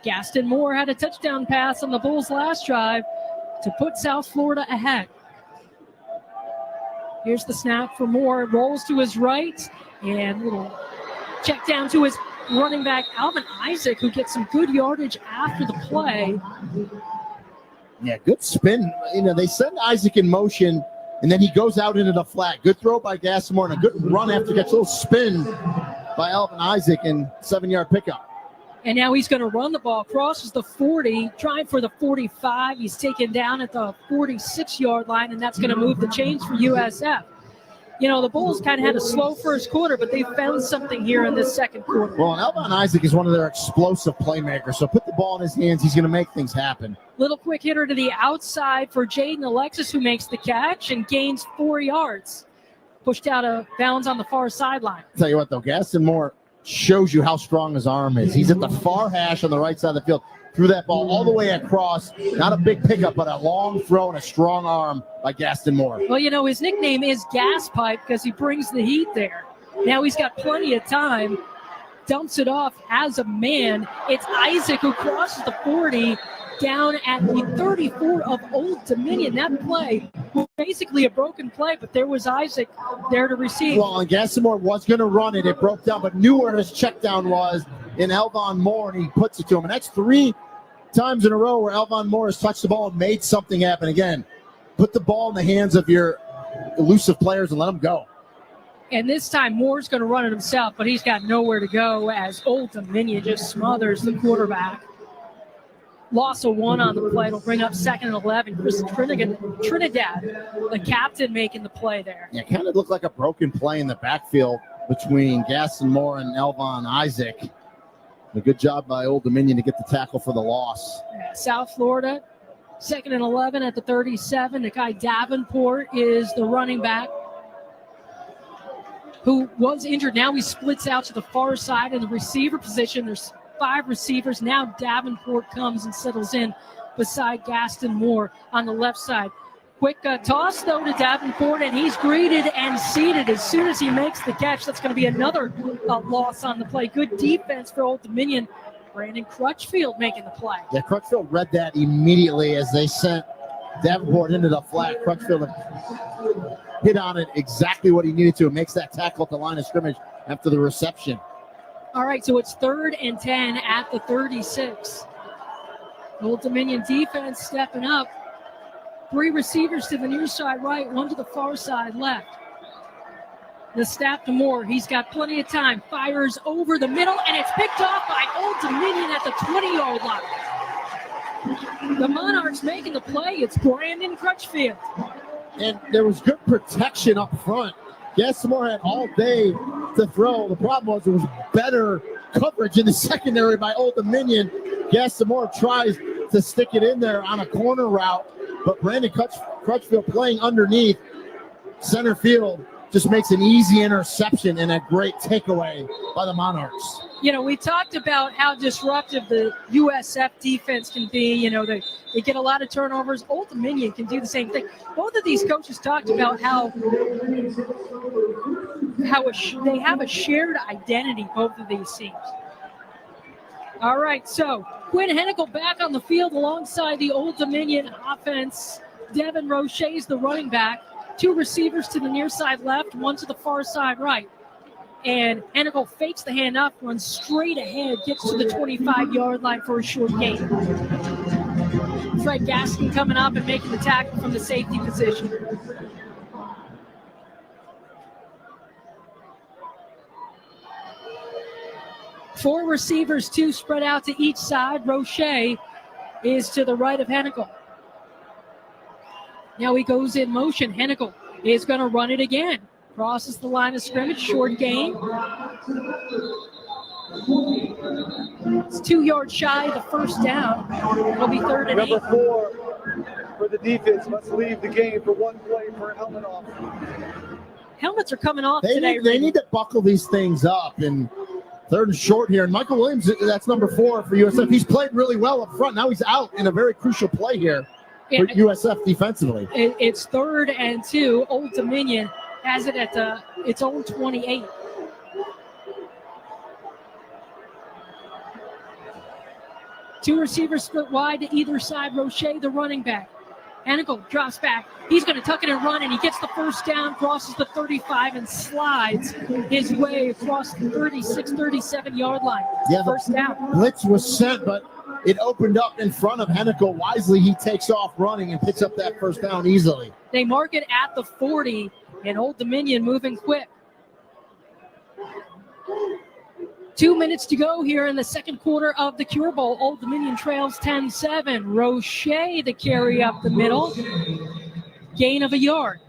Gaston Moore had a touchdown pass on the Bulls' last drive to put South Florida ahead. Here's the snap for Moore. Rolls to his right, and little check down to his running back Alvin Isaac, who gets some good yardage after the play.
Yeah, good spin. They send Isaac in motion, and then he goes out into the flat. Good throw by Gaston Moore, and a good run after gets a little spin by Alvin Isaac, and 7-yard pickup.
And now he's going to run the ball, crosses the 40, trying for the 45. He's taken down at the 46-yard line, and that's going to move the chains for USF. The Bulls kind of had a slow first quarter, but they found something here in this second quarter.
Well, and Alvin Isaac is one of their explosive playmakers, so put the ball in his hands. He's going to make things happen.
Little quick hitter to the outside for Jaden Alexis, who makes the catch and gains 4 yards. Pushed out of bounds on the far sideline.
Tell you what, though, Gaston Moore shows you how strong his arm is. He's at the far hash on the right side of the field. Threw that ball all the way across. Not a big pickup, but a long throw and a strong arm by Gaston Moore.
Well, his nickname is Gas Pipe because he brings the heat there. Now he's got plenty of time. Dumps it off as a man. It's Isaac who crosses the 40 down at the 34 of Old Dominion. That play was basically a broken play, but there was Isaac there to receive.
Well, and Gaston Moore was going to run it. It broke down, but knew where his check down was in Elvon Moore, and he puts it to him. And that's 3 times in a row where Elvon Moore has touched the ball and made something happen. Again, put the ball in the hands of your elusive players and let them go.
And this time Moore's going to run it himself, but he's got nowhere to go as Old Dominion just smothers the quarterback. Loss of 1 on the play. It'll bring up 2nd and 11. Chris Trinidad, the captain, making the play there.
Yeah, it kind of looked like a broken play in the backfield between Gaston Moore and Elvon Isaac. A good job by Old Dominion to get the tackle for the loss.
Yeah, South Florida, 2nd and 11 at the 37. The guy Davenport is the running back who was injured. Now he splits out to the far side in the receiver position. There's 5 receivers. Now Davenport comes and settles in beside Gaston Moore on the left side. Quick toss, though, to Davenport, and he's greeted and seated as soon as he makes the catch. That's going to be another loss on the play. Good defense for Old Dominion. Brandon Crutchfield making the play.
Yeah, Crutchfield read that immediately as they sent Davenport into the flat. Crutchfield hit on it exactly what he needed to. Makes that tackle at the line of scrimmage after the reception.
All right, so it's 3rd and 10 at the 36. Old Dominion defense stepping up. 3 receivers to the near side right, 1 to the far side left. The snap to Moore. He's got plenty of time. Fires over the middle, and it's picked off by Old Dominion at the 20-yard line. The Monarchs making the play. It's Brandon Crutchfield.
And there was good protection up front. Gaston Moore had all day to throw. The problem was there was better coverage in the secondary by Old Dominion. Gastamore tries to stick it in there on a corner route, but Brandon Crutchfield playing underneath center field just makes an easy interception and a great takeaway by the Monarchs.
You know, we talked about how disruptive the USF defense can be. You know, they get a lot of turnovers. Old Dominion can do the same thing. Both of these coaches talked about how they have a shared identity, both of these teams. All right, so Quinn Hennikel back on the field alongside the Old Dominion offense. Devin Roche's the running back. 2 receivers to the near side left, 1 to the far side right. And Hennikel fakes the handoff, runs straight ahead, gets to the 25-yard line for a short gain. Fred Gaskin coming up and making the tackle from the safety position. Four receivers, 2 spread out to each side. Roche is to the right of Hennikel. Now he goes in motion. Hennikel is going to run it again. Crosses the line of scrimmage, short gain. It's 2 yards shy of the first down. It'll be 3rd and 8.
Number 4 for the defense must leave the game for 1 play per helmet off.
Helmets are coming off today.
They need to buckle these things up. And 3rd and short here. And Michael Williams, that's number 4 for USF. He's played really well up front. Now he's out in a very crucial play here for USF defensively.
It's 3rd and 2. Old Dominion has it at its own 28. Two receivers split wide to either side. Roche, the running back. Hennikel drops back. He's going to tuck it and run, and he gets the first down, crosses the 35, and slides his way across the 36, 37-yard line.
Yeah,
first down.
Blitz was sent, but it opened up in front of Hennikel. Wisely, he takes off running and picks up that first down easily.
They mark it at the 40, and Old Dominion moving quick. 2 minutes to go here in the second quarter of the Cure Bowl. Old Dominion trails 10-7. Roche the carry up the middle. Gain of a yard.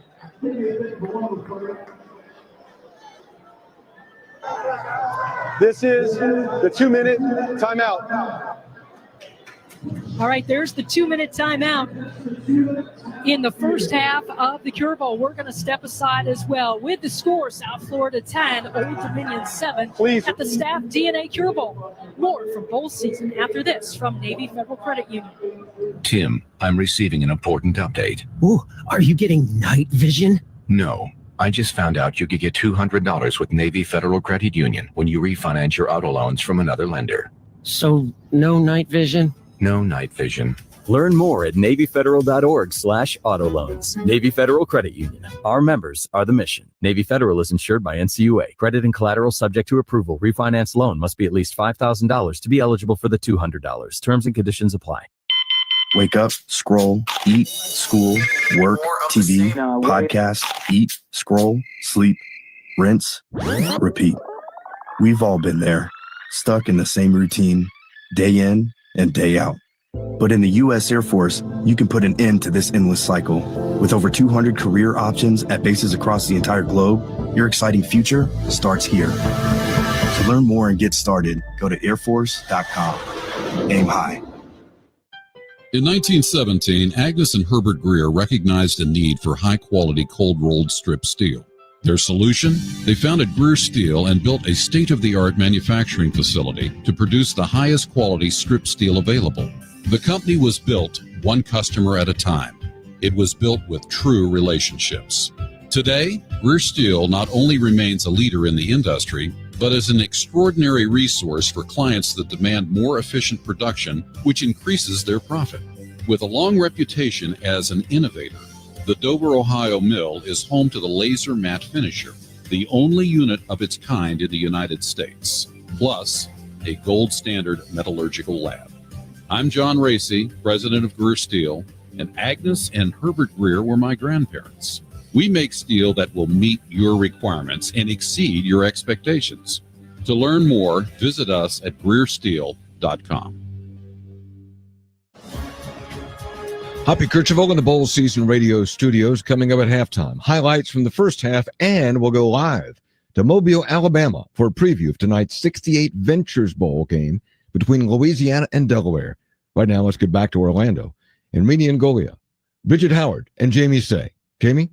This is the 2-minute timeout.
All right, there's the 2-minute timeout in the first half of the Cure Bowl. We're going to step aside as well with the score: South Florida 10, Old Dominion 7 at the Staff DNA Cure Bowl. More from bowl season after this from Navy Federal Credit Union.
Tim, I'm receiving an important update.
Ooh, are you getting night vision?
No, I just found out you could get $200 with Navy Federal Credit Union when you refinance your auto loans from another lender.
So no night vision?
No night vision.
Learn more at NavyFederal.org/auto loans. Navy Federal Credit Union. Our members are the mission. Navy Federal is insured by NCUA. Credit and collateral subject to approval. Refinance loan must be at least $5,000 to be eligible for the $200. Terms and conditions apply.
Wake up, scroll, eat, school, work, TV, podcast, eat, scroll, sleep, rinse, repeat. We've all been there, stuck in the same routine, day in and day out. But in the U.S. Air Force, you can put an end to this endless cycle. With over 200 career options at bases across the entire globe, your exciting future starts here. To learn more and get started, go to airforce.com. Aim high.
In 1917, Agnes and Herbert Greer recognized a need for high-quality cold-rolled strip steel. Their solution? They founded Greer Steel and built a state-of-the-art manufacturing facility to produce the highest quality strip steel available. The company was built one customer at a time. It was built with true relationships. Today, Greer Steel not only remains a leader in the industry, but is an extraordinary resource for clients that demand more efficient production, which increases their profit. With a long reputation as an innovator, the Dover, Ohio mill is home to the Laser Matte Finisher, the only unit of its kind in the United States, plus a gold standard metallurgical lab. I'm John Racy, president of Greer Steel, and Agnes and Herbert Greer were my grandparents. We make steel that will meet your requirements and exceed your expectations. To learn more, visit us at GreerSteel.com.
Hoppy Kercheval in the Bowl Season Radio Studios coming up at halftime. Highlights from the first half, and we'll go live to Mobile, Alabama for a preview of tonight's 68 Ventures Bowl game between Louisiana and Delaware. Right now, let's get back to Orlando and Rini and Golia, Bridget Howard, and Jamie Say. Jamie?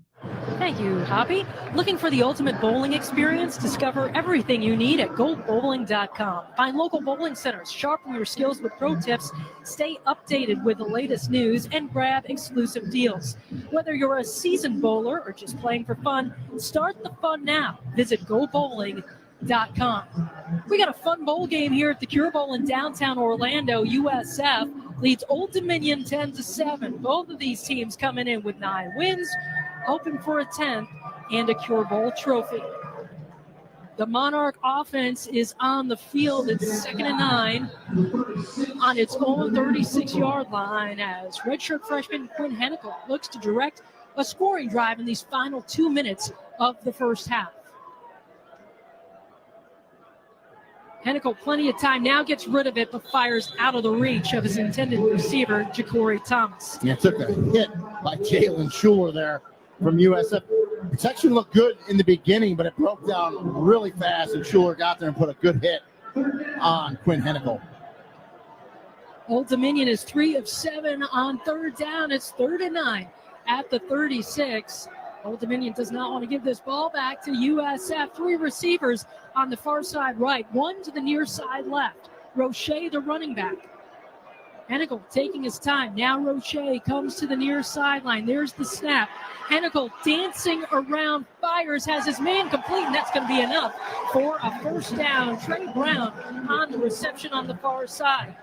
Thank you, Hoppy. Looking for the ultimate bowling experience? Discover everything you need at goldbowling.com. Find local bowling centers, sharpen your skills with pro tips, stay updated with the latest news, and grab exclusive deals. Whether you're a seasoned bowler or just playing for fun, start the fun now. Visit goldbowling.com. We got a fun bowl game here at the Cure Bowl in downtown Orlando. USF leads Old Dominion 10-7. Both of these teams coming in with 9 wins, hoping for a 10th and a Cure Bowl trophy. The Monarch offense is on the field at 2nd and 9 on its own 36-yard line as redshirt freshman Quinn Hennicle looks to direct a scoring drive in these final 2 minutes of the first half. Hennicle, plenty of time, now gets rid of it, but fires out of the reach of his intended receiver, Ja'Cory Thomas.
Yeah, took a hit by Jalen Schuler there from USF. Protection looked good in the beginning, but it broke down really fast, and Schuler got there and put a good hit on Quinn Hennicle.
Old Dominion is 3 of 7 on third down. It's 3rd and 9 at the 36. Old Dominion does not want to give this ball back to USF. 3 receivers on the far side right, 1 to the near side left. Roche, the running back. Hennicle taking his time. Now Roche comes to the near sideline. There's the snap. Hennicle dancing around, fires, has his man complete, and that's going to be enough for a first down. Trey Brown on the reception on the far side.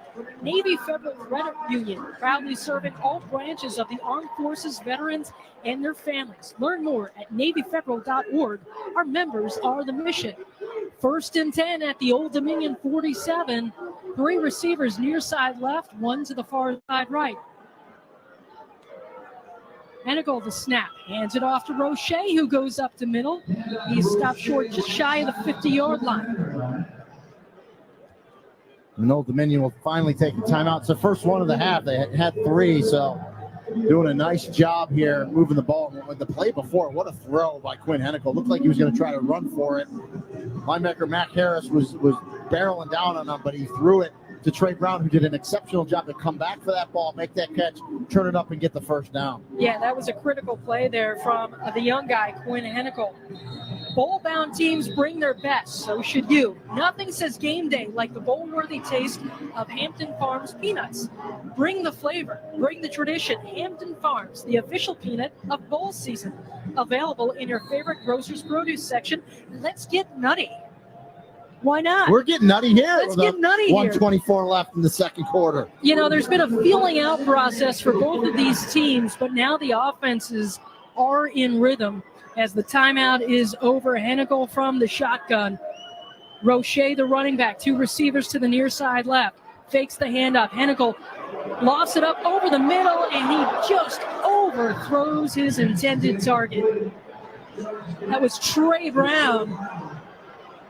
Navy Federal Credit Union, proudly serving all branches of the Armed Forces, veterans, and their families. Learn more at NavyFederal.org. Our members are the mission. 1st and 10 at the Old Dominion 47. 3 receivers near side left, 1 to the far side right. Hennicle, the snap, hands it off to Roche, who goes up to middle. He's stopped short, just shy of the 50-yard line.
And Old Dominion will finally take the timeout. It's the first one of the half. They had 3, so doing a nice job here moving the ball. With the play before, what a throw by Quinn Hennicle. Looked like he was going to try to run for it. Linebacker Mac Harris was barreling down on him, but he threw it to Trey Brown, who did an exceptional job to come back for that ball, make that catch, turn it up, and get the first down.
Yeah, that was a critical play there from the young guy, Quinn Hennicle. Bowl-bound teams bring their best, so should you. Nothing says game day like the bowl-worthy taste of Hampton Farms peanuts. Bring the flavor, bring the tradition. Hampton Farms, the official peanut of bowl season. Available in your favorite grocer's produce section. Let's get nutty. Why not?
We're getting nutty here.
Let's get nutty here.
1:24 left in the second quarter.
You know, there's been a feeling out process for both of these teams, but now the offenses are in rhythm as the timeout is over. Hennicle from the shotgun. Roche, the running back, 2 receivers to the near side left. Fakes the handoff. Hennicle lofts it up over the middle, and he just overthrows his intended target. That was Trey Brown,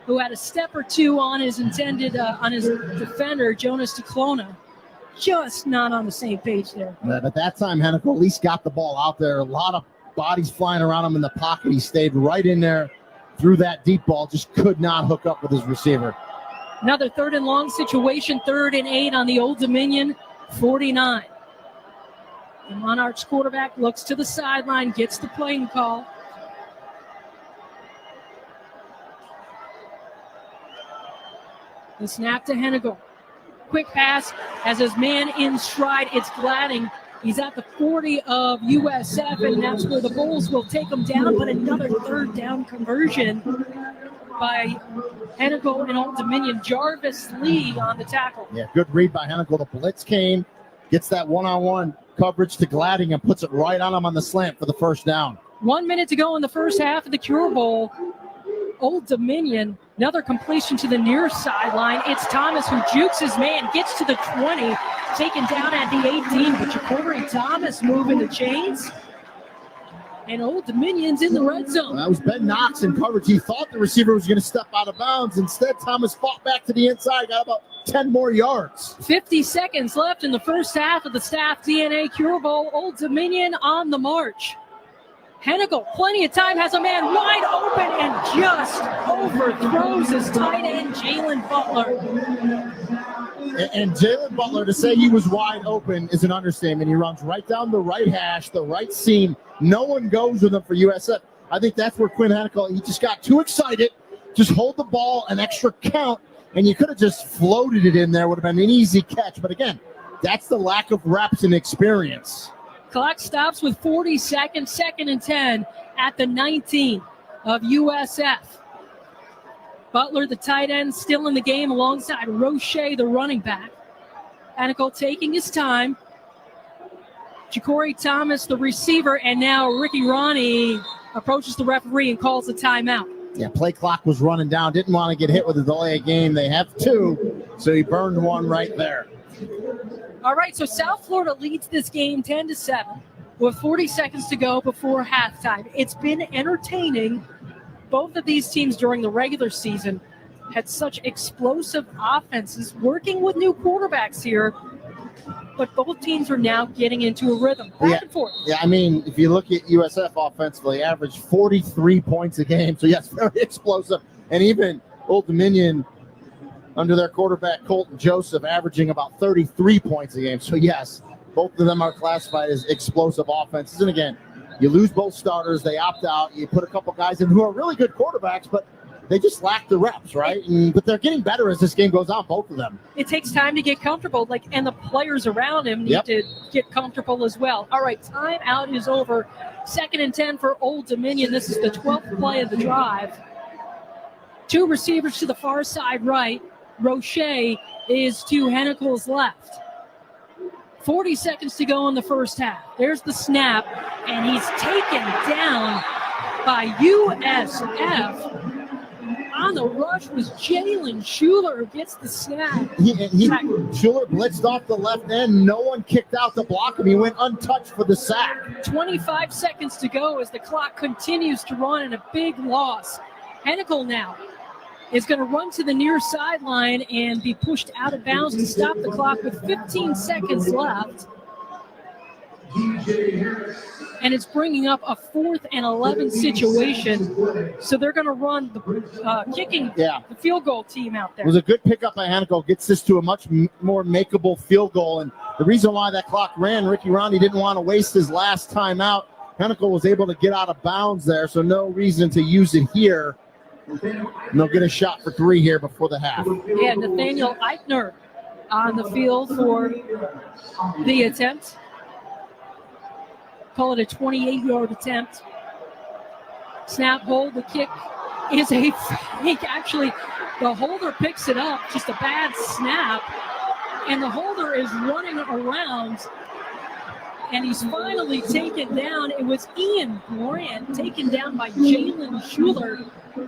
who had a step or 2 on his intended, on his defender, Jonas DeClona. Just not on the same page there.
But that time, Hennicle at least got the ball out there. A lot of bodies flying around him in the pocket. He stayed right in there, threw that deep ball, just could not hook up with his receiver.
Another 3rd and long situation, 3rd and 8 on the Old Dominion 49. The Monarchs quarterback looks to the sideline, gets the playing call. The snap to Hennicle. Quick pass has his man in stride. It's Gladding. He's at the 40 of USF, and that's where the Bulls will take him down. But another 3rd down conversion by Hennicle and Old Dominion. Jarvis Lee on the tackle.
Yeah, good read by Hennicle. The blitz came, gets that one-on-one coverage to Gladding and puts it right on him on the slant for the first down.
1 minute to go in the first half of the Cure Bowl. Old Dominion, another completion to the near sideline. It's Thomas who jukes his man, gets to the 20, taken down at the 18, but Ja'Cory Thomas moving the chains. And Old Dominion's in the red zone.
That was Ben Knox in coverage. He thought the receiver was going to step out of bounds. Instead, Thomas fought back to the inside, got about 10 more yards.
50 seconds left in the first half of the Staff DNA Cure Bowl. Old Dominion on the march. Hennikel, plenty of time, has a man wide open and just overthrows his tight end, Jalen Butler.
And Jalen Butler, to say he was wide open is an understatement. He runs right down the right hash, the right seam. No one goes with him for USF. I think that's where Quinn Hennikel, he just got too excited. Just hold the ball an extra count, and you could have just floated it in there. Would have been an easy catch. But again, that's the lack of reps and experience.
Clock stops with 40 seconds, 2nd and 10 at the 19 of USF. Butler, the tight end, still in the game alongside Roche, the running back. Hennikel taking his time. Ja'Cory Thomas, the receiver, and now Ricky Ronnie approaches the referee and calls a timeout.
Yeah, play clock was running down. Didn't want to get hit with a delay of game. They have 2, so he burned one right there.
All right, so South Florida leads this game 10-7 with 40 seconds to go before halftime. It's been entertaining. Both of these teams during the regular season had such explosive offenses, working with new quarterbacks here, but both teams are now getting into a rhythm. Back and forth.
Yeah, I mean, if you look at USF offensively, averaged 43 points a game, so yes, very explosive. And even Old Dominion, under their quarterback, Colton Joseph, averaging about 33 points a game. So, yes, both of them are classified as explosive offenses. And, again, you lose both starters. They opt out. You put a couple guys in who are really good quarterbacks, but they just lack the reps, right? But they're getting better as this game goes on, both of them.
It takes time to get comfortable, and the players around him need to get comfortable as well. All right, timeout is over. 2nd and 10 for Old Dominion. This is the 12th play of the drive. 2 receivers to the far side right. Roche is to Hennikel's left. 40 seconds to go in the first half. There's the snap, and he's taken down by USF. On the rush was Jalen Schuler, who gets the snap.
Schuler blitzed off the left end. No one kicked out to block him. He went untouched for the sack.
25 seconds to go as the clock continues to run, and a big loss. Hennikel now is going to run to the near sideline and be pushed out of bounds to stop the clock with 15 seconds left. And it's bringing up a 4th and 11 situation. So they're going to run the field goal team out there.
It was a good pickup by Hennikel. Gets this to a much more makeable field goal. And the reason why that clock ran, Ricky Ronnie didn't want to waste his last time out. Hennikel was able to get out of bounds there, so no reason to use it here. And they'll get a shot for 3 here before the half.
Yeah, Nathaniel Eichner on the field for the attempt. Call it a 28-yard attempt. Snap, hold, the kick is a fake. Actually, the holder picks it up, just a bad snap. And the holder is running around, and he's finally taken down. It was Ian Brandt taken down by Jalen Schuler,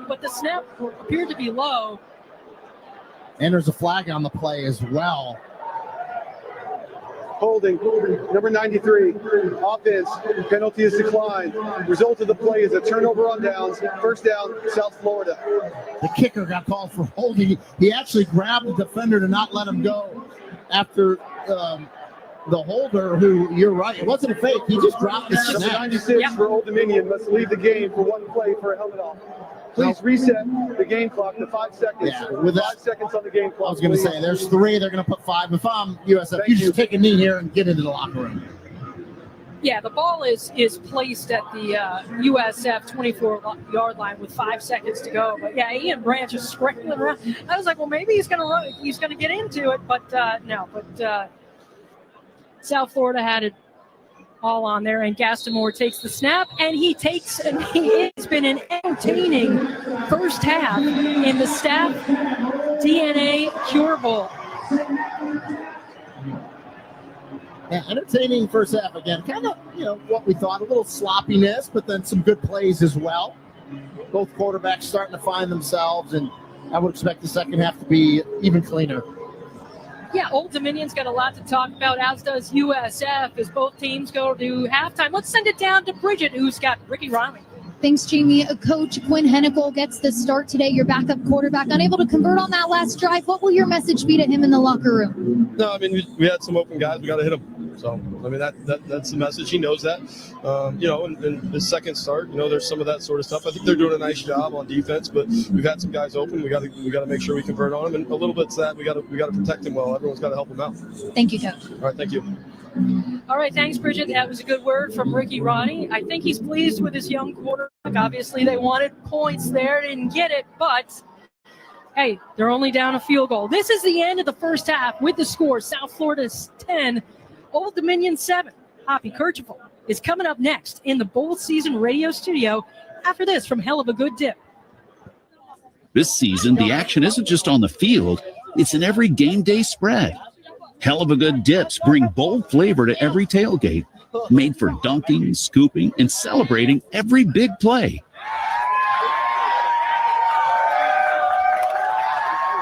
but the snap appeared to be low.
And there's a flag on the play as well.
Holding, number 93, offense, penalty is declined. Result of the play is a turnover on downs, first down, South Florida.
The kicker got called for holding. He actually grabbed the defender to not let him go after the holder, who, you're right, it wasn't a fake. He just dropped the snap.
Number 96 for Old Dominion must leave the game for 1 play for a helmet off. Please reset the game clock to 5 seconds.
Yeah, with
5 seconds on the game clock.
I was going to say, there's 3. They're going to put 5. If I'm USF, you just take a knee here and get into the locker room.
Yeah, the ball is placed at the USF 24-yard line with 5 seconds to go. But yeah, Ian Brandt just scrambling around. I was like, well, maybe he's going to run. He's going to get into it, but no. But South Florida had it all on there, and Gaston Moore takes the snap, and it's been an entertaining first half in the Staff DNA Cure Bowl.
Yeah, entertaining first half again. Kind of, what we thought, a little sloppiness, but then some good plays as well. Both quarterbacks starting to find themselves, and I would expect the second half to be even cleaner.
Yeah, Old Dominion's got a lot to talk about, as does USF, as both teams go to halftime. Let's send it down to Bridget, who's got Ricky Ronnie.
Thanks, Jamie. Coach Quinn Hennikel gets the start today, your backup quarterback, unable to convert on that last drive. What will your message be to him in the locker room?
No, I mean, we had some open guys. We got to hit them. So, I mean, that's the message. He knows that. In his second start, there's some of that sort of stuff. I think they're doing a nice job on defense, but we've had some guys open. We got to make sure we convert on them, and a little bit's that we got to protect him well. Everyone's got to help him out.
Thank you, Coach.
All right, thank you.
All right, thanks, Bridget. That was a good word from Ricky Ronnie. I think he's pleased with his young quarterback. Obviously, they wanted points there, didn't get it, but hey, they're only down a field goal. This is the end of the first half with the score. South Florida's 10, Old Dominion 7. Hoppy Kercheval is coming up next in the bowl season radio studio after this from Hell of a Good Dip.
This season, the action isn't just on the field, it's in every game day spread. Hell of a Good Dips bring bold flavor to every tailgate, made for dunking, scooping, and celebrating every big play.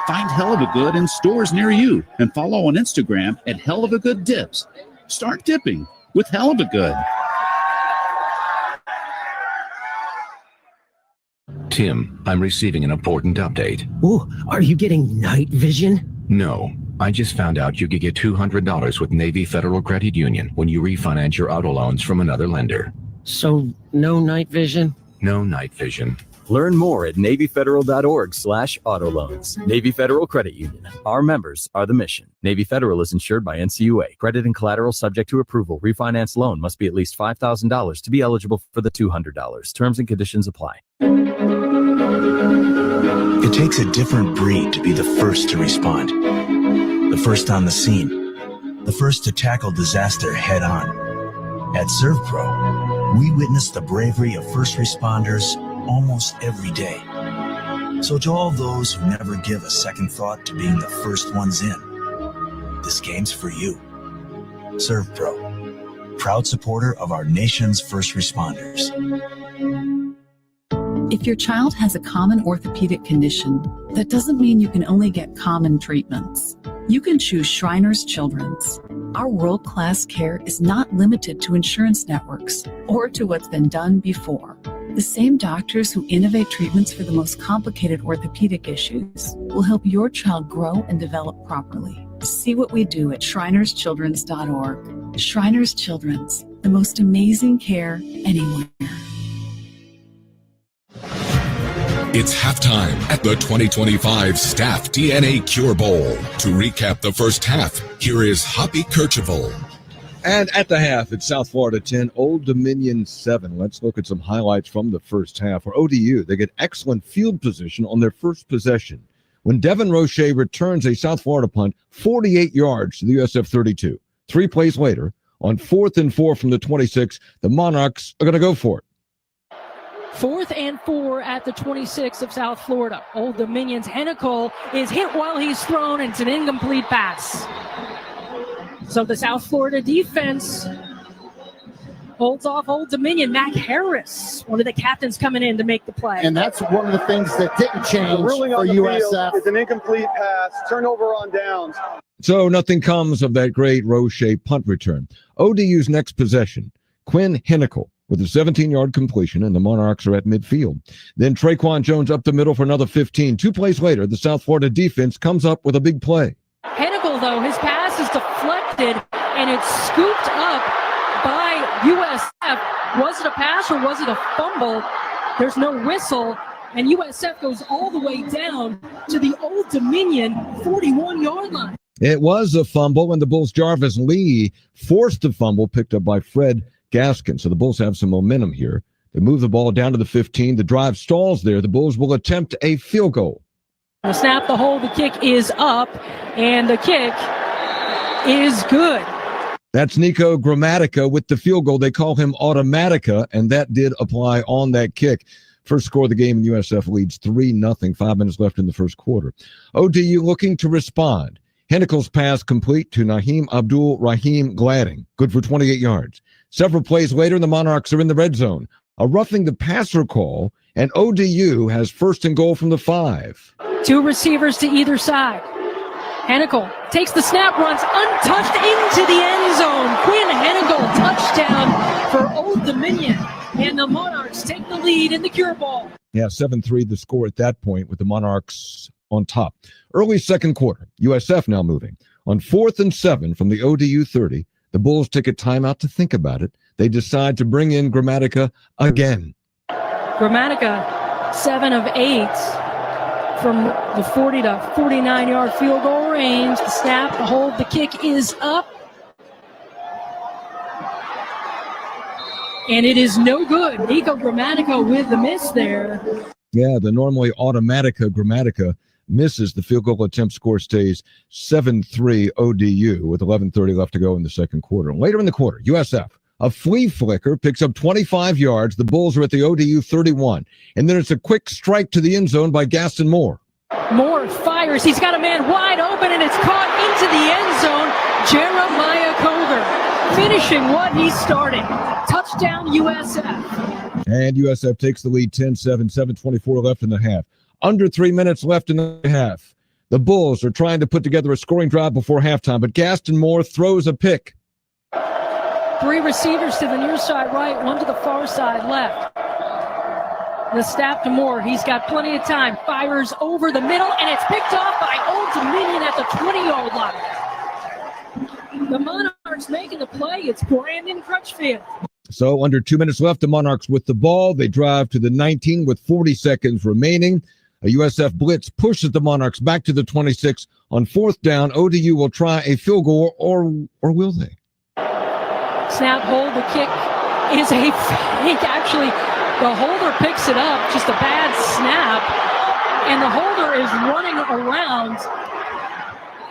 Find Hell of a Good in stores near you and follow on Instagram at Hell of a Good Dips. Start dipping with Hell of a Good.
Tim, I'm receiving an important update.
Ooh, are you getting night vision?
No, I just found out you could get $200 with Navy Federal Credit Union when you refinance your auto loans from another lender.
So, no night vision?
No night vision.
Learn more at NavyFederal.org/auto loans. Navy Federal Credit Union. Our members are the mission. Navy Federal is insured by NCUA. Credit and collateral subject to approval. Refinance loan must be at least $5,000 to be eligible for the $200. Terms and conditions apply.
It takes a different breed to be the first to respond. The first on the scene. The first to tackle disaster head on. At ServPro, we witness the bravery of first responders almost every day. So to all those who never give a second thought to being the first ones in, this game's for you. ServPro, proud supporter of our nation's first responders.
If your child has a common orthopedic condition, that doesn't mean you can only get common treatments. You can choose Shriners Children's. Our world-class care is not limited to insurance networks or to what's been done before. The same doctors who innovate treatments for the most complicated orthopedic issues will help your child grow and develop properly. See what we do at ShrinersChildren's.org. Shriners Children's, the most amazing care anywhere.
It's halftime at the 2025 Staff DNA Cure Bowl. To recap the first half, here is Hoppy Kercheval.
And at the half, it's South Florida 10, Old Dominion 7. Let's look at some highlights from the first half. For ODU, they get excellent field position on their first possession when Devin Roche returns a South Florida punt 48 yards to the USF 32. 3 plays later, on 4th and 4 from the 26, the Monarchs are going to go for it.
4th and 4 at the 26 of South Florida. Old Dominion's Hennicle is hit while he's thrown, and it's an incomplete pass. So the South Florida defense holds off Old Dominion. Mac Harris, one of the captains, coming in to make the play.
And that's one of the things that didn't change
The ruling
for
on the
USF.
field is an incomplete pass, turnover on downs.
So nothing comes of that great Roche punt return. ODU's next possession, Quinn Hennicle with a 17-yard completion, and the Monarchs are at midfield. Then Traquan Jones up the middle for another 15. 2 plays later, the South Florida defense comes up with a big play.
Hennicle, though, his pass is deflected, and it's scooped up by USF. Was it a pass or was it a fumble? There's no whistle, and USF goes all the way down to the Old Dominion 41-yard line.
It was a fumble when the Bulls' Jarvis Lee forced the fumble picked up by Fred Gaskin. So the Bulls have some momentum here. They move the ball down to the 15. The drive stalls there. The Bulls will attempt a field goal.
The snap, the hold, the kick is up, and the kick is good.
That's Nico Grammatica with the field goal. They call him Automatica, and that did apply on that kick. First score of the game, and USF leads 3-0. 5 minutes left in the first quarter. ODU looking to respond. Hennicle's pass complete to Naheem Abdul Rahim Gladding. Good for 28 yards. Several plays later, the Monarchs are in the red zone. A roughing the passer call, and ODU has 1st and goal from the 5.
2 receivers to either side. Hennicle takes the snap, runs untouched into the end zone. Quinn Hennicle, touchdown for Old Dominion. And the Monarchs take the lead in the Cure Bowl.
Yeah, 7-3 the score at that point with the Monarchs on top. Early second quarter, USF now moving. On 4th and 7 from the ODU 30, The Bulls take a timeout to think about it. They decide to bring in Gramatica again.
Gramatica, 7 of 8 from the 40 to 49-yard field goal range. The snap, the hold, the kick is up. And it is no good. Nico Gramatica with the miss there.
Yeah, the normally Gramatica misses. The field goal attempt score stays 7-3 ODU with 11:30 left to go in the second quarter. Later in the quarter, USF, a flea flicker, picks up 25 yards. The Bulls are at the ODU 31. And then it's a quick strike to the end zone by Gaston Moore.
Moore fires. He's got a man wide open, and it's caught into the end zone. Jeremiah Coger finishing what he started. Touchdown, USF.
And USF takes the lead 10-7, 7:24 left in the half. Under 3 minutes left in the half. The Bulls are trying to put together a scoring drive before halftime, but Gaston Moore throws a pick.
3 receivers to the near side right, 1 to the far side left. The snap to Moore. He's got plenty of time. Fires over the middle, and it's picked off by Old Dominion at the 20-yard line. The Monarchs making the play. It's Brandon Crutchfield.
So under 2 minutes left, the Monarchs with the ball. They drive to the 19 with 40 seconds remaining. A USF blitz pushes the Monarchs back to the 26. On 4th down, ODU will try a field goal, or will they?
Snap, hold, the kick is a fake. Actually, the holder picks it up, just a bad snap, and the holder is running around,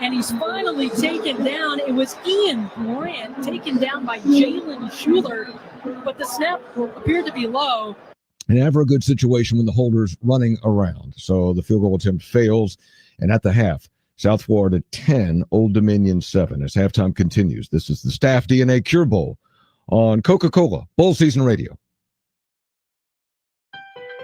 and he's finally taken down. It was Ian Brandt taken down by Jalen Schuler, but the snap appeared to be low.
Never a good situation when the holder's running around. So the field goal attempt fails, and at the half, South Florida 10, Old Dominion 7. As halftime continues, this is the Staff DNA Cure Bowl on Coca-Cola Bowl Season Radio.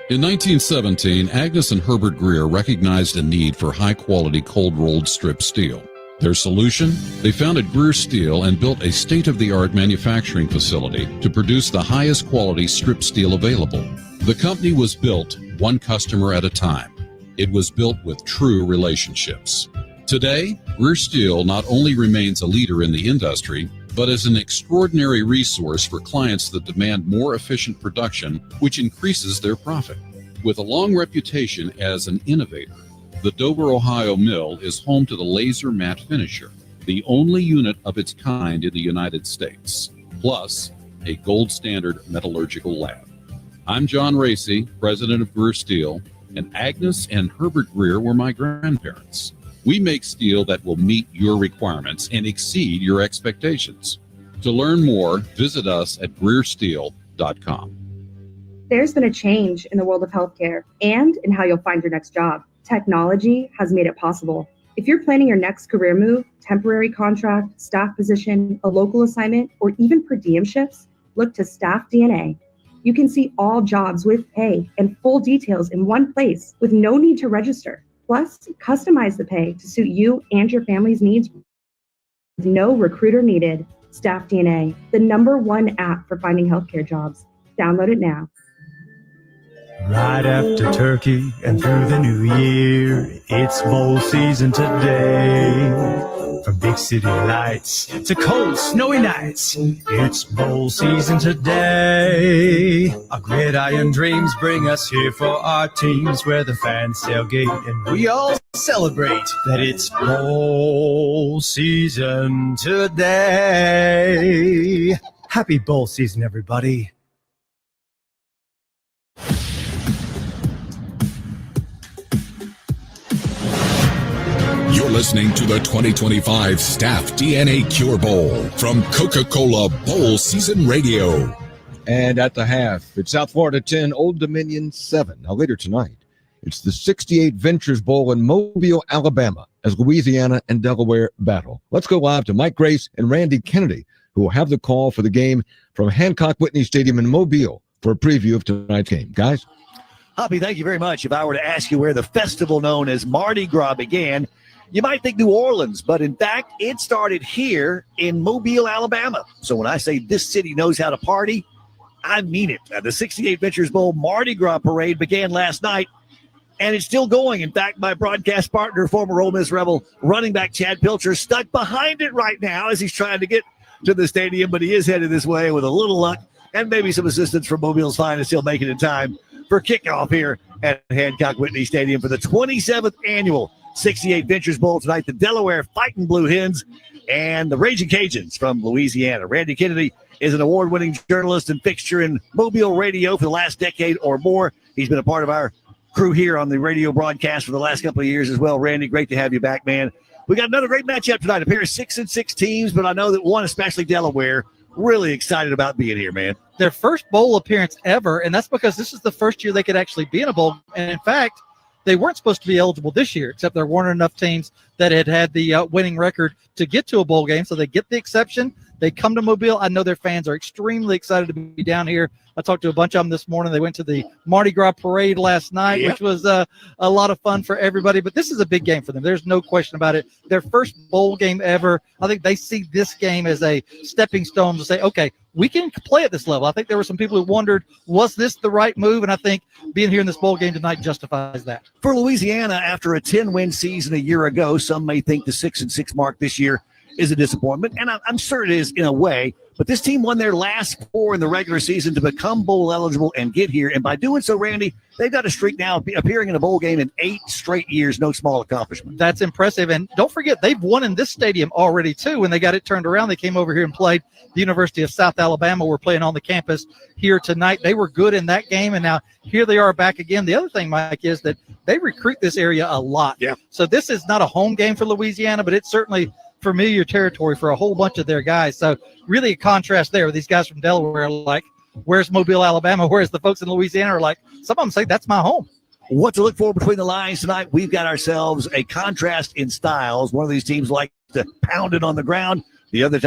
In 1917, Agnes and Herbert Greer recognized a need for high-quality cold-rolled strip steel. Their solution? They founded Greer Steel and built a state-of-the-art manufacturing facility to produce the highest quality strip steel available. The company was built one customer at a time. It was built with true relationships. Today, Greer Steel not only remains a leader in the industry, but is an extraordinary resource for clients that demand more efficient production, which increases their profit. With a long reputation as an innovator, the Dover, Ohio mill is home to the Laser Matte Finisher, the only unit of its kind in the United States, plus a gold standard metallurgical lab. I'm John Racy, president of Greer Steel, and Agnes and Herbert Greer were my grandparents. We make steel that will meet your requirements and exceed your expectations. To learn more, visit us at GreerSteel.com.
There's been a change in the world of healthcare and in how you'll find your next job. Technology has made it possible. If you're planning your next career move, temporary contract, staff position, a local assignment, or even per diem shifts, look to Staff DNA. You can see all jobs with pay and full details in one place with no need to register. Plus, customize the pay to suit you and your family's needs with no recruiter needed. Staff DNA, the #1 app for finding healthcare jobs. Download it now.
Right after turkey and through the new year, it's bowl season today. From big city lights to cold, snowy nights, it's bowl season today. Our gridiron dreams bring us here for our teams, where the fans tailgate and we all celebrate that it's bowl season today. Happy bowl season, everybody.
You're listening to the 2025 Staff DNA Cure Bowl from Coca-Cola Bowl Season Radio.
And at the half, it's South Florida 10, Old Dominion 7. Now later tonight, it's the 68 Ventures Bowl in Mobile, Alabama, as Louisiana and Delaware battle. Let's go live to Mike Grace and Randy Kennedy, who will have the call for the game from Hancock Whitney Stadium in Mobile for a preview of tonight's game. Guys?
Hoppy, thank you very much. If I were to ask you where the festival known as Mardi Gras began, you might think New Orleans, but in fact, it started here in Mobile, Alabama. So when I say this city knows how to party, I mean it. The 68 Ventures Bowl Mardi Gras parade began last night, and it's still going. In fact, my broadcast partner, former Ole Miss Rebel running back Chad Pilcher, stuck behind it right now as he's trying to get to the stadium, but he is headed this way with a little luck and maybe some assistance from Mobile's finest. He'll make it in time for kickoff here at Hancock Whitney Stadium for the 27th annual 68 Ventures Bowl tonight. The Delaware Fighting Blue Hens and the Raging Cajuns from Louisiana. Randy Kennedy is an award-winning journalist and fixture in Mobile radio for the last decade or more. He's been a part of our crew here on the radio broadcast for the last couple of years as well. Randy, great to have you back, man. We got another great matchup tonight. A pair of 6-6 teams, but I know that one, especially Delaware, really excited about being here, man.
Their first bowl appearance ever, and that's because this is the first year they could actually be in a bowl. And in fact, they weren't supposed to be eligible this year, except there weren't enough teams that had the winning record to get to a bowl game. So they get the exception. They come to Mobile. I know their fans are extremely excited to be down here. I talked to a bunch of them this morning. They went to the Mardi Gras parade last night, which was a lot of fun for everybody. But this is a big game for them. There's no question about it. Their first bowl game ever. I think they see this game as a stepping stone to say, okay, we can play at this level. I think there were some people who wondered, was this the right move? And I think being here in this bowl game tonight justifies that.
For Louisiana, after a 10-win season a year ago, some may think the 6-6 mark this year is a disappointment, and I'm sure it is in a way, but this team won their last 4 in the regular season to become bowl eligible and get here, and by doing so, Randy, they've got a streak now appearing in a bowl game in 8 straight years. No small accomplishment.
That's impressive, and don't forget, they've won in this stadium already, too. When they got it turned around, they came over here and played the University of South Alabama. We're playing on the campus here tonight. They were good in that game, and now here they are back again. The other thing, Mike, is that they recruit this area a lot.
Yeah.
So this is not a home game for Louisiana, but it's certainly familiar territory for a whole bunch of their guys. So really a contrast there with these guys from Delaware, like, where's Mobile, Alabama? Whereas the folks in Louisiana are like, some of them say, that's my home.
What to look for between the lines tonight? We've got ourselves a contrast in styles. One of these teams likes to pound it on the ground. The other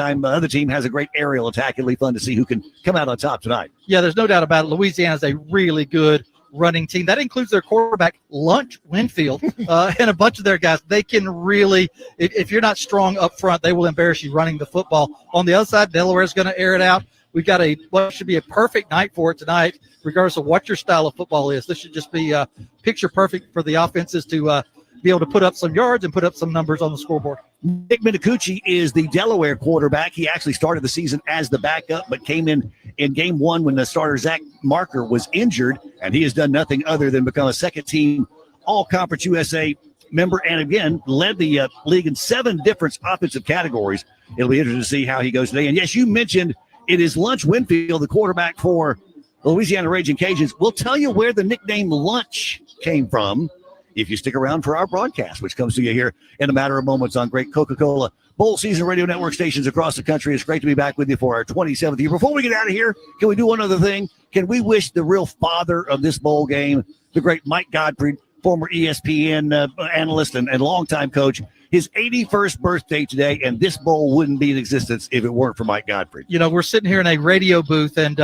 team has a great aerial attack. It'll be fun to see who can come out on top tonight.
Yeah, there's no doubt about it. Louisiana's a really good running team. That includes their quarterback, Lunch Winfield, and a bunch of their guys. They can really, if you're not strong up front, they will embarrass you running the football. On the other side, Delaware's going to air it out. We've got what should be a perfect night for it tonight, regardless of what your style of football is. This should just be picture perfect for the offenses to be able to put up some yards and put up some numbers on the scoreboard.
Nick Minicucci is the Delaware quarterback. He actually started the season as the backup, but came in game 1 when the starter Zach Marker was injured, and he has done nothing other than become a second-team All-Conference USA member, and again, led the league in 7 different offensive categories. It'll be interesting to see how he goes today. And yes, you mentioned it is Lunch Winfield, the quarterback for the Louisiana Raging Cajuns. We'll tell you where the nickname Lunch came from if you stick around for our broadcast, which comes to you here in a matter of moments on great Coca-Cola Bowl Season Radio Network stations across the country. It's great to be back with you for our 27th year. Before we get out of here, can we do one other thing? Can we wish the real father of this bowl game, the great Mike Godfrey, former ESPN analyst and longtime coach, his 81st birthday today, and this bowl wouldn't be in existence if it weren't for Mike Godfrey.
You know, we're sitting here in a radio booth, and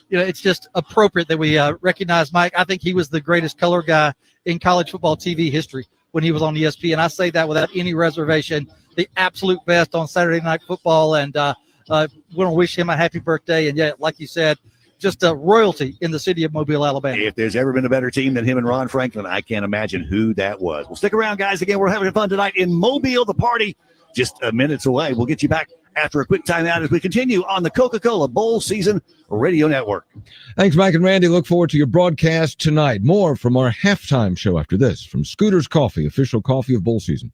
it's just appropriate that we recognize Mike. I think he was the greatest color guy in college football TV history when he was on ESPN. I say that without any reservation. The absolute best on Saturday Night Football, and we want to wish him a happy birthday. And, yeah, like you said, just a royalty in the city of Mobile, Alabama.
If there's ever been a better team than him and Ron Franklin, I can't imagine who that was. Well, stick around, guys. Again, we're having fun tonight in Mobile. The party just minutes away. We'll get you back after a quick timeout as we continue on the Coca-Cola Bowl Season Radio Network.
Thanks, Mike and Randy. Look forward to your broadcast tonight. More from our halftime show after this from Scooter's Coffee, official coffee of bowl season.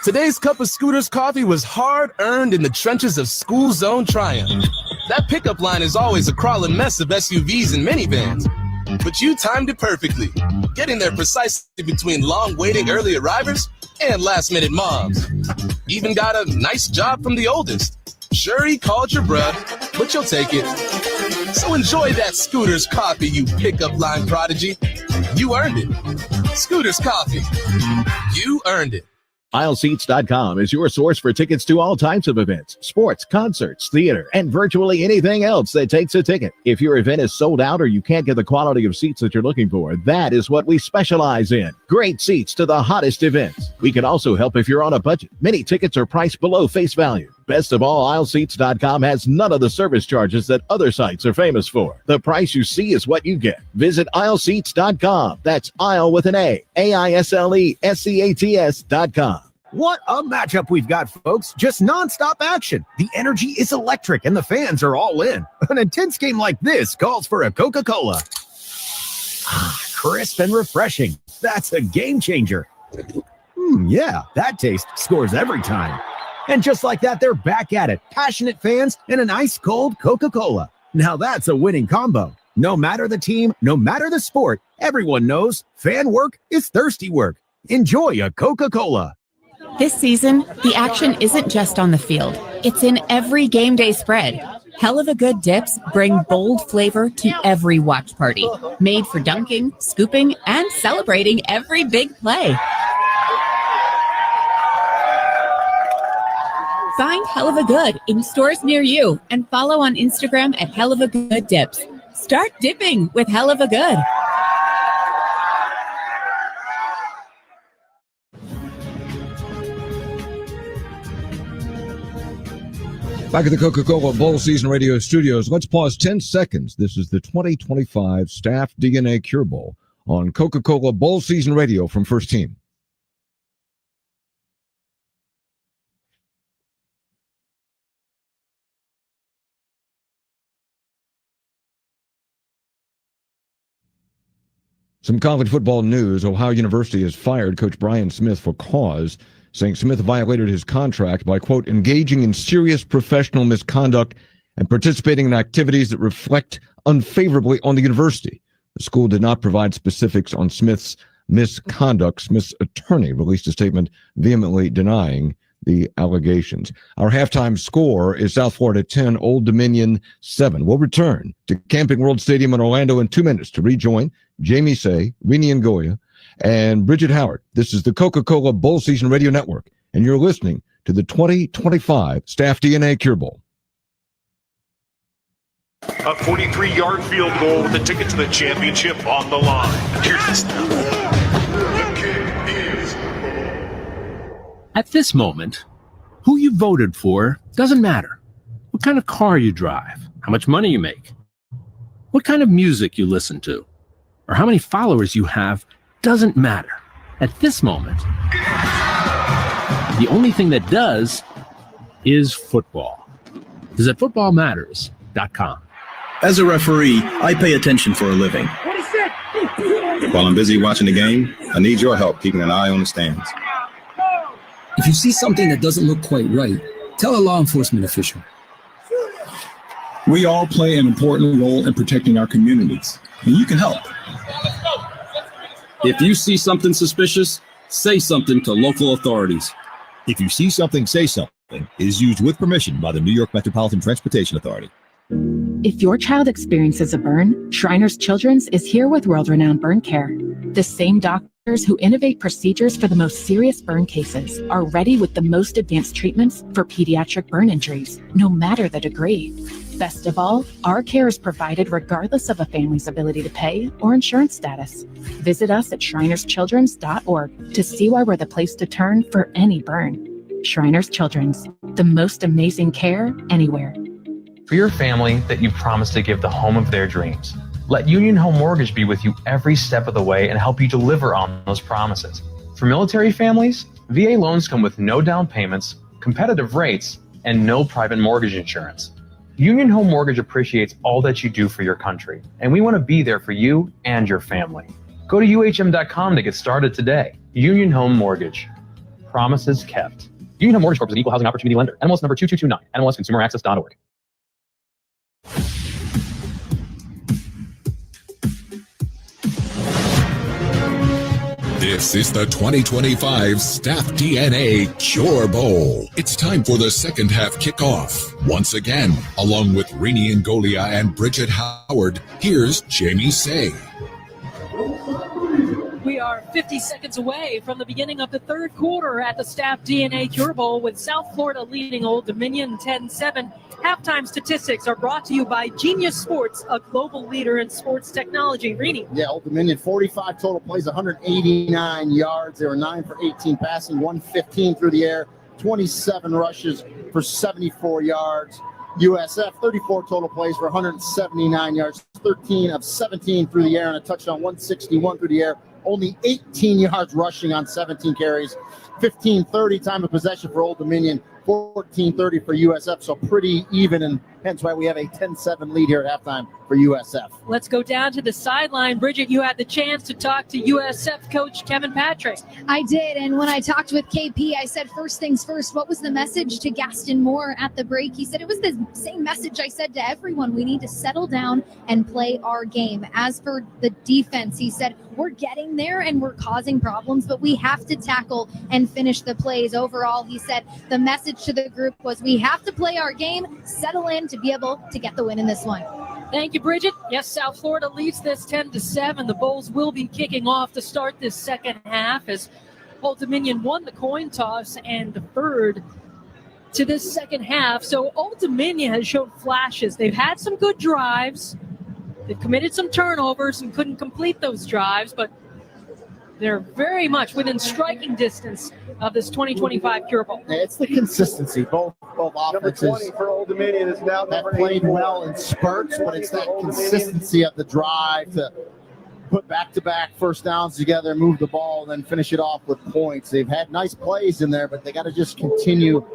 Today's cup of Scooter's Coffee was hard-earned in the trenches of School Zone Triumph. That pickup line is always a crawling mess of SUVs and minivans. But you timed it perfectly, getting there precisely between long-waiting early arrivers and last-minute moms. Even got a nice job from the oldest. Sure, he called your bruh, but you'll take it. So enjoy that Scooter's Coffee, you pickup line prodigy. You earned it. Scooter's Coffee. You earned it.
Aisleseats.com is your source for tickets to all types of events, sports, concerts, theater, and virtually anything else that takes a ticket. If your event is sold out or you can't get the quality of seats that you're looking for, that is what we specialize in. Great seats to the hottest events. We can also help if you're on a budget. Many tickets are priced below face value. Best of all, Aisleseats.com has none of the service charges that other sites are famous for. The price you see is what you get. Visit Aisleseats.com. That's aisle with an A. AISLESEATS.com.
What a matchup we've got, folks. Just nonstop action. The energy is electric and the fans are all in. An intense game like this calls for a Coca-Cola. Crisp and refreshing. That's a game changer. Yeah, that taste scores every time. And just like that, they're back at it. Passionate fans and an ice-cold Coca-Cola. Now that's a winning combo. No matter the team, no matter the sport, everyone knows fan work is thirsty work. Enjoy a Coca-Cola.
This season, the action isn't just on the field. It's in every game day spread. Hell of a Good dips bring bold flavor to every watch party. Made for dunking, scooping, and celebrating every big play. Find Hell of a Good in stores near you and follow on Instagram at Hell of a Good Dips. Start dipping with Hell of a Good.
Back at the Coca-Cola Bowl Season Radio Studios, let's pause 10 seconds. This is the 2025 Staff DNA Cure Bowl on Coca-Cola Bowl Season Radio from First Team. Some college football news. Ohio University has fired Coach Brian Smith for cause, saying Smith violated his contract by, quote, engaging in serious professional misconduct and participating in activities that reflect unfavorably on the university. The school did not provide specifics on Smith's misconduct. Smith's attorney released a statement vehemently denying the allegations. Our halftime score is South Florida 10, Old Dominion 7. We'll return to Camping World Stadium in Orlando in 2 minutes to rejoin Jamie Say, Rini Ngoya, and Bridget Howard. This is the Coca-Cola Bowl Season Radio Network, and you're listening to the 2025 Staff DNA Cure Bowl.
A 43-yard field goal with a ticket to the championship on the line. Here's the snap. The kick is...
At this moment, who you voted for doesn't matter. What kind of car you drive, how much money you make, what kind of music you listen to, or how many followers you have doesn't matter. At this moment, the only thing that does is football. Visit footballmatters.com.
As a referee, I pay attention for a living. While I'm busy watching the game, I need your help keeping an eye on the stands.
If you see something that doesn't look quite right, tell a law enforcement official.
We all play an important role in protecting our communities, and you can help.
If you see something suspicious, say something to local authorities.
If you see something, say something is used with permission by the New York Metropolitan Transportation Authority.
If your child experiences a burn, Shriners Children's is here with world-renowned burn care. The same doctors who innovate procedures for the most serious burn cases are ready with the most advanced treatments for pediatric burn injuries, no matter the degree. Best of all, our care is provided regardless of a family's ability to pay or insurance status. Visit us at shrinerschildrens.org to see why we're the place to turn for any burn. Shriners Children's, the most amazing care anywhere.
For your family that you've promised to give the home of their dreams, let Union Home Mortgage be with you every step of the way and help you deliver on those promises. For military families, VA loans come with no down payments, competitive rates, and no private mortgage insurance. Union Home Mortgage appreciates all that you do for your country, and we want to be there for you and your family. Go to UHM.com to get started today. Union Home Mortgage. Promises kept. Union Home Mortgage Corp is an equal housing opportunity lender. NMLS number 2229. NMLSconsumeraccess.org.
This is the 2025 Staff DNA Cure Bowl. It's time for the second half kickoff. Once again, along with Rini Ngoya and Bridget Howard, here's Jamie Say.
We are 50 seconds away from the beginning of the third quarter at the Staff DNA Cure Bowl with South Florida leading Old Dominion 10-7. Halftime statistics are brought to you by Genius Sports, a global leader in sports technology. Rini.
Yeah, Old Dominion, 45 total plays, 189 yards. They were 9 for 18 passing, 115 through the air, 27 rushes for 74 yards. USF, 34 total plays for 179 yards, 13 of 17 through the air, and a touchdown, 161 through the air. Only 18 yards rushing on 17 carries. 15:30 time of possession for Old Dominion, 14:30 for USF, so pretty even, and hence why we have a 10-7 lead here at halftime for USF.
Let's go down to the sideline. Bridget, you had the chance to talk to USF coach Kevin Patrick.
I did, and when I talked with KP, I said, first things first, what was the message to Gaston Moore at the break? He said it was the same message I said to everyone. We need to settle down and play our game. As for the defense, he said, we're getting there and we're causing problems, but we have to tackle and finish the plays. Overall, he said the message to the group was we have to play our game, settle in to be able to get the win in this one.
Thank you, Bridget. Yes, South Florida leads this 10-7. The Bulls will be kicking off to start this second half as Old Dominion won the coin toss and deferred to this second half. So Old Dominion has shown flashes. They've had some good drives. They've committed some turnovers and couldn't complete those drives, but they're very much within striking distance of this 2025 Cure Bowl.
It's the consistency. Both offenses
number 20 for Old Dominion is now
have played well in spurts, but it's that consistency of the drive to put back-to-back first downs together, move the ball, and then finish it off with points. They've had nice plays in there, but they got to just continue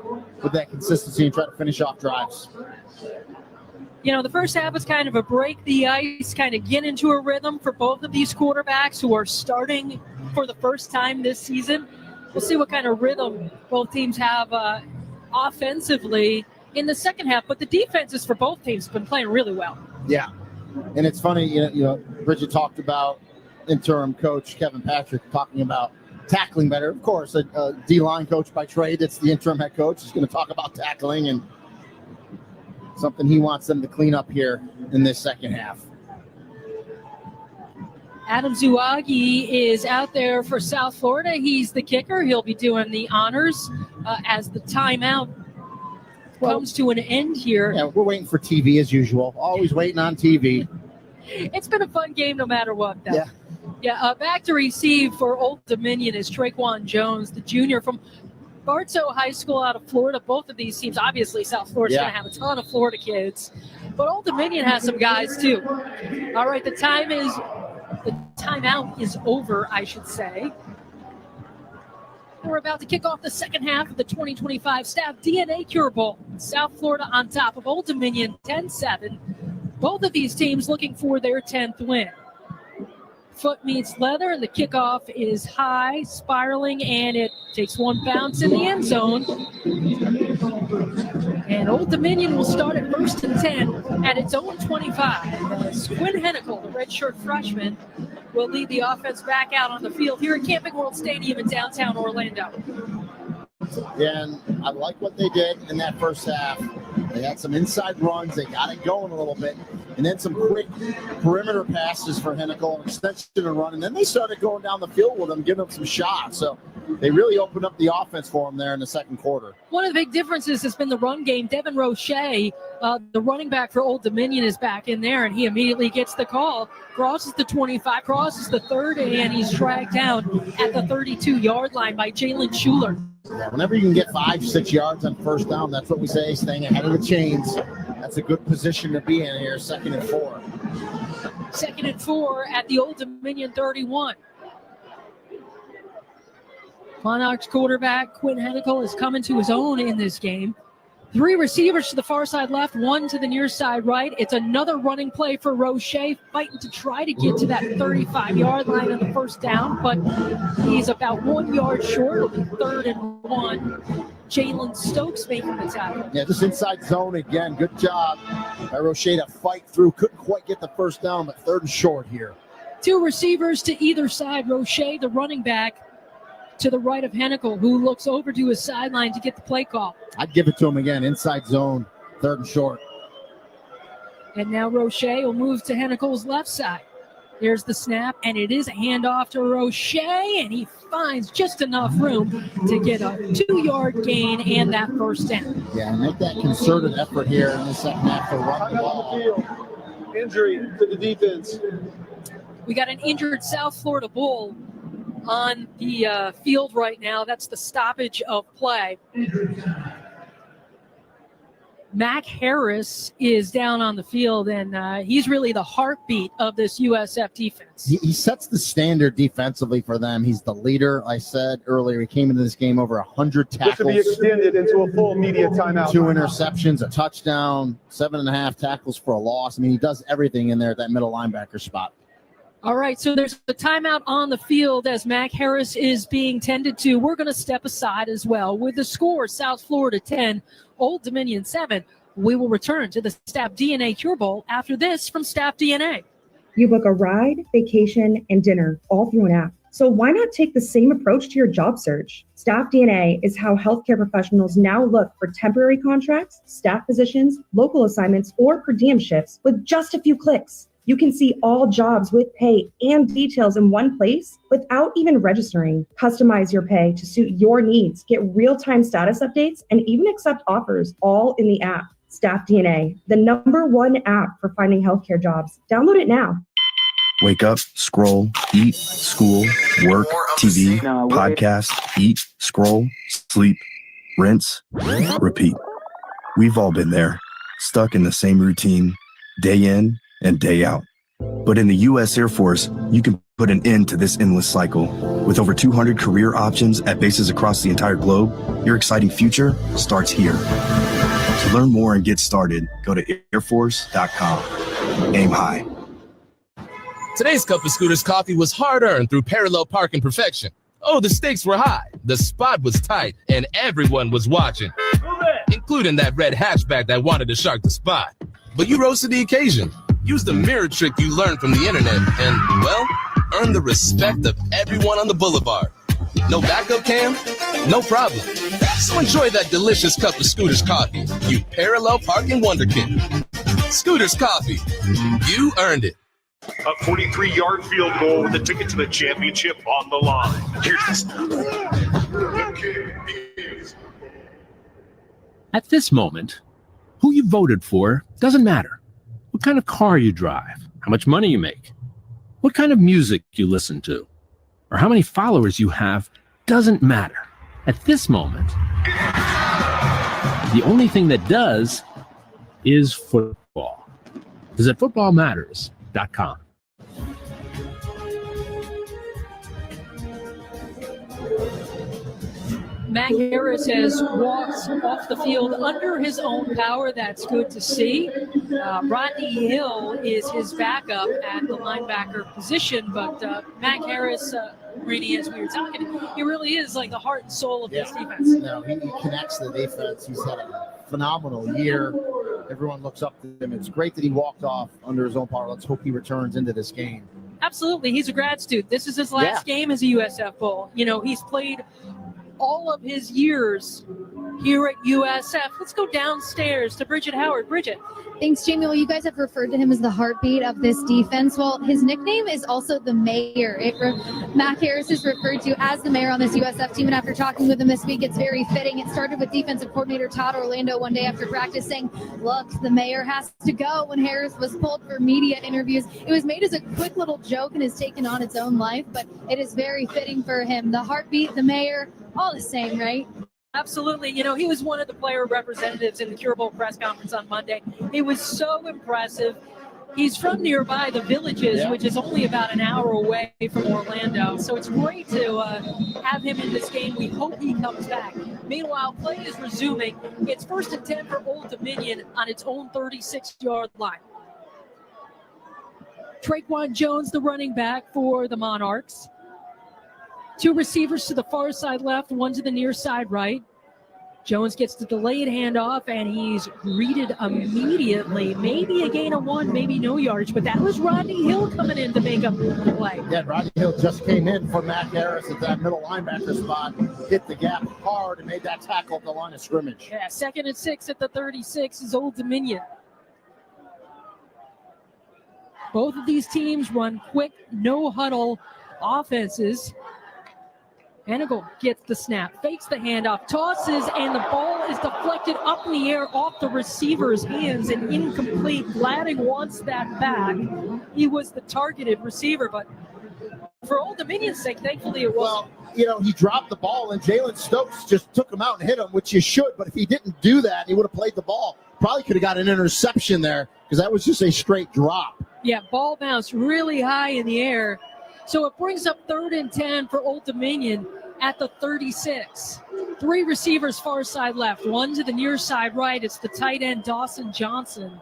with that consistency and try to finish off drives.
You know, the first half was kind of a break the ice, kind of get into a rhythm for both of these quarterbacks who are starting for the first time this season. We'll see what kind of rhythm both teams have offensively in the second half, but the defenses for both teams have been playing really well.
Yeah, and it's funny, you know, Bridget talked about interim coach Kevin Patrick talking about tackling better. Of course, a D-line coach by trade, that's the interim head coach, is going to talk about tackling and something he wants them to clean up here in this second half.
Adam Zuagi is out there for South Florida. He's the kicker. He'll be doing the honors as the timeout comes to an end here.
Yeah, we're waiting for TV as usual. Always waiting on TV.
It's been a fun game no matter what, though.
Yeah.
Yeah, back to receive for Old Dominion is Traquan Jones, the junior from Bartow High School out of Florida. Both of these teams, obviously South Florida's going to have a ton of Florida kids, but Old Dominion has some guys too. All right, the timeout is over, I should say. We're about to kick off the second half of the 2025 Staff DNA Cure Bowl. South Florida on top of Old Dominion 10-7. Both of these teams looking for their 10th win. Foot meets leather, and the kickoff is high, spiraling, and it takes one bounce in the end zone. And Old Dominion will start at 1st and 10 at its own 25. As Quinn Hennicle, the redshirt freshman, will lead the offense back out on the field here at Camping World Stadium in downtown Orlando.
Yeah, and I like what they did in that first half. They had some inside runs. They got it going a little bit. And then some quick perimeter passes for Hennicle, an extension and run. And then they started going down the field with them, giving them some shots. So they really opened up the offense for them there in the second quarter.
One of the big differences has been the run game. Devin Roche, the running back for Old Dominion, is back in there, and he immediately gets the call. Crosses the 25, crosses the 30, and he's dragged down at the 32-yard line by Jalen Schuler.
Yeah, whenever you can get 5-6 yards on first down, that's what we say, staying ahead of the chains. That's a good position to be in here, 2nd and 4.
2nd and 4 at the Old Dominion 31. Monarchs quarterback Quinn Hennicle is coming to his own in this game. 3 receivers to the far side left, 1 to the near side right. It's another running play for Roche, fighting to try to get to that 35-yard line on the first down, but he's about 1 yard short of the 3rd and 1. Jalen Stokes making the tackle.
Yeah, just inside zone again. Good job by Roche to fight through. Couldn't quite get the first down, but 3rd and short here.
2 receivers to either side. Roche, the running back, to the right of Hennicle, who looks over to his sideline to get the play call.
I'd give it to him again. Inside zone, 3rd and short.
And now Roche will move to Hennicle's left side. There's the snap, and it is a handoff to Roche, and he finds just enough room to get a 2-yard gain and that first down.
Yeah, make that concerted effort here in the second half to run the ball.
Injury to the defense.
We got an injured South Florida Bull on the field right now. That's the stoppage of play. Mac Harris is down on the field, and he's really the heartbeat of this USF defense.
He sets the standard defensively for them. He's the leader. I said earlier, he came into this game over 100 tackles.
This will be extended into a full media timeout.
2 interceptions, a touchdown, 7.5 tackles for a loss. I mean, he does everything in there at that middle linebacker spot.
All right, so there's a timeout on the field as Mac Harris is being tended to. We're going to step aside as well. With the score, South Florida 10, Old Dominion 7. We will return to the Staff DNA Cure Bowl after this from Staff DNA.
You book a ride, vacation, and dinner all through an app. So why not take the same approach to your job search? Staff DNA is how healthcare professionals now look for temporary contracts, staff positions, local assignments, or per diem shifts with just a few clicks. You can see all jobs with pay and details in one place without even registering. Customize your pay to suit your needs, get real-time status updates, and even accept offers all in the app. Staff DNA, the #1 app for finding healthcare jobs. Download it now.
Wake up, scroll, eat, school, work, TV, podcast, eat, scroll, sleep, rinse, repeat. We've all been there, stuck in the same routine, day in and day out. But in the U.S. Air Force, you can put an end to this endless cycle. With over 200 career options at bases across the entire globe, your exciting future starts here. To learn more and get started, go to airforce.com. Aim high.
Today's cup of Scooters coffee was hard-earned through parallel parking perfection. Oh, the stakes were high, the spot was tight, and everyone was watching, including that red hatchback that wanted to shark the spot. But you rose to the occasion. Use the mirror trick you learned from the internet and, well, earn the respect of everyone on the boulevard. No backup cam? No problem. So enjoy that delicious cup of Scooters coffee, you parallel parking wonderkin. Scooters coffee. You earned it.
A 43-yard field goal with a ticket to the championship on the line. Here's the snap. The kick is...
At this moment, who you voted for doesn't matter. What kind of car you drive, how much money you make, what kind of music you listen to, or how many followers you have doesn't matter. At this moment, the only thing that does is football. Visit footballmatters.com.
Mac Harris has walked off the field under his own power. That's good to see. Rodney Hill is his backup at the linebacker position, but Mac Harris, Rini, as we were talking, he really is like the heart and soul of this defense.
No, he connects the defense. He's had a phenomenal year. Everyone looks up to him. It's great that he walked off under his own power. Let's hope he returns into this game.
Absolutely. He's a grad student. This is his last game as a USF Bowl. You know, he's played all of his years here at USF. Let's go downstairs to Bridget Howard. Bridget.
Thanks, Jamie. Well, you guys have referred to him as the heartbeat of this defense. Well, his nickname is also the mayor. Mac Harris is referred to as the mayor on this USF team, and after talking with him this week, it's very fitting. It started with defensive coordinator Todd Orlando one day after practice saying, look, the mayor has to go when Harris was pulled for media interviews. It was made as a quick little joke and has taken on its own life, but it is very fitting for him. The heartbeat, the mayor, all the same, right?
Absolutely. You know, he was one of the player representatives in the Cure Bowl press conference on Monday. It was so impressive. He's from nearby the Villages, which is only about an hour away from Orlando. So it's great to have him in this game. We hope he comes back. Meanwhile, play is resuming. It's 1st and 10 for Old Dominion on its own 36-yard line. Traquan Jones, the running back for the Monarchs. 2 receivers to the far side left, 1 to the near side right. Jones gets the delayed handoff, and he's greeted immediately. Maybe a gain of 1, maybe no yardage, but that was Rodney Hill coming in to make up the play.
Yeah, Rodney Hill just came in for Mac Harris at that middle linebacker spot, hit the gap hard, and made that tackle at the line of scrimmage.
Yeah, 2nd and 6 at the 36 is Old Dominion. Both of these teams run quick, no-huddle offenses. Hanigal gets the snap, fakes the handoff, tosses, and the ball is deflected up in the air off the receiver's hands and incomplete. Gladding wants that back. He was the targeted receiver, but for Old Dominion's sake, thankfully it wasn't.
Well, you know, he dropped the ball, and Jalen Stokes just took him out and hit him, which you should, but if he didn't do that, he would have played the ball. probably could have got an interception there because that was just a straight drop.
Yeah, ball bounced really high in the air. So it brings up 3rd and 10 for Old Dominion at the 36. 3 receivers far side left, 1 to the near side right. It's the tight end Dawson Johnson.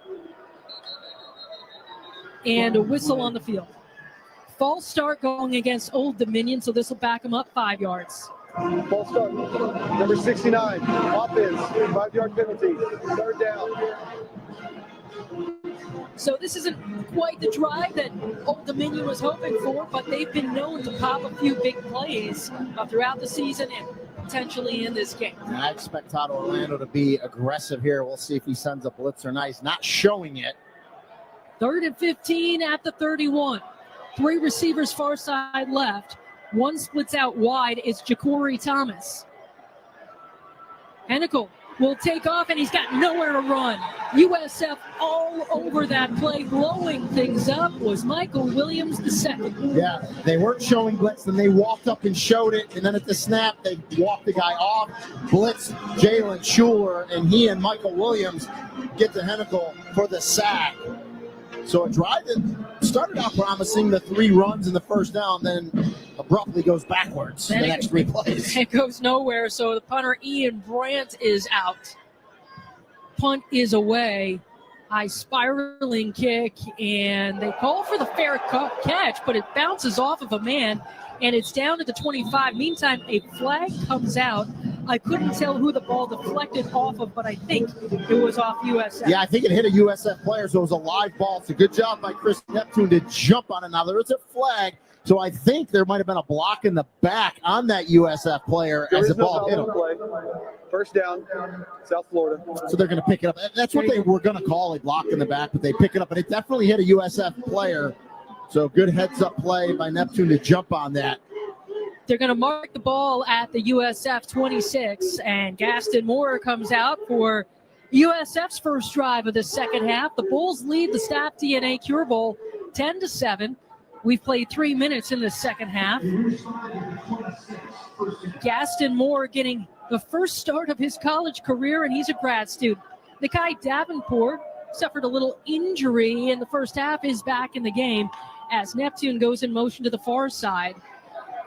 And a whistle on the field. False start going against Old Dominion, so this will back them up 5 yards.
False start. Number 69. Offense. 5-yard penalty. 3rd down.
So this isn't quite the drive that Old Dominion was hoping for, but they've been known to pop a few big plays throughout the season and potentially in this game.
And I expect Todd Orlando to be aggressive here. We'll see if he sends a blitz or not. He's not showing it.
3rd and 15 at the 31. 3 receivers far side left. 1 splits out wide. It's Ja'Cory Thomas. Hennicle will take off, and he's got nowhere to run. USF all over that play, blowing things up was Michael Williams II.
Yeah, they weren't showing blitz, and they walked up and showed it, and then at the snap, they walked the guy off, blitz Jalen Schuler, and he and Michael Williams get to Hennicle for the sack. So a drive that started out promising, the 3 runs and the first down, then abruptly goes backwards the next 3 plays.
It goes nowhere, so the punter Ian Brandt is out. Punt is away. High spiraling kick, and they call for the fair catch, but it bounces off of a man, and it's down to the 25. Meantime, a flag comes out. I couldn't tell who the ball deflected off of, but I think it was off USF.
Yeah, I think it hit a USF player, so it was a live ball. It's a good job by Chris Neptune to jump on it. Now, there is a flag, so I think there might have been a block in the back on that USF player as the ball hit him.
First down, South Florida.
So they're going to pick it up. That's what they were going to call a block in the back, but they pick it up, and it definitely hit a USF player. So good heads-up play by Neptune to jump on that.
They're going to mark the ball at the USF 26, and Gaston Moore comes out for USF's first drive of the second half. The Bulls lead the Staff DNA Cure Bowl 10-7. We've played 3 minutes in the second half. Gaston Moore getting the first start of his college career, and he's a grad student. Nikai Davenport suffered a little injury in the first half, is back in the game as Neptune goes in motion to the far side.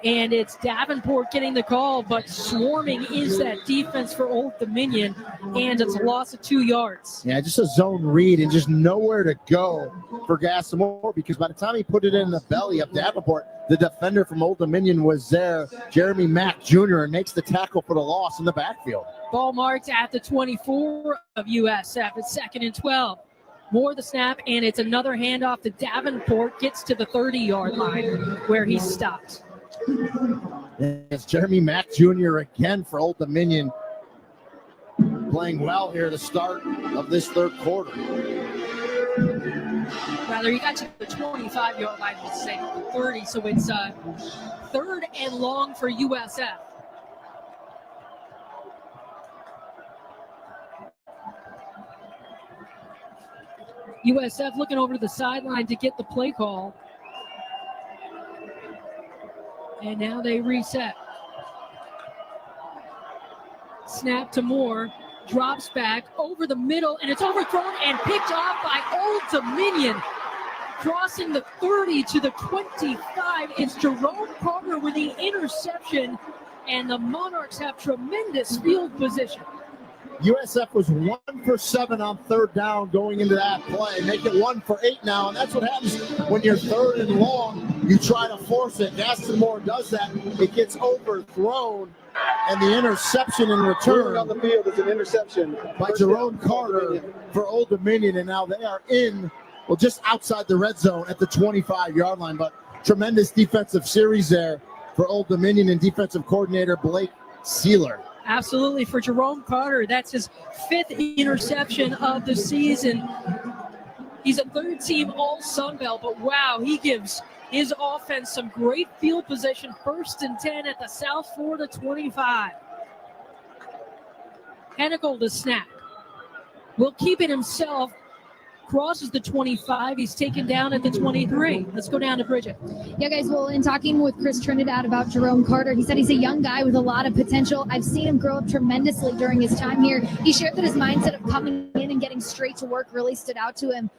And it's Davenport getting the call, but swarming is that defense for Old Dominion, and it's a loss of 2 yards.
Yeah, just a zone read and just nowhere to go for Gaston Moore, because by the time he put it in the belly of Davenport, the defender from Old Dominion was there, Jeremy Mack Jr., and makes the tackle for the loss in the backfield.
Ball marked at the 24 of USF. It's 2nd and 12. Moore the snap, and it's another handoff to Davenport, gets to the 30-yard line where he stopped.
It's Jeremy Mack Jr. again for Old Dominion, playing well here at the start of this third quarter.
Rather, he got to the 25-yard line, we'll say, the 30, so it's 3rd and long for USF. USF looking over to the sideline to get the play call. And now they reset. Snap to Moore. Drops back over the middle, and it's overthrown and picked off by Old Dominion. Crossing the 30 to the 25. It's Jerome Carter with the interception, and the Monarchs have tremendous field position.
USF was 1 for 7 on 3rd down going into that play. Make it 1 for 8 now, and that's what happens when you're 3rd and long. You try to force it. Gaston Moore does that. It gets overthrown, and the interception in return
on the field is an interception
by Jerome Carter for Old Dominion, and now they are in, well, just outside the red zone at the 25-yard line. But tremendous defensive series there for Old Dominion and defensive coordinator Blake Sealer.
Absolutely, for Jerome Carter, that's his 5th interception of the season. He's a 3rd-team All-Sun Belt, but wow, he gives his offense some great field position. 1st and 10 at the South Florida 25. Hennicle to snap. Will keep it himself. crosses the 25. He's taken down at the 23. Let's go down to Bridget.
Yeah, guys, well, in talking with Chris Trinidad about Jerome Carter, he said he's a young guy with a lot of potential. I've seen him grow up tremendously during his time here. He shared that his mindset of coming in and getting straight to work really stood out to him.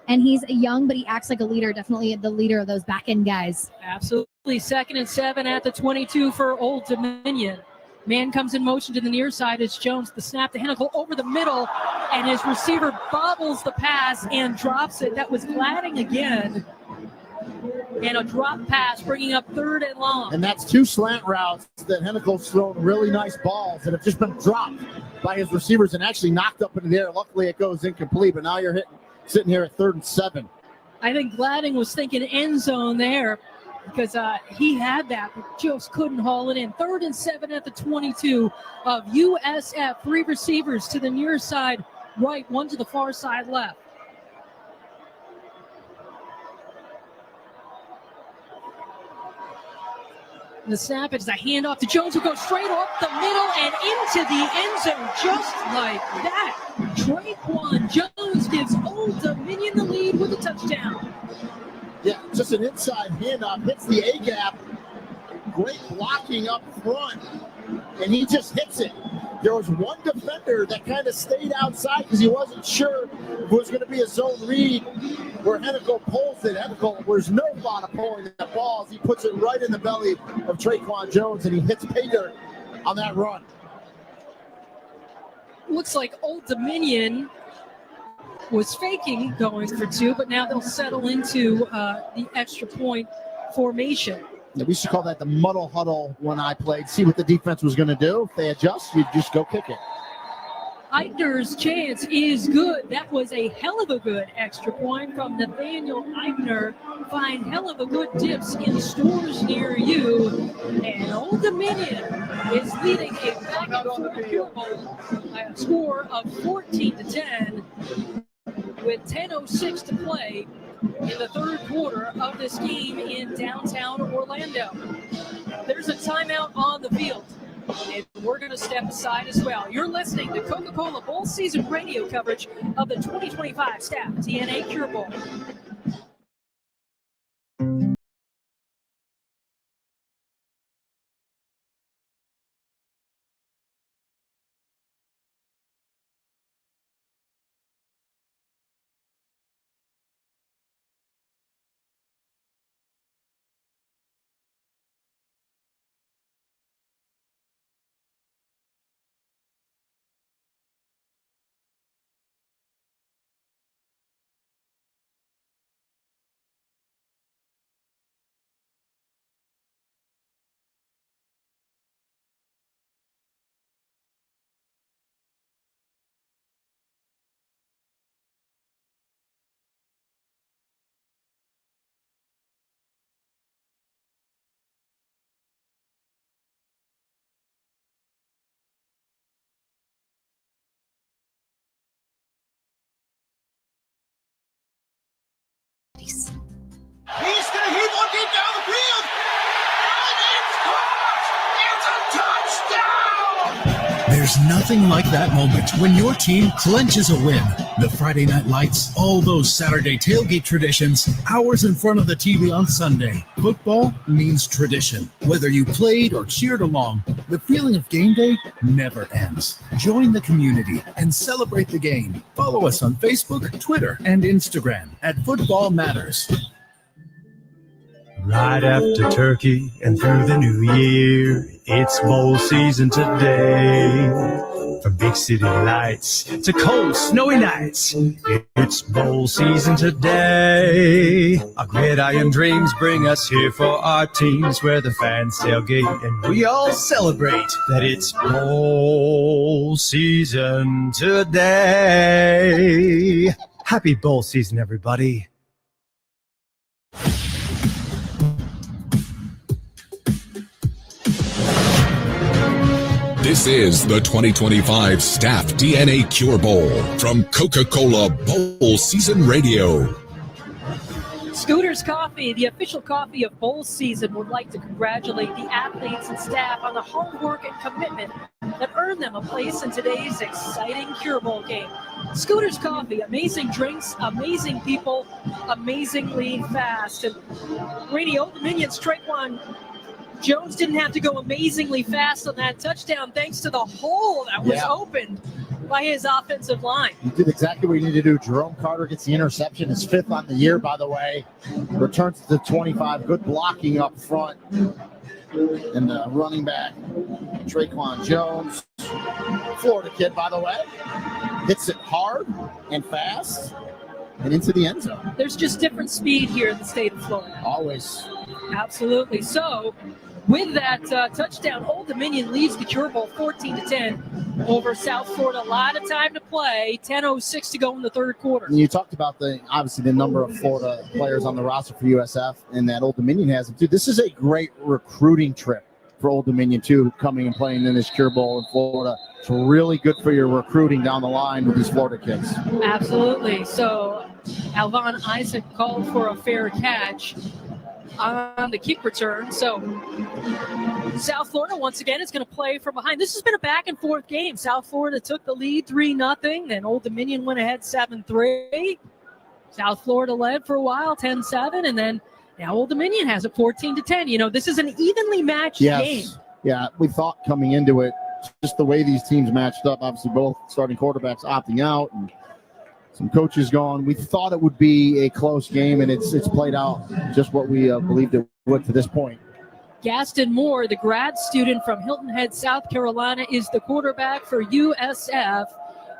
And he's young, but he acts like a leader, definitely the leader of those back-end guys.
Absolutely. 2nd and 7 at the 22 for Old Dominion. Man comes in motion to the near side. It's Jones. The snap to Hennikel over the middle, and his receiver bobbles the pass and drops it. That was Gladding again. And a drop pass, bringing up 3rd and long.
And that's 2 slant routes that Hennikel's thrown really nice balls that have just been dropped by his receivers and actually knocked up into the air. Luckily, it goes incomplete, but now you're sitting here at 3rd and 7.
I think Gladding was thinking end zone there because he had that, but just couldn't haul it in. 3rd and 7 at the 22 of USF. 3 receivers to the near side right, 1 to the far side left. The snap, it's a handoff to Jones, who goes straight up the middle and into the end zone just like that. Traquan Jones gives Old Dominion the lead with a touchdown.
Yeah, just an inside handoff, hits the A-gap. Great blocking up front, and he just hits it. There was one defender that kind of stayed outside because he wasn't sure if it was going to be a zone read where Hennikel pulls it. Hennikel, there's no thought of pulling that ball as he puts it right in the belly of Traquan Jones, and he hits pay dirt on that run.
Looks like Old Dominion was faking going for 2, but now they'll settle into the extra point formation.
Yeah, we used to call that the muddle huddle when I played. See what the defense was going to do. If they adjust, you just go kick it.
Eitner's chance is good. That was a hell of a good extra point from Nathaniel Eitner. Find hell of a good dips in stores near you. And Old Dominion is leading a back-and-forth score of 14-10 with 10:06 to play in the 3rd quarter of this game in downtown Orlando. There's a timeout on the field, and we're going to step aside as well. You're listening to Coca-Cola Bowl season radio coverage of the 2025 Staff DNA Cure Bowl.
He's going to hit one deep down the field. And it's caught. It's a touchdown.
There's nothing like that moment when your team clenches a win. The Friday night lights, all those Saturday tailgate traditions, hours in front of the TV on Sunday. Football means tradition. Whether you played or cheered along, the feeling of game day never ends. Join the community and celebrate the game. Follow us on Facebook, Twitter, and Instagram at Football Matters.
Right after turkey and through the new year, it's bowl season today. From big city lights to cold, snowy nights, it's bowl season today. Our gridiron dreams bring us here for our teams, where the fans tailgate and we all celebrate that it's bowl season today. Happy bowl season, everybody.
This is the 2025 Staff DNA Cure Bowl from Coca-Cola Bowl Season Radio.
Scooters Coffee, the official coffee of bowl season, would like to congratulate the athletes and staff on the hard work and commitment that earned them a place in today's exciting Cure Bowl game. Scooters Coffee, amazing drinks, amazing people, amazingly fast. And Rainey, Old Dominion's Traquan Jones didn't have to go amazingly fast on that touchdown thanks to the hole that was opened by his offensive line.
He did exactly what he needed to do. Jerome Carter gets the interception, his 5th on the year, by the way. Returns to the 25. Good blocking up front. And the running back, Traquan Jones, Florida kid, by the way, hits it hard and fast and into the end zone.
There's just different speed here in the state of Florida.
Always.
Absolutely. So, with that touchdown, Old Dominion leads the Cure Bowl 14-10 over South Florida. A lot of time to play. 10:06 to go in the third quarter.
And you talked about obviously the number of Florida players on the roster for USF, and that Old Dominion has them too. This is a great recruiting trip for Old Dominion too, coming and playing in this Cure Bowl in Florida. It's really good for your recruiting down the line with these Florida kids.
Absolutely. So, Alvon Isaac called for a fair catch on the kick return. So South Florida once again is going to play from behind. This has been a back and forth game. South Florida took the lead 3-0. Then Old Dominion went ahead 7-3. South Florida led for a while 10-7, and then now Old Dominion has it 14-10. You know, this is an evenly matched game.
Yeah, we thought coming into it, just the way these teams matched up, obviously both starting quarterbacks opting out and some coaches gone. We thought it would be a close game, and it's played out just what we believed it would to this point.
Gaston Moore, the grad student from Hilton Head, South Carolina, is the quarterback for USF,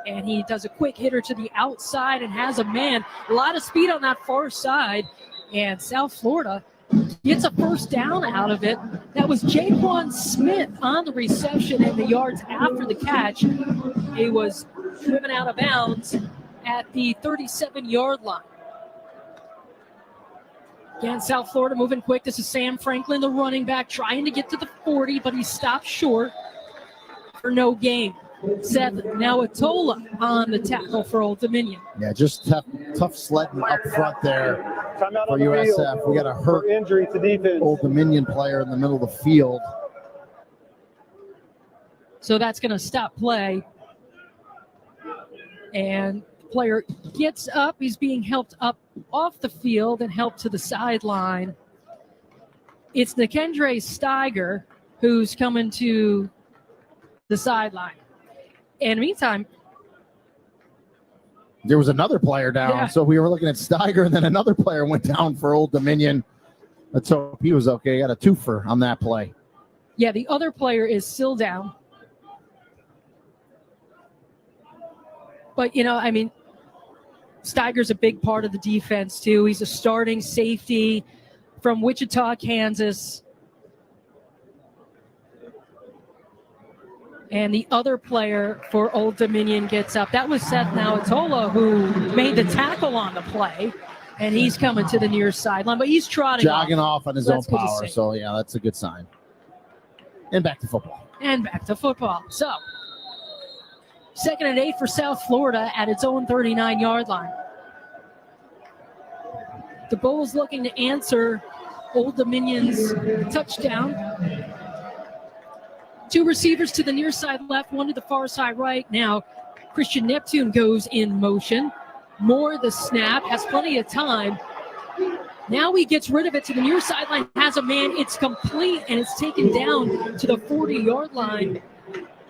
and he does a quick hitter to the outside and has a man. A lot of speed on that far side, and South Florida gets a first down out of it. That was Jaquan Smith on the reception in the yards after the catch. He was driven out of bounds at the 37-yard line. Again, South Florida moving quick. This is Sam Franklin, the running back, trying to get to the 40, but he stopped short for no gain. Seth Nawatola on the tackle for Old Dominion.
Yeah, just tough sledding up front there for USF. We got a hurt
injury to defense.
Old Dominion player in the middle of the field.
So that's going to stop play. And player gets up. He's being helped up off the field and helped to the sideline. It's Nikendre Steiger who's coming to the sideline. In the meantime,
there was another player down. So we were looking at Steiger, and then another player went down for Old Dominion. Let's hope he was okay. Got a twofer on that play.
Yeah, the other player is still down. But, you know, I mean, Steiger's a big part of the defense, too. He's a starting safety from Wichita, Kansas. And the other player for Old Dominion gets up. That was Seth Nawatola, who made the tackle on the play. And he's coming to the near sideline, but he's
jogging off on his own power. So, yeah, that's a good sign. And back to football.
So, 2nd and 8 for South Florida at its own 39-yard line. The Bulls looking to answer Old Dominion's touchdown. 2 receivers to the near side left, 1 to the far side right. Now, Christian Neptune goes in motion. Moore, the snap, has plenty of time. Now he gets rid of it to the near sideline, has a man. It's complete, and it's taken down to the 40-yard line.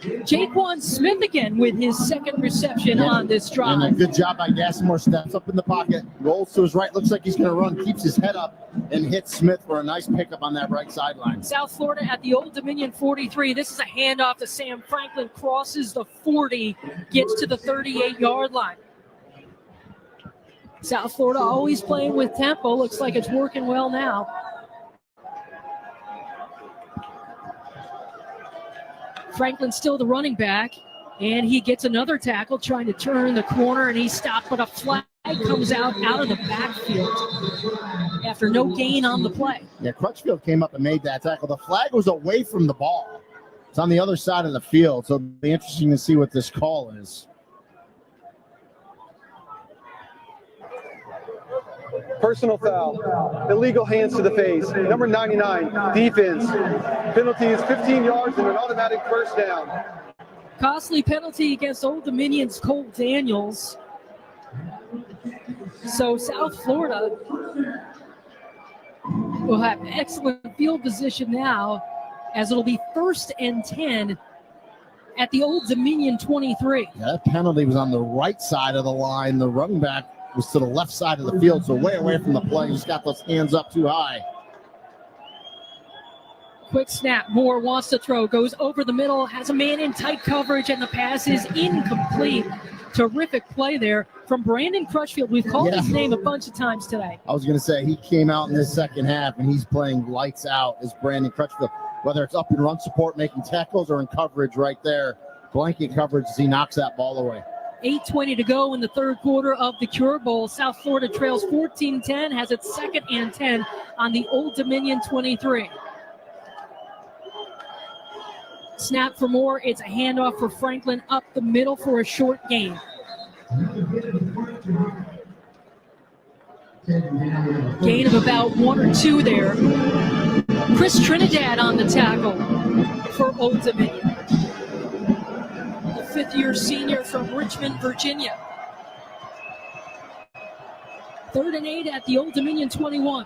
Jaquan Smith again with his second reception on this drive.
And a good job by Gasmore. Steps up in the pocket, rolls to his right, looks like he's going to run, keeps his head up, and hits Smith for a nice pickup on that right sideline.
South Florida at the Old Dominion 43. This is a handoff to Sam Franklin, crosses the 40, gets to the 38-yard line. South Florida always playing with tempo. Looks like it's working well now. Franklin still the running back, and he gets another tackle trying to turn the corner, and he's stopped, but a flag comes out of the backfield after no gain on the play.
Yeah, Crutchfield came up and made that tackle. The flag was away from the ball. It's on the other side of the field, so it'll be interesting to see what this call is.
Personal foul. Illegal hands to the face. Number 99, defense. Penalty is 15 yards and an automatic first down.
Costly penalty against Old Dominion's Cole Daniels. So South Florida will have excellent field position now, as it'll be 1st and 10 at the Old Dominion 23.
Yeah, that penalty was on the right side of the line. The running back was to the left side of the field, so way away from the play. He's got those hands up too high.
Quick snap. Moore wants to throw, goes over the middle, has a man in tight coverage, and the pass is incomplete. Terrific play there from Brandon Crutchfield. We've called his name a bunch of times today.
I was going to say, he came out in this second half, and he's playing lights out as Brandon Crutchfield. Whether it's up in run support, making tackles, or in coverage right there, blanket coverage as he knocks that ball away.
8:20 to go in the third quarter of the Cure Bowl. South Florida trails 14-10, has its 2nd and 10 on the Old Dominion 23. Snap for Moore. It's a handoff for Franklin up the middle for a short gain. Gain of about 1 or 2 there. Chris Trinidad on the tackle for Old Dominion. The 5th-year senior from Richmond, Virginia. 3rd and 8 at the Old Dominion 21.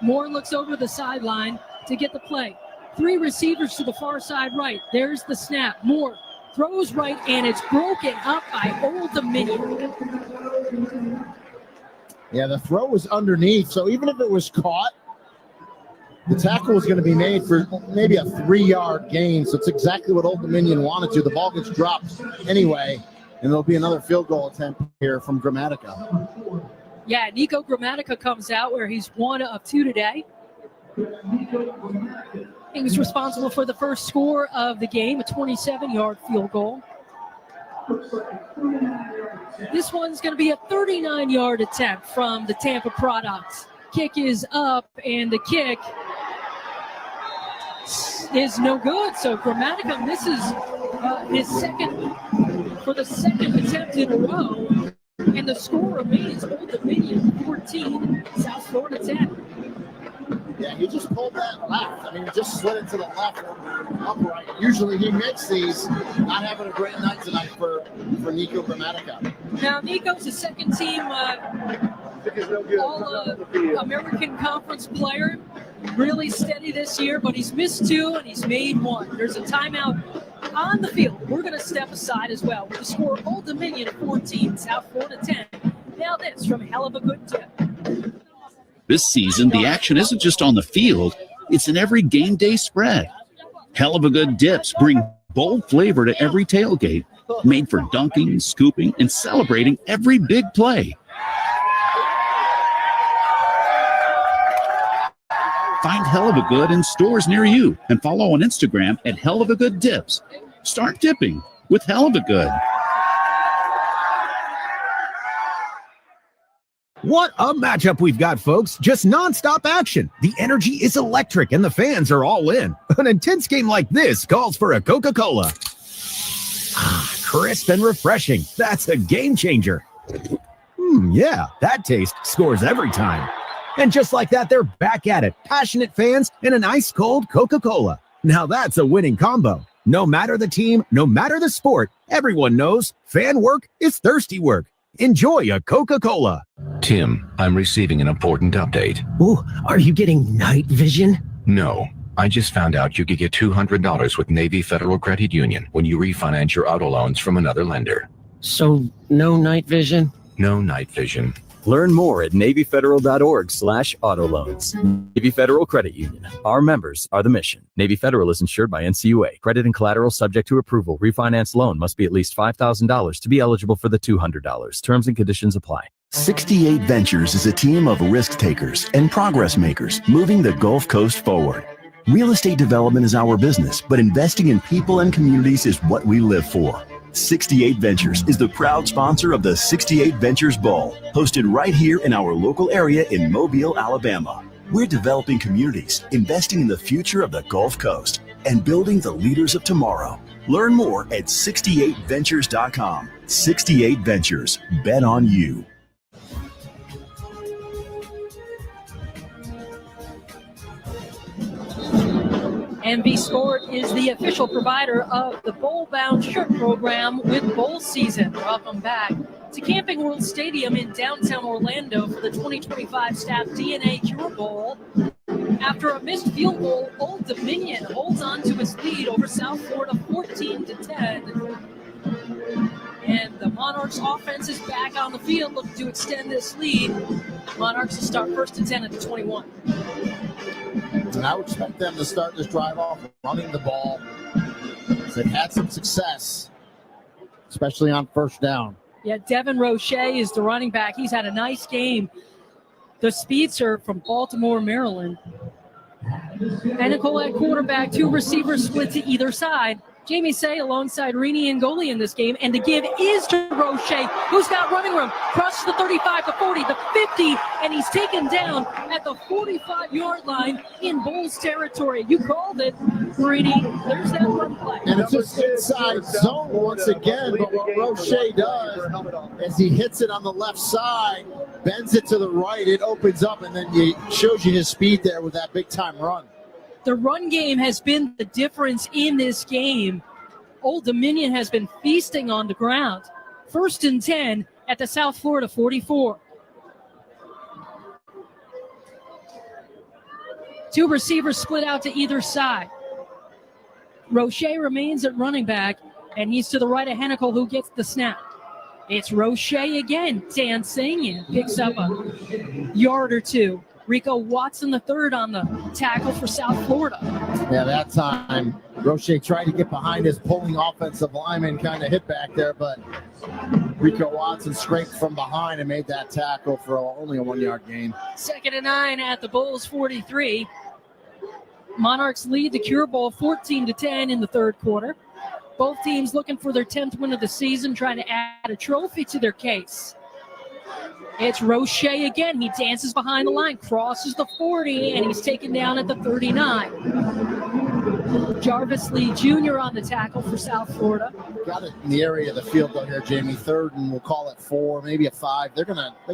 Moore looks over the sideline to get the play. 3 receivers to the far side right. There's the snap. Moore throws right, and it's broken up by Old Dominion.
Yeah, the throw was underneath, so even if it was caught, the tackle was going to be made for maybe a 3-yard gain, so it's exactly what Old Dominion wanted to. The ball gets dropped anyway, and there'll be another field goal attempt here from Grammatica.
Yeah, Nico Grammatica comes out where he's 1 of 2 today. He was responsible for the first score of the game, a 27-yard field goal. This one's going to be a 39-yard attempt from the Tampa Products. Kick is up, and the kick is no good. So Grammatica misses his second for the second attempt in a row, and the score remains Old Dominion 14, South Florida 10.
Yeah, he just pulled that left. I mean, he just slid it to the left upright. Usually he makes these. Not having a great night tonight for Nico Grammatica.
Now, Nico's a second-team All-American Conference player. Really steady this year, but he's missed 2 and he's made 1. There's a timeout on the field. We're going to step aside as well. With the score, Old Dominion 14, South Florida 10. Now this from Hell of a Good Tip.
This season, the action isn't just on the field, it's in every game day spread. Hell of a Good dips bring bold flavor to every tailgate, made for dunking, scooping, and celebrating every big play. Find Hell of a Good in stores near you and follow on Instagram at Hell of a Good Dips. Start dipping with Hell of a Good.
What a matchup we've got, folks. Just nonstop action. The energy is electric and the fans are all in. An intense game like this calls for a Coca-Cola. Crisp and refreshing. That's a game changer. Yeah, that taste scores every time. And just like that, they're back at it. Passionate fans and an ice-cold Coca-Cola. Now that's a winning combo. No matter the team, no matter the sport, everyone knows fan work is thirsty work. Enjoy a Coca-Cola.
Tim, I'm receiving an important update.
Ooh, are you getting night vision?
No, I just found out you could get $200 with Navy Federal Credit Union when you refinance your auto loans from another lender.
So, no night vision?
No night vision.
Learn more at NavyFederal.org/autoloans. Navy Federal Credit Union. Our members are the mission. Navy Federal is insured by NCUA. Credit and collateral subject to approval. Refinance loan must be at least $5,000 to be eligible for the $200. Terms and conditions apply.
68 Ventures is a team of risk takers and progress makers moving the Gulf Coast forward. Real estate development is our business, but investing in people and communities is what we live for. 68 Ventures is the proud sponsor of the 68 Ventures Bowl, hosted right here in our local area in Mobile, Alabama. We're developing communities, investing in the future of the Gulf Coast, and building the leaders of tomorrow. Learn more at 68ventures.com. 68 Ventures. Bet on you.
MB Sport is the official provider of the Bowl Bound shirt program with bowl season. Welcome back to Camping World Stadium in downtown Orlando for the 2025 Staff DNA Cure Bowl. After a missed field goal, Old Dominion holds on to its lead over South Florida 14-10. And the Monarchs offense is back on the field looking to extend this lead. Monarchs will start 1st and 10 at the 21.
And I would expect them to start this drive off running the ball. They've had some success, especially on first down.
Yeah, Devin Roche is the running back. He's had a nice game. The speedster from Baltimore, Maryland. Nicole at quarterback, 2 receivers split to either side. Jamie Say alongside Rini and Goli in this game, and the give is to Roche, who's got running room. Crosses the 35, the 40, the 50, and he's taken down at the 45-yard line in Bulls territory. You called it, Rini. There's that run play.
And it's just inside zone once again, but what Roche does is he hits it on the left side, bends it to the right, it opens up, and then he shows you his speed there with that big-time run.
The run game has been the difference in this game. Old Dominion has been feasting on the ground. 1st and 10 at the South Florida 44. 2 receivers split out to either side. Roche remains at running back, and he's to the right of Hennikel, who gets the snap. It's Roche again, dancing, and picks up a yard or 2. Rico Watson the third on the tackle for South Florida.
Yeah, that time Roche tried to get behind his pulling offensive lineman, kind of hit back there, but Rico Watson scraped from behind and made that tackle for only a 1-yard gain.
2nd and 9 at the Bulls 43. Monarchs lead the Cure Bowl 14-10 in the third quarter. Both teams looking for their 10th win of the season, trying to add a trophy to their case. It's Roche again. He dances behind the line, crosses the 40, and he's taken down at the 39. Jarvis Lee Jr. on the tackle for South Florida.
Got it in the area of the field though here, Jamie. 3rd and we'll call it 4, maybe a 5. They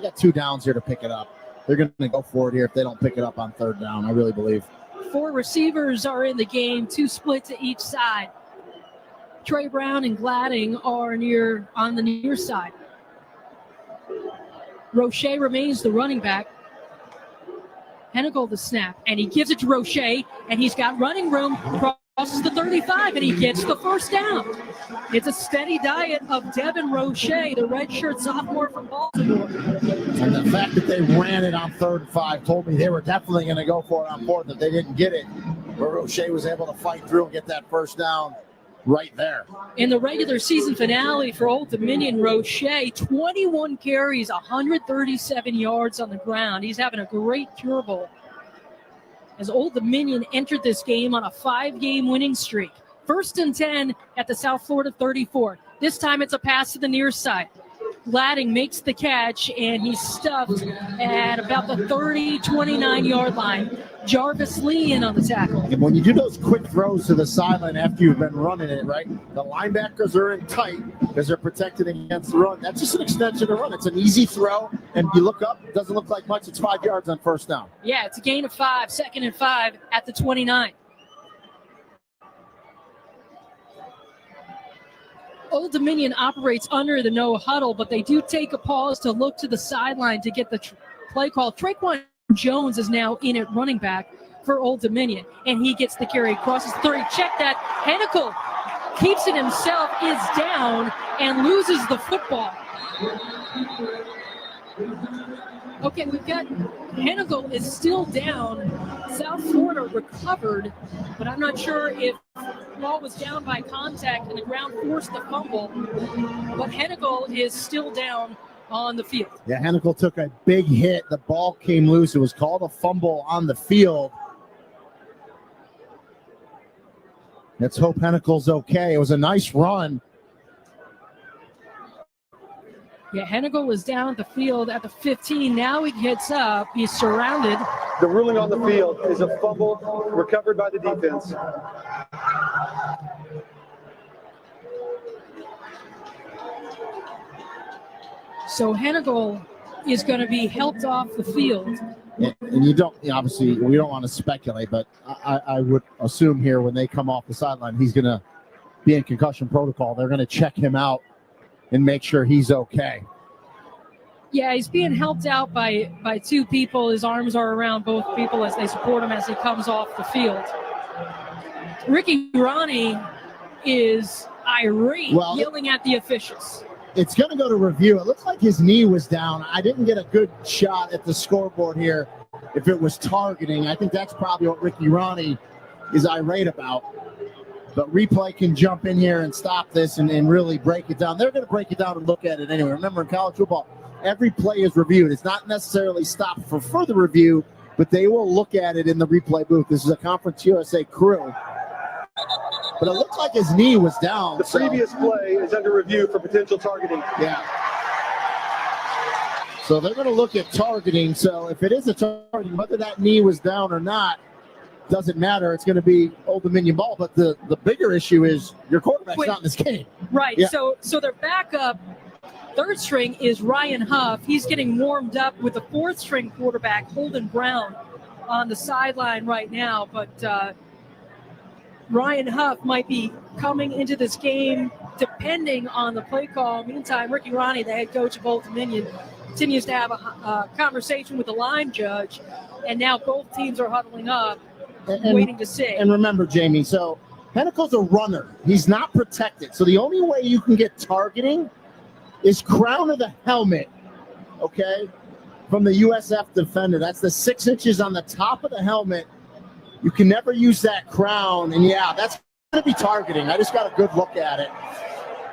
got 2 downs here to pick it up. They're gonna go for it here if they don't pick it up on 3rd down, I really believe.
4 receivers are in the game, 2 split to each side. Trey Brown and Gladding are on the near side. Roche remains the running back. Hennikel the snap, and he gives it to Roche, and he's got running room, crosses the 35, and he gets the first down. It's a steady diet of Devin Roche, the redshirt sophomore from Baltimore.
And the fact that they ran it on 3rd and 5 told me they were definitely going to go for it on 4th. If they didn't get it, but Roche was able to fight through and get that first down right there.
In the regular season finale for Old Dominion, Roche, 21 carries, 137 yards on the ground. He's having a great Cure Bowl. As Old Dominion entered this game on a 5-game winning streak. 1st and 10 at the South Florida 34. This time it's a pass to the near side. Gladding makes the catch, and he's stuffed at about the 29-yard line. Jarvis Lee in on the tackle.
And when you do those quick throws to the sideline after you've been running it, right, the linebackers are in tight because they're protected against the run. That's just an extension of the run. It's an easy throw, and you look up, it doesn't look like much. It's 5 yards on 1st down.
Yeah, it's a gain of 5, 2nd and 5 at the 29. Old Dominion operates under the no huddle, but they do take a pause to look to the sideline to get the play call. Traquan Jones is now in at running back for Old Dominion, and he gets the carry, crosses 30. Check that. Hennikel keeps it himself, is down, and loses the football. Okay, we've got Hennikel is still down. South Florida recovered, but I'm not sure if the ball was down by contact and the ground forced the fumble. But Hennikel is still down on the field.
Yeah, Hennikel took a big hit. The ball came loose. It was called a fumble on the field. Let's hope Hennikel's okay. It was a nice run.
Yeah, Hennikel was down at the field at the 15. Now he gets up. He's surrounded.
The ruling on the field is a fumble recovered by the defense.
So Hennikel is going to be helped off the field.
And you don't, obviously, we don't want to speculate, but I would assume here when they come off the sideline, he's going to be in concussion protocol. They're going to check him out and make sure he's okay.
Yeah, he's being helped out by two people. His arms are around both people as they support him as he comes off the field. Ricky Ronnie is irate, yelling at the officials.
It's going to go to review. It looks like his knee was down. I didn't get a good shot at the scoreboard here if it was targeting. I think that's probably what Ricky Ronnie is irate about. But replay can jump in here and stop this and really break it down. They're going to break it down and look at it anyway. Remember, in college football, every play is reviewed. It's not necessarily stopped for further review, but they will look at it in the replay booth. This is a Conference USA crew. But it looked like his knee was down.
The previous play is under review for potential targeting.
Yeah. So they're going to look at targeting. So if it is a targeting, whether that knee was down or not, doesn't matter. It's going to be Old Dominion ball. But the bigger issue is your quarterback's not in this game.
Right.
Yeah.
So their backup third string is Ryan Huff. He's getting warmed up with the fourth string quarterback, Holden Brown, on the sideline right now. But Ryan Huff might be coming into this game depending on the play call. Meantime, Ricky Ronnie, the head coach of Old Dominion, continues to have a conversation with the line judge, and now both teams are huddling up, waiting to see.
And remember, Jamie, so Hennickel's a runner. He's not protected. So the only way you can get targeting is crown of the helmet, okay, from the USF defender. That's the 6 inches on the top of the helmet. You can never use that crown, and yeah, that's going to be targeting. I just got a good look at it.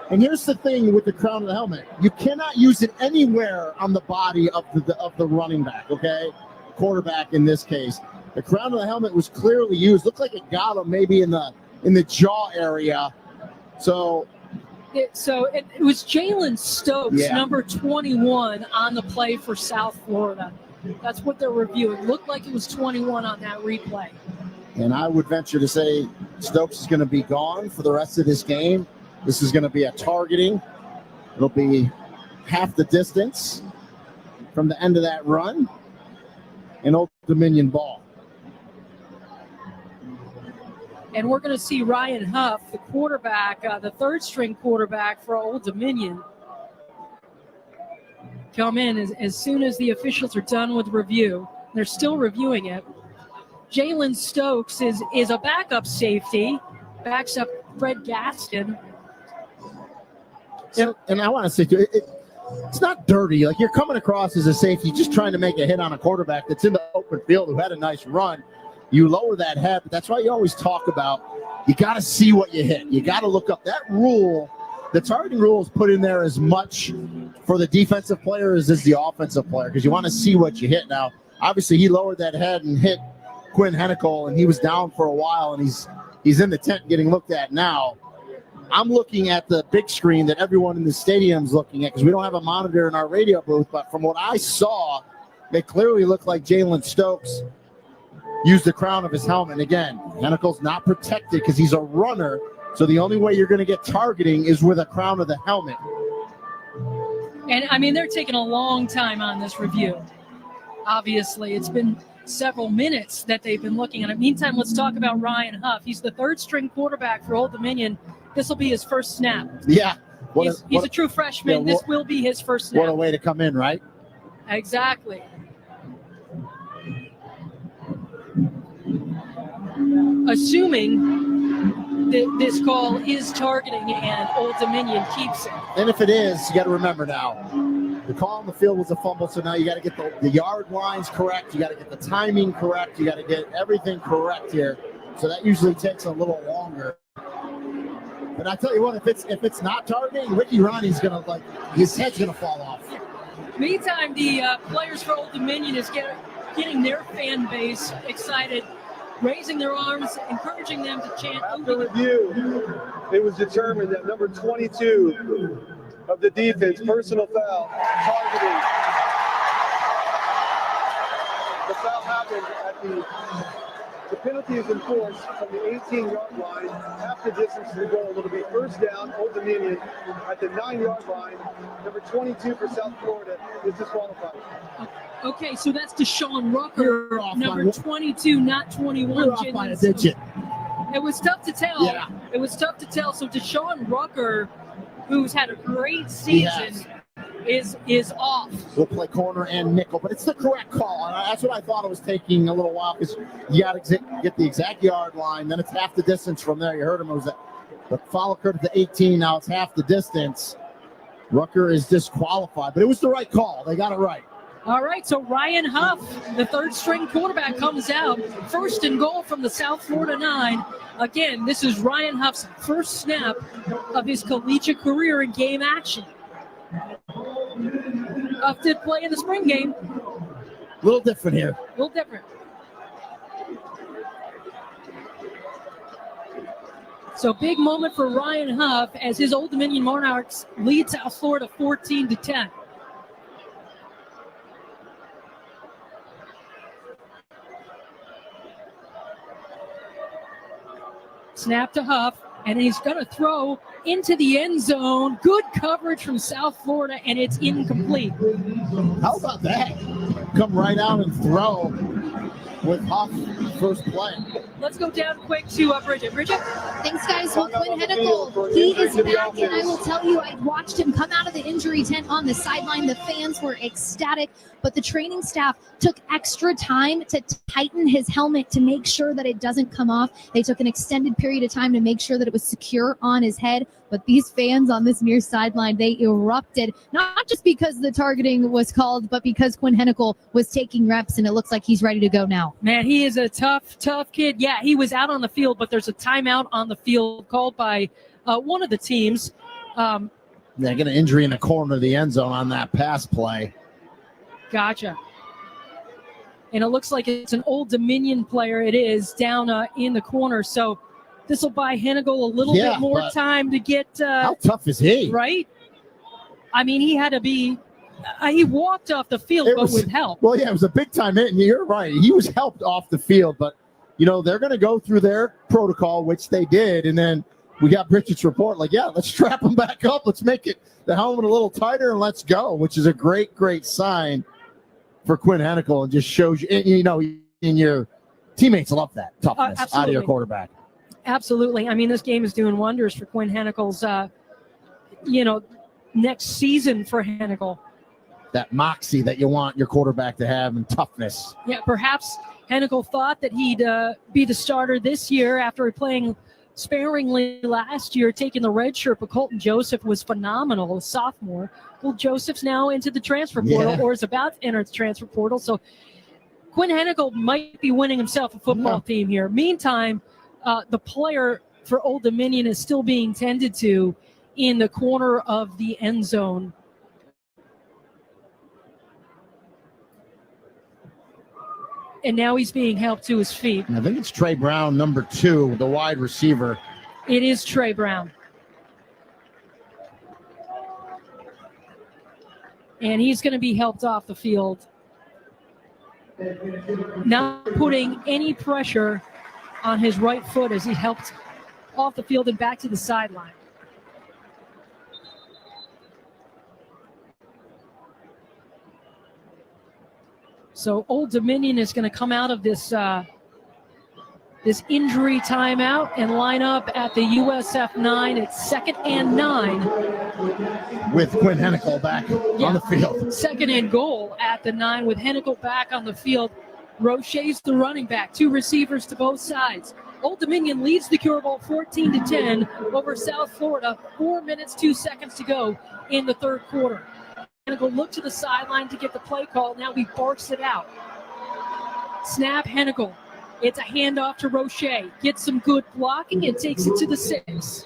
And here's the thing with the crown of the helmet. You cannot use it anywhere on the body of the running back, okay? Quarterback in this case. The crown of the helmet was clearly used. Looked like it got him maybe in the jaw area. So
it was Jalen Stokes, number 21, on the play for South Florida. That's what they're reviewing. Looked like it was 21 on that replay.
And I would venture to say Stokes is going to be gone for the rest of this game. This is going to be a targeting. It'll be half the distance from the end of that run. And Old Dominion ball.
And we're going to see Ryan Huff, the quarterback, the third string quarterback for Old Dominion, come in as soon as the officials are done with review. They're still reviewing it. Jalen Stokes is a backup safety, backs up Fred Gaston.
And I want to say, too, it's not dirty. Like, you're coming across as a safety just trying to make a hit on a quarterback that's in the open field who had a nice run. You lower that head, but that's why you always talk about you got to see what you hit. You got to look up that rule. The targeting rule is put in there as much for the defensive players as the offensive player because you want to see what you hit. Now, obviously, he lowered that head and hit Quinn Hennickel, and he was down for a while, and he's in the tent getting looked at now. I'm looking at the big screen that everyone in the stadium's looking at because we don't have a monitor in our radio booth, but from what I saw, it clearly looked like Jalen Stokes used the crown of his helmet. And again, Hennickel's not protected because he's a runner, so the only way you're going to get targeting is with a crown of the helmet.
And, I mean, they're taking a long time on this review. Obviously, it's been several minutes that they've been looking at it. Meantime, let's talk about Ryan Huff. He's the third string quarterback for Old Dominion. This will be his first snap.
Yeah.
He's a true freshman. This will be his first snap.
What a way to come in, right?
Exactly. Assuming that this call is targeting and Old Dominion keeps it.
And if it is, you got to remember now, the call on the field was a fumble, so now you got to get the yard lines correct. You got to get the timing correct. You got to get everything correct here. So that usually takes a little longer. But I tell you what, if it's not targeting, Ricky Ronnie's going to, his head's going to fall off.
Meantime, the players for Old Dominion is getting their fan base excited, raising their arms, encouraging them to chant.
After review, it was determined that number 22 of the defense, personal foul, targeting. The foul happened at the penalty is enforced from the 18-yard line, half the distance to the goal. It'll be first down, Old Dominion at the 9-yard line. Number 22 for South Florida is disqualified.
Okay, so that's Deshaun Rucker, number 22, not 21.
We're off by a digit.
It was tough to tell.
Yeah.
It was tough to tell. So Deshaun Rucker, who's had a great season, is off.
We'll play corner and nickel, but it's the correct call. And that's what I thought it was taking a little while because you got to get the exact yard line. Then it's half the distance from there. You heard him. It was the foul occurred at the 18. Now it's half the distance. Rucker is disqualified, but it was the right call. They got it right.
All right, so Ryan Huff, the third-string quarterback, comes out. First and goal from the South Florida 9. Again, this is Ryan Huff's first snap of his collegiate career in game action. Huff did play in the spring game.
A little different here.
A little different. So big moment for Ryan Huff as his Old Dominion Monarchs lead South Florida 14-10. Snap to Huff, and he's going to throw into the end zone. Good coverage from South Florida, and it's incomplete.
How about that? Come right out and throw with Huff first play.
Let's go down quick to Bridget. Bridget?
Thanks, guys. Well, Quinn Hennicle, he is back, and I will tell you, I watched him come out of the injury tent on the sideline. The fans were ecstatic, but the training staff took extra time to tighten his helmet to make sure that it doesn't come off. They took an extended period of time to make sure that it was secure on his head. But these fans on this near sideline, they erupted, not just because the targeting was called, but because Quinn Hennicle was taking reps, and it looks like he's ready to go now.
Man, he is a tough kid. Yeah, he was out on the field, but there's a timeout on the field called by one of the teams.
They're getting an injury in the corner of the end zone on that pass play.
Gotcha. And it looks like it's an Old Dominion player. It is down in the corner. So this will buy Hennigle a little bit more time to get.
How tough is he?
Right? I mean, he had to be. He walked off the field, but with help.
Well, yeah, it was a big time hit, and you're right. He was helped off the field, but they're going to go through their protocol, which they did, and then we got Bridget's report. Like, yeah, let's strap him back up. Let's make the helmet a little tighter, and let's go. Which is a great sign for Quinn Hennicle, and just shows you, in your teammates love that toughness out of your quarterback.
Absolutely. I mean, this game is doing wonders for Quinn Hennicle's, next season for Hennicle.
That moxie that you want your quarterback to have and toughness.
Yeah, perhaps Hennicle thought that he'd be the starter this year after playing sparingly last year, taking the red shirt, but Colton Joseph was phenomenal, a sophomore. Well, Joseph's now into the transfer portal or is about to enter the transfer portal. So Quinn Hennicle might be winning himself a football team here. Meantime, the player for Old Dominion is still being tended to in the corner of the end zone. And now he's being helped to his feet.
I think it's Trey Brown, number 2, the wide receiver.
It is Trey Brown. And he's going to be helped off the field. Not putting any pressure on his right foot as he helped off the field and back to the sideline. So Old Dominion is going to come out of this this injury timeout and line up at the USF 9 at 2nd and 9.
With Quinn Hennicle back on the field.
2nd and goal at the 9 with Hennicle back on the field. Roche's the running back, 2 receivers to both sides. Old Dominion leads the Cure Bowl 14-10 over South Florida. 4 minutes, 2 seconds to go in the third quarter. Hennicle looked to the sideline to get the play call. Now he barks it out. Snap, Hennicle. It's a handoff to Roche. Gets some good blocking and takes it to the 6.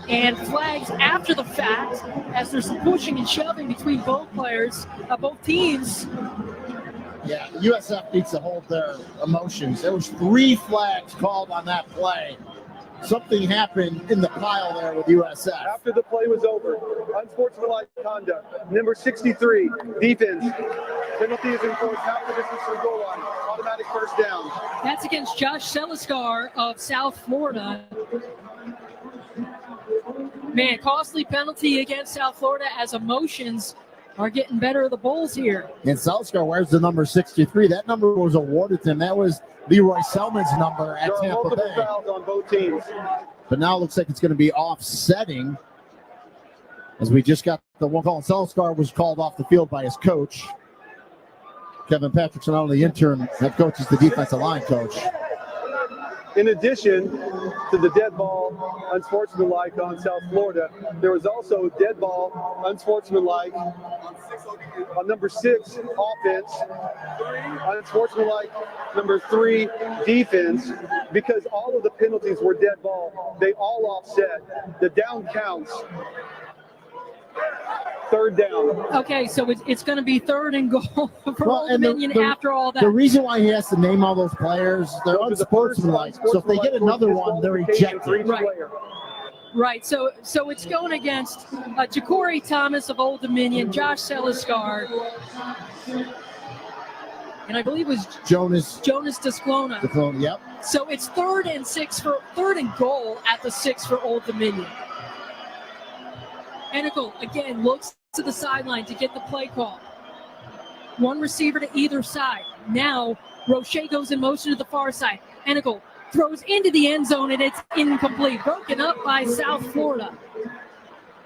And flags after the fact as there's some pushing and shoving between both players, both teams.
Yeah, USF needs to hold their emotions. There was 3 flags called on that play. Something happened in the pile there with USF.
After the play was over, unsportsmanlike conduct. Number 63, defense. Penalty is enforced half the distance from the goal line. Automatic first down.
That's against Josh Seliskar of South Florida. Man, costly penalty against South Florida as emotions are getting better of the Bulls here.
And Salskar wears the number 63. That number was awarded to him. That was Leroy Selman's number at
There are
Tampa
multiple
Bay.
fouls on both teams.
But now it looks like it's going to be offsetting, as we just got the one call. Salskar was called off the field by his coach. Kevin Patrickson, not only the interim head coach, is the defensive line coach.
In addition to the dead ball unsportsmanlike on South Florida, there was also dead ball unsportsmanlike on number 6 offense, unsportsmanlike number 3 defense, because all of the penalties were dead ball. They all offset. The down counts. Third down.
Okay, so it's going to be 3rd and goal for Old Dominion after all that.
The reason why he has to name all those players, they're unsportsmanlike. So if they get another one, they're ejected.
Right, so it's going against Ja'Cory Thomas of Old Dominion, Josh Seliskar, and I believe it was Jonas Desclona.
Yep.
So it's 3rd and goal at the 6 for Old Dominion. Enicle again looks to the sideline to get the play call. One receiver to either side. Now Roche goes in motion to the far side. Enicle throws into the end zone and it's incomplete. Broken up by South Florida.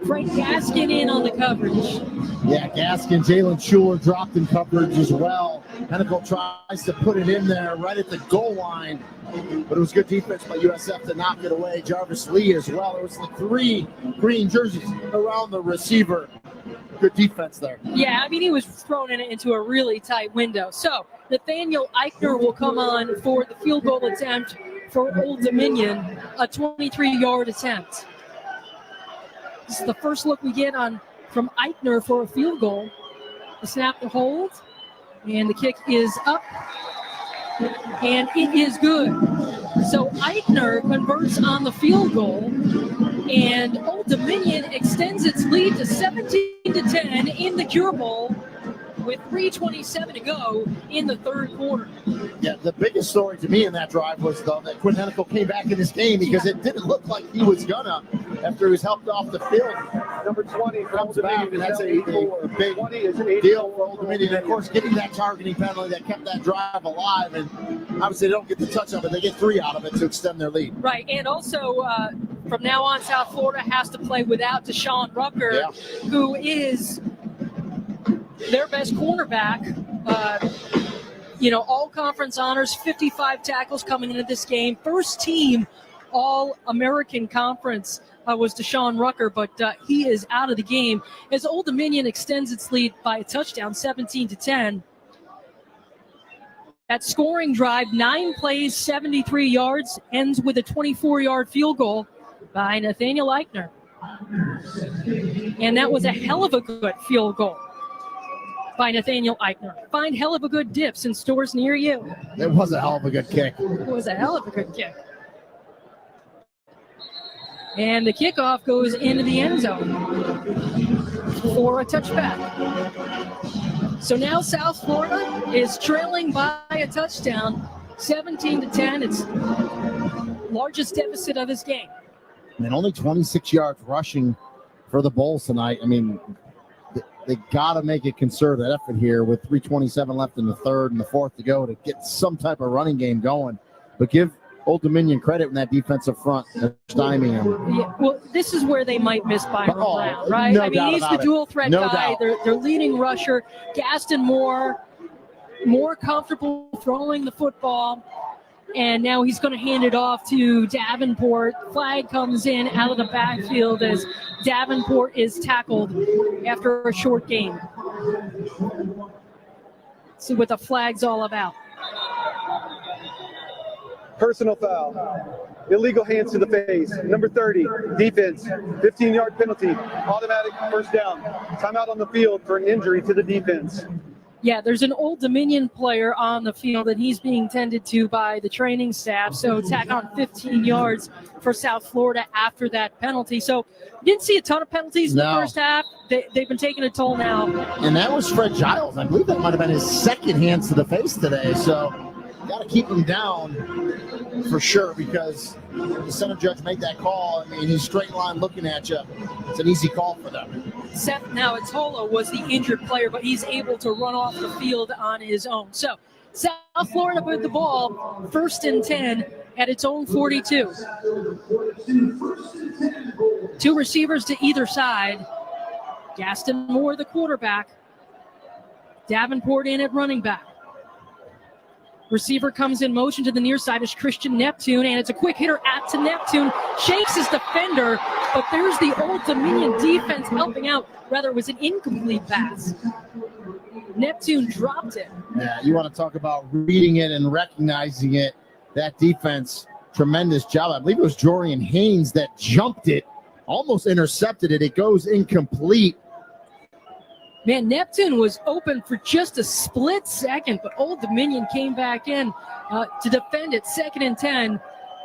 Frank Gaskin in on the coverage.
Yeah, Gaskin, Jalen Schuler dropped in coverage as well. Enicle tries to put it in there right at the goal line, but it was good defense by USF to knock it away. Jarvis Lee as well. There was like 3 green jerseys around the receiver. Good defense there.
Yeah, I mean, he was thrown into a really tight window. So Nathaniel Eichner will come on for the field goal attempt for Old Dominion, a 23-yard attempt. This is the first look we get from Eichner for a field goal. The snap to hold, and the kick is up, and it is good. So Eichner converts on the field goal, and Old Dominion extends its lead to 17-10 in the Cure Bowl with 3:27 to go in the 3rd quarter.
Yeah, the biggest story to me in that drive was, though, that Quinn Henicle came back in this game because it didn't look like he was gonna after he was helped off the field.
Number 20
comes back, and that's a big deal for Old Dominion. And of course, getting that targeting penalty that kept that drive alive, and obviously they don't get the touchdown, but they get 3 out of it to extend their lead.
Right, and also from now on, South Florida has to play without Deshaun Rucker, who is their best cornerback. All conference honors, 55 tackles coming into this game. First team All-American Conference was Deshaun Rucker, but he is out of the game as Old Dominion extends its lead by a touchdown, 17-10. That scoring drive, 9 plays, 73 yards, ends with a 24-yard field goal by Nathaniel Eichner. And that was a hell of a good field goal by Nathaniel Eichner. Find hell of a good dips in stores near you.
It was a hell of a good kick.
It was a hell of a good kick. And the kickoff goes into the end zone for a touchback. So now South Florida is trailing by a touchdown, 17-10. It's largest deficit of this game.
And only 26 yards rushing for the Bulls tonight. I mean, they got to make a concerted effort here with 3:27 left in the 3rd and the 4th to go to get some type of running game going. But give Old Dominion credit in that defensive front. They're stymieing him.
Yeah, well, this is where they might miss Byron Brown, right?
No
I mean, he's the dual threat guy. Their leading rusher. Gaston Moore, more comfortable throwing the football. And now he's going to hand it off to Davenport. Flag comes in out of the backfield as Davenport is tackled after a short game. See what the flag's all about.
Personal foul. Illegal hands to the face. Number 30, defense. 15-yard penalty. Automatic first down. Timeout on the field for an injury to the defense.
Yeah, there's an Old Dominion player on the field, and he's being tended to by the training staff. So tack on 15 yards for South Florida after that penalty. So didn't see a ton of penalties in the first half. They've been taking a toll now.
And that was Fred Giles. I believe that might have been his second hands to the face today. So got to keep him down. for sure, because the center judge made that call. I mean, he's straight line looking at you. It's an easy call for them.
Seth now Atola was the injured player, but he's able to run off the field on his own. So South Florida with the ball, 1st and 10 at its own 42. 2 receivers to either side. Gaston Moore, the quarterback. Davenport in at running back. Receiver comes in motion to the near side is Christian Neptune, and it's a quick hitter out to Neptune. Shakes his defender, but there's the Old Dominion defense helping out. Rather, it was an incomplete pass. Neptune dropped it.
Yeah, you want to talk about reading it and recognizing it. That defense, tremendous job. I believe it was Jorian Haynes that jumped it, almost intercepted it. It goes incomplete.
Man, Neptune was open for just a split second, but Old Dominion came back in to defend it. 2nd and 10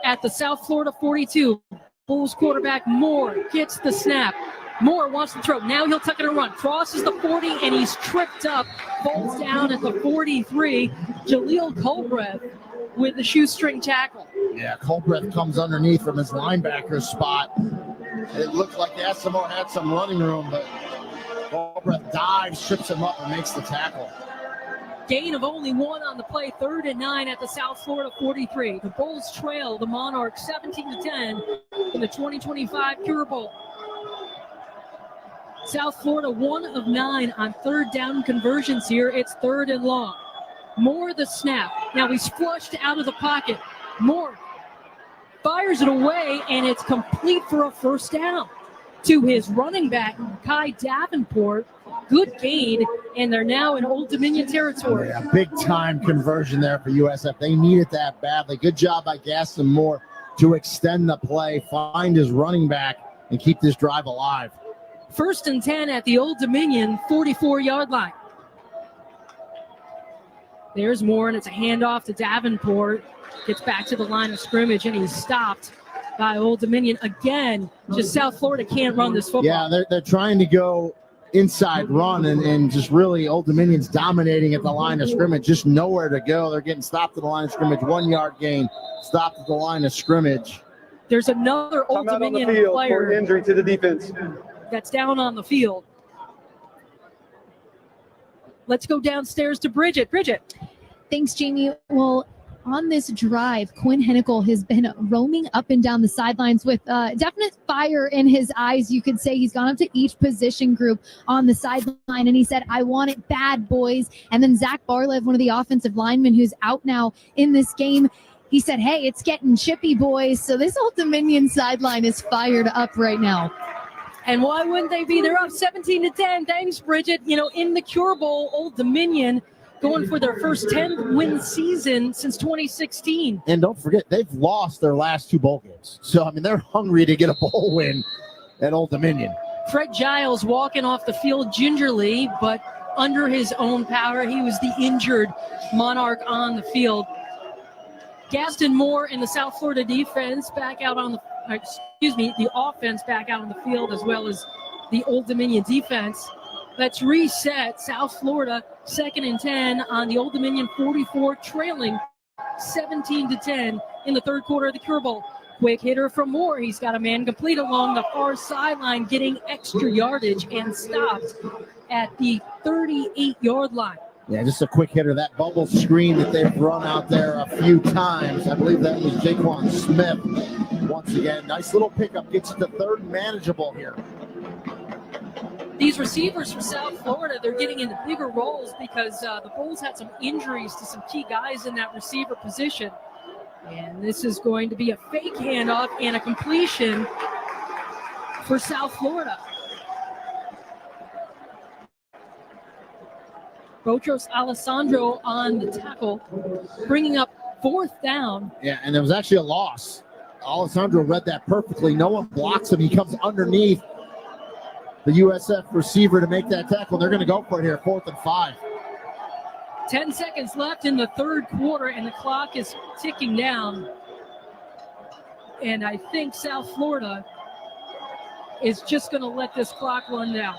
at the South Florida 42. Bulls quarterback Moore gets the snap. Moore wants to throw. Now he'll tuck it and run. Crosses the 40, and he's tripped up. Falls down at the 43. Jaleel Colbreth with the shoestring tackle.
Yeah, Colbreth comes underneath from his linebacker spot. It looked like Asimo had some running room, but Colbreth dives, trips him up, and makes the tackle.
Gain of only 1 on the play, 3rd and 9 at the South Florida 43. The Bulls trail the Monarchs 17-10 in the 2025 Cure Bowl. South Florida 1 of 9 on 3rd down conversions here. It's 3rd and long. Moore the snap. Now he's flushed out of the pocket. Moore fires it away, and it's complete for a 1st down to his running back, Kai Davenport. Good gain, and they're now in Old Dominion territory.
Yeah, big-time conversion there for USF. They needed that badly. Good job by Gaston Moore to extend the play, find his running back, and keep this drive alive.
1st and 10 at the Old Dominion 44-yard line. There's Moore, and it's a handoff to Davenport. Gets back to the line of scrimmage, and he's stopped by Old Dominion again. Just South Florida can't run this football.
Yeah, they're trying to go inside run, and just really Old Dominion's dominating at the line of scrimmage. Just nowhere to go. They're getting stopped at the line of scrimmage. 1-yard gain, stopped at the line of scrimmage.
There's another Old Dominion player
for injury to the defense
that's down on the field. Let's go downstairs to Bridget. Bridget.
Thanks, Jamie. Well, on this drive, Quinn Hennicle has been roaming up and down the sidelines with definite fire in his eyes. You could say he's gone up to each position group on the sideline, and he said, "I want it bad, boys." And then Zach Barlev, one of the offensive linemen who's out now in this game, he said, "Hey, it's getting chippy, boys." So this Old Dominion sideline is fired up right now.
And why wouldn't they be? They're up 17-10. Thanks, Bridget. You know, in the Cure Bowl, Old Dominion going for their first 10-win season since 2016.
And don't forget, they've lost their last 2 bowl games. So, I mean, they're hungry to get a bowl win at Old Dominion.
Fred Giles walking off the field gingerly, but under his own power. He was the injured Monarch on the field. Gaston Moore and the South Florida defense back out on the the offense back out on the field, as well as the Old Dominion defense. Let's reset. South Florida 2nd and 10 on the Old Dominion 44, trailing 17-10 in the 3rd quarter of the Cure Bowl. Quick hitter from Moore. He's got a man complete along the far sideline, getting extra yardage and stopped at the 38-yard line.
Yeah, just a quick hitter. That bubble screen that they've run out there a few times. I believe that was Jaquan Smith. Once again, nice little pickup. Gets to 3rd manageable here.
These receivers from South Florida, they're getting into bigger roles because the Bulls had some injuries to some key guys in that receiver position. And this is going to be a fake handoff and a completion for South Florida. Botros Alessandro on the tackle, bringing up 4th down.
Yeah, and it was actually a loss. Alessandro read that perfectly. No one blocks him. He comes underneath the USF receiver to make that tackle. They're going to go for it here, 4th and 5.
10 seconds left in the 3rd quarter, and the clock is ticking down. And I think South Florida is just going to let this clock run down.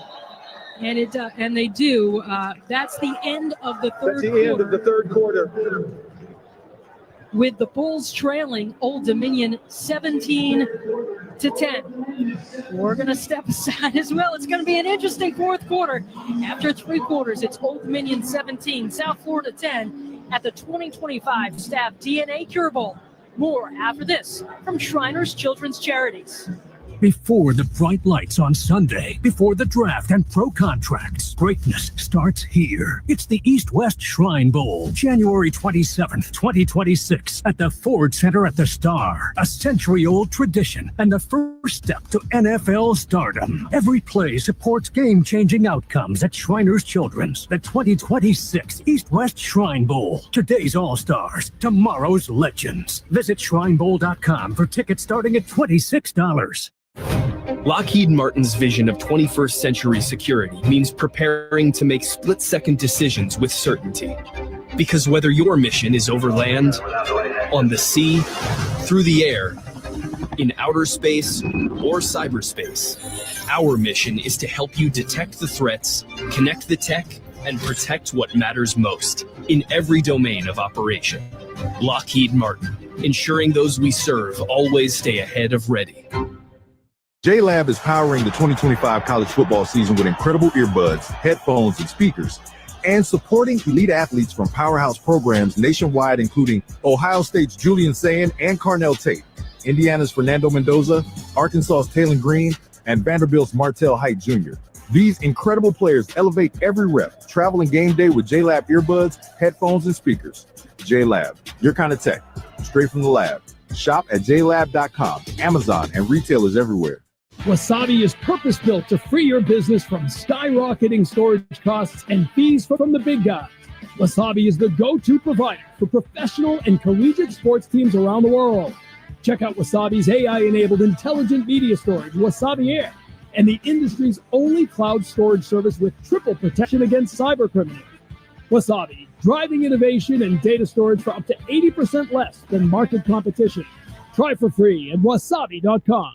And it and they do. That's the end of the 3rd quarter.
That's the end of the 3rd quarter.
with the Bulls trailing Old Dominion 17-10. We're going to step aside as well. It's going to be an interesting fourth quarter. After 3 quarters, it's Old Dominion 17, South Florida 10 at the 2025 Staff DNA Cure Bowl. More after this from Shriners Children's Charities.
Before the bright lights on Sunday, before the draft and pro contracts, greatness starts here. It's the East-West Shrine Bowl, January 27th, 2026, at the Ford Center at the Star. A century-old tradition and the first step to NFL stardom. Every play supports game-changing outcomes at Shriners Children's. The 2026 East-West Shrine Bowl. Today's All-Stars, tomorrow's legends. Visit shrinebowl.com for tickets starting at $26.
Lockheed Martin's vision of 21st century security means preparing to make split-second decisions with certainty. Because whether your mission is over land, on the sea, through the air, in outer space, or cyberspace, our mission is to help you detect the threats, connect the tech, and protect what matters most in every domain of operation. Lockheed Martin, ensuring those we serve always stay ahead of ready.
JLab is powering the 2025 college football season with incredible earbuds, headphones, and speakers, and supporting elite athletes from powerhouse programs nationwide, including Ohio State's Julian Sayin and Carnell Tate, Indiana's Fernando Mendoza, Arkansas's Taylor Green, and Vanderbilt's Martell Height Jr. These incredible players elevate every rep, traveling game day with JLab earbuds, headphones, and speakers. JLab, your kind of tech, straight from the lab. Shop at jlab.com, Amazon, and retailers everywhere.
Wasabi is purpose-built to free your business from skyrocketing storage costs and fees from the big guys. Wasabi is the go-to provider for professional and collegiate sports teams around the world. Check out Wasabi's AI-enabled intelligent media storage, Wasabi Air, and the industry's only cloud storage service with triple protection against cyber criminals. Wasabi, driving innovation and data storage for up to 80% less than market competition. Try for free at wasabi.com.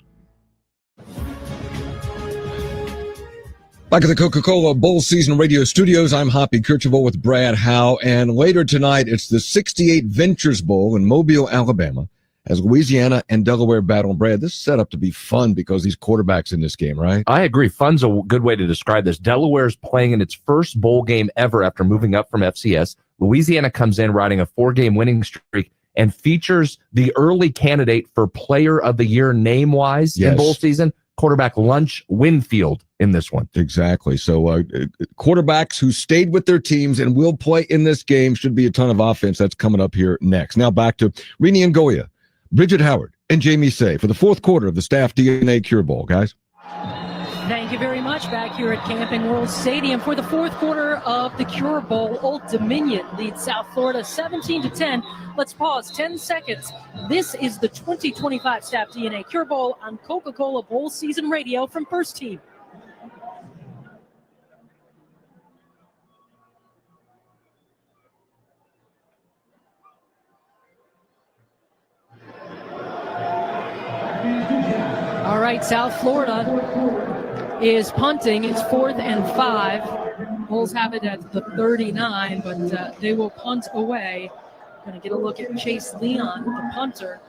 Back at the Coca-Cola Bowl Season Radio Studios, I'm Hoppy Kercheval with Brad Howe, and later tonight it's the 68 Ventures Bowl in Mobile, Alabama, as Louisiana and Delaware battle. Brad, this is set up to be fun because these quarterbacks in this game, right?
I agree. Fun's a good way to describe this. Delaware's playing in its first bowl game ever after moving up from FCS. Louisiana comes in riding a 4-game winning streak and features the early candidate for Player of the Year name-wise in bowl season, quarterback Lunch Winfield in this one.
Exactly. So quarterbacks who stayed with their teams and will play in this game, should be a ton of offense. That's coming up here next. Now back to Rini and Goya, Bridget Howard, and Jamie Say for the fourth quarter of the Staff DNA Cure Bowl, guys.
Thank you very much. Back here at Camping World Stadium for the fourth quarter of the Cure Bowl. Old Dominion leads South Florida 17-10. Let's pause 10 seconds. This is the 2025 Staff DNA Cure Bowl on Coca-Cola Bowl Season Radio from First Team. All right, South Florida is punting. It's 4th and 5. Bulls have it at the 39, but they will punt away. Going to get a look at Chase Leon, the punter.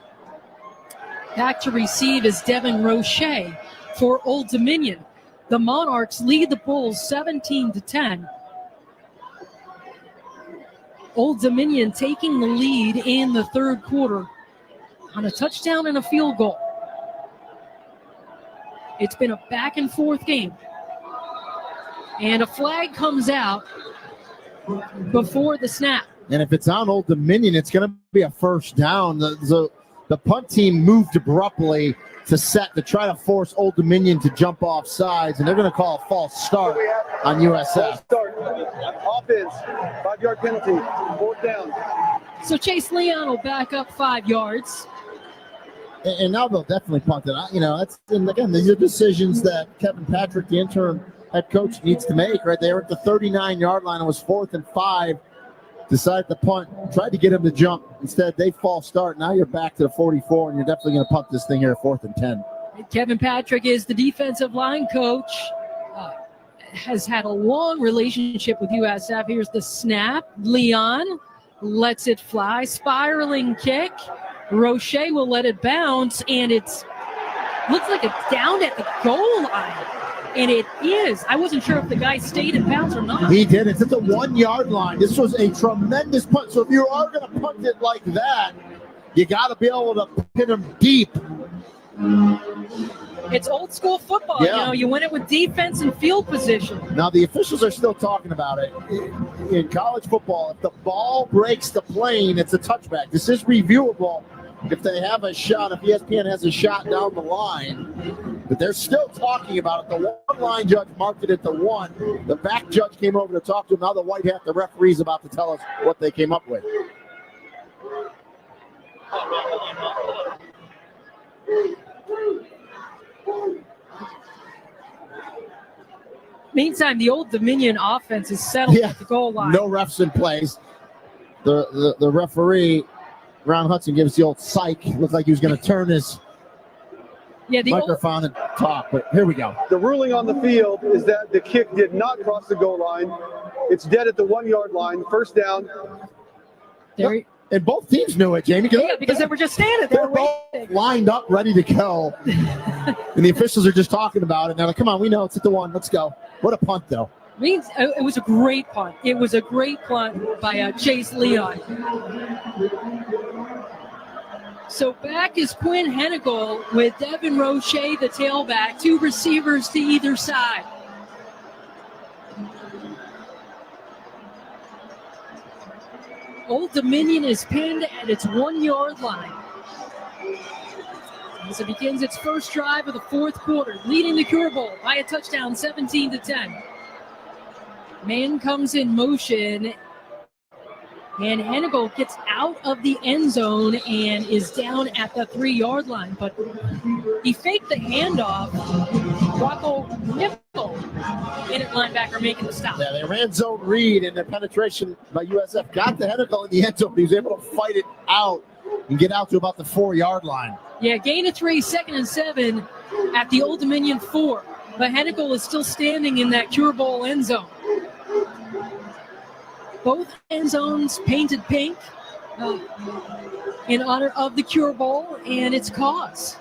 Back to receive is Devin Roche for Old Dominion. The Monarchs lead the Bulls 17-10. Old Dominion taking the lead in the third quarter on a touchdown and a field goal. It's been a back-and-forth game. And a flag comes out before the snap.
And if it's on Old Dominion, it's going to be a first down. The punt team moved abruptly to try to force Old Dominion to jump off sides, and they're going to call a false start on USF.
Offense, 5-yard penalty, 4th down.
So Chase Leon will back up 5 yards.
And now they'll definitely punt it. And again, these are decisions that Kevin Patrick, the interim head coach, needs to make, right? They were at the 39-yard line. It was 4th and 5. Decided to punt, tried to get him to jump. Instead, they false start. Now you're back to the 44, and you're definitely going to punt this thing here at 4th and 10.
Kevin Patrick is the defensive line coach. Has had a long relationship with USF. Here's the snap. Leon lets it fly. Spiraling kick. Roche will let it bounce, and looks like it's down at the goal line. And it is. I wasn't sure if the guy stayed in bounds or not.
He did. It's at the 1 yard line. This was a tremendous punt. So if you are going to punt it like that, you got to be able to pin him deep.
It's old school football.
Yeah.
You know, you win it with defense and field position.
Now, the officials are still talking about it. In college football, if the ball breaks the plane, it's a touchback. This is reviewable if they have a shot, if ESPN has a shot down the line. But they're still talking about it. The one line judge marked it at the 1. The back judge came over to talk to him. Now the white hat, the referee's about to tell us what they came up with.
Meantime, the Old Dominion offense is settled at the goal line.
No refs in place. The referee, Ron Hudson, gives the old psych. Looked like he was going to turn his microphone and talk, but here we go.
The ruling on the field is that the kick did not cross the goal line. It's dead at the 1 yard line. First down.
And both teams knew it, Jamie.
Yeah, because they were just standing there.
They're both lined up, ready to go. And the officials are just talking about it. They're like, come on, we know it's at the 1. Let's go. What a punt, though.
It was a great punt. It was a great punt by Chase Leon. So back is Quinn Hennigle with Devin Roche, the tailback. 2 receivers to either side. Old Dominion is pinned at its 1 yard line. As it begins its first drive of the fourth quarter, leading the Cure Bowl by a touchdown, 17-10. Man comes in motion, and Hennigle gets out of the end zone and is down at the 3 yard line. But he faked the handoff. Rocco Nipple, in at linebacker, making the stop.
Yeah, they ran zone read, and the penetration by USF got the Hennigle in the end zone. He was able to fight it out and get out to about the 4 yard line.
Yeah, gain of 3, 2nd and 7 at the Old Dominion 4. But Hennigle is still standing in that Cure Bowl end zone. Both end zones painted pink in honor of the Cure Bowl and its cause.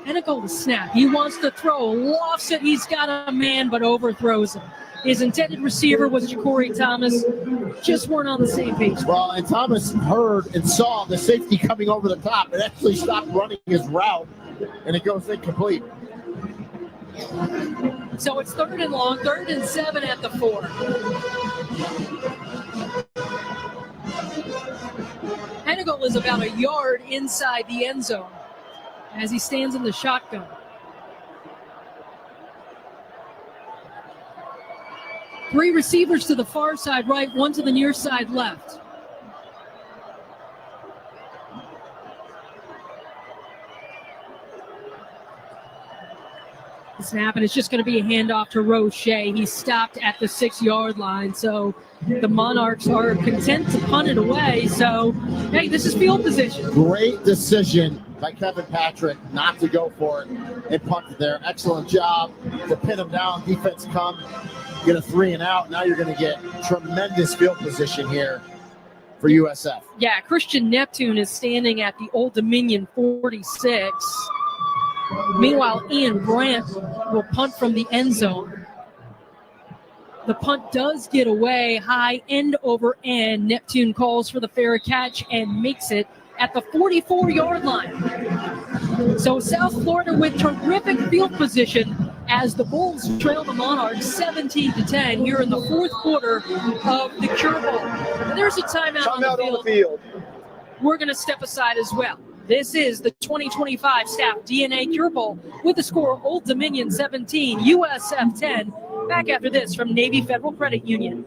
Hennigle to snap. He wants to throw, lofts it. He's got a man, but overthrows him. His intended receiver was Ja'Cory Thomas. Just weren't on the same page.
Well, and Thomas heard and saw the safety coming over the top. It actually stopped running his route, and it goes incomplete.
So it's 3rd and long, 3rd and 7 at the 4. Hennigle is about a yard inside the end zone as he stands in the shotgun. Three receivers to the far side right, 1 to the near side left. The snap, and it's just going to be a handoff to Roche. He's stopped at the 6 yard line, so the Monarchs are content to punt it away. So, hey, this is field position.
Great decision by Kevin Patrick not to go for it and punt it there. Excellent job to pin him down. Defense come, get a 3 and out. Now you're going to get tremendous field position here for USF.
Yeah, Christian Neptune is standing at the Old Dominion 46. Meanwhile, Ian Brandt will punt from the end zone. The punt does get away, high end over end. Neptune calls for the fair catch and makes it at the 44 yard line. So South Florida with terrific field position as the Bulls trail the Monarchs 17-10 here in the fourth quarter of the Cure Bowl. And there's a timeout on the field. We're going to step aside as well. This is the 2025 Staff DNA Cure Bowl with the score Old Dominion 17, USF 10. Back after this from Navy Federal Credit Union.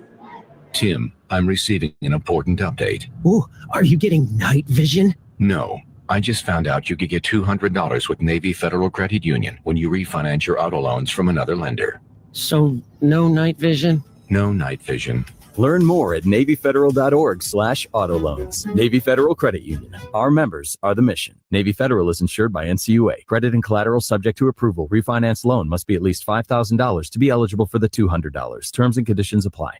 Tim, I'm receiving an important update.
Ooh, are you getting night vision?
No, I just found out you could get $200 with Navy Federal Credit Union when you refinance your auto loans from another lender.
So, no night vision?
No night vision.
Learn more at NavyFederal.org/auto loans. Navy Federal Credit Union. Our members are the mission. Navy Federal is insured by NCUA. Credit and collateral subject to approval. Refinance loan must be at least $5,000 to be eligible for the $200. Terms and conditions apply.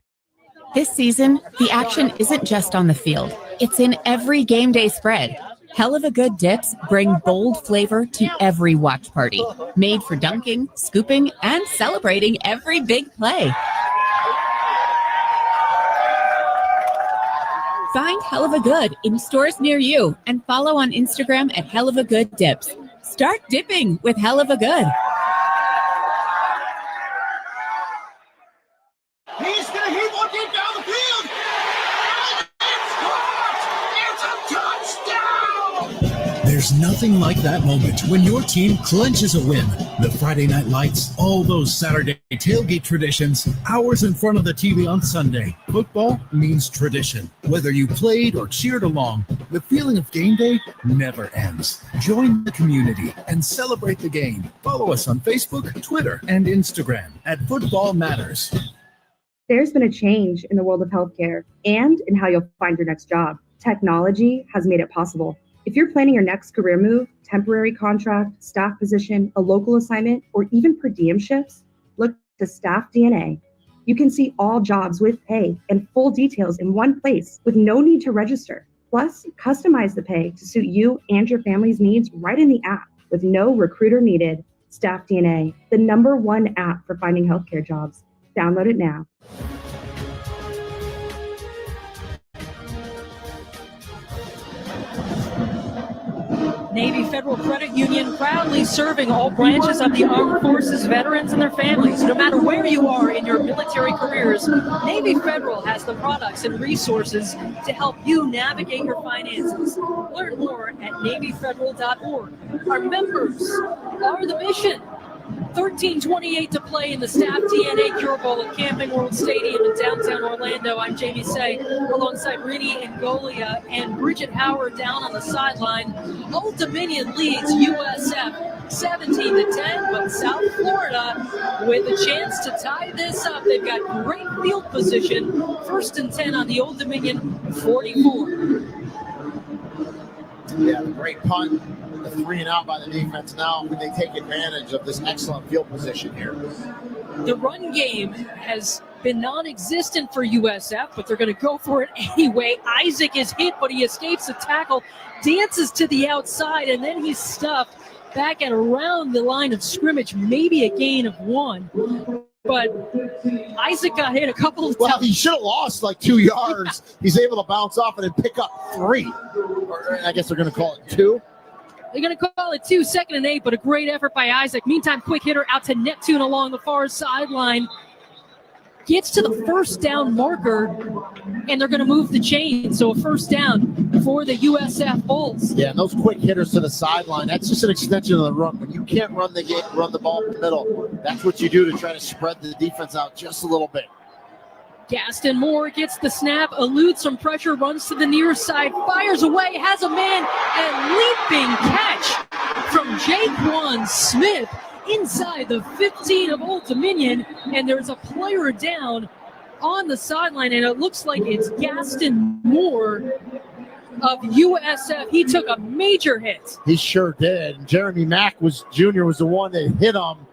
This season, the action isn't just on the field. It's in every game day spread. Hell of a Good dips bring bold flavor to every watch party. Made for dunking, scooping, and celebrating every big play. Find Hell of a Good in stores near you and follow on Instagram at Hell of a Good Dips. Start dipping with Hell of a Good.
He's going to hit one deep down the field. And it's caught. It's a touchdown.
There's nothing like that moment when your team clinches a win. The Friday night lights, all those Saturday tailgate traditions, hours in front of the TV on Sunday. Football means tradition. Whether you played or cheered along, the feeling of game day never ends. Join the community and celebrate the game. Follow us on Facebook, Twitter, and Instagram at Football Matters.
There's been a change in the world of healthcare and in how you'll find your next job. Technology has made it possible. If you're planning your next career move, temporary contract, staff position, a local assignment, or even per diem shifts, look to Staff DNA. You can see all jobs with pay and full details in one place with no need to register. Plus, customize the pay to suit you and your family's needs right in the app with no recruiter needed. Staff DNA, the #1 app for finding healthcare jobs. Download it now.
Navy Federal Credit Union proudly serving all branches of the armed forces, veterans, and their families. No matter where you are in your military careers, Navy Federal has the products and resources to help you navigate your finances. Learn more at NavyFederal.org. Our members are the mission. 13:28 to play in the Staff DNA Cure Bowl at Camping World Stadium in downtown Orlando. I'm Jamie Say, alongside Rini Ngolia and Bridget Howard down on the sideline. Old Dominion leads USF 17-10, but South Florida with a chance to tie this up. They've got great field position. 1st and 10 on the Old Dominion 44.
Yeah, the great punt. The 3 and out by the defense. Now they take advantage of this excellent field position here.
The run game has been non-existent for USF, but they're going to go for it anyway. Isaac is hit, but he escapes the tackle, dances to the outside, and then he's stuffed back at around the line of scrimmage, maybe a gain of 1. But Isaac got hit a couple of times.
Well, he should have lost like 2 yards. He's able to bounce off and then pick up 3. Or I guess they're going to call it 2.
They're going to call it 2, 2nd and 8, but a great effort by Isaac. Meantime, quick hitter out to Neptune along the far sideline. Gets to the first down marker, and they're going to move the chain. So a first down for the USF Bulls.
Yeah, and those quick hitters to the sideline, that's just an extension of the run. When you can't run the ball in the middle, that's what you do to try to spread the defense out just a little bit.
Gaston Moore gets the snap, eludes some pressure, runs to the near side, fires away, has a man, and leaping catch from Jaquan Smith inside the 15 of Old Dominion, and there's a player down on the sideline, and it looks like it's Gaston Moore of USF. He took a major hit.
He sure did. Jeremy Mack Jr. was the one that hit him.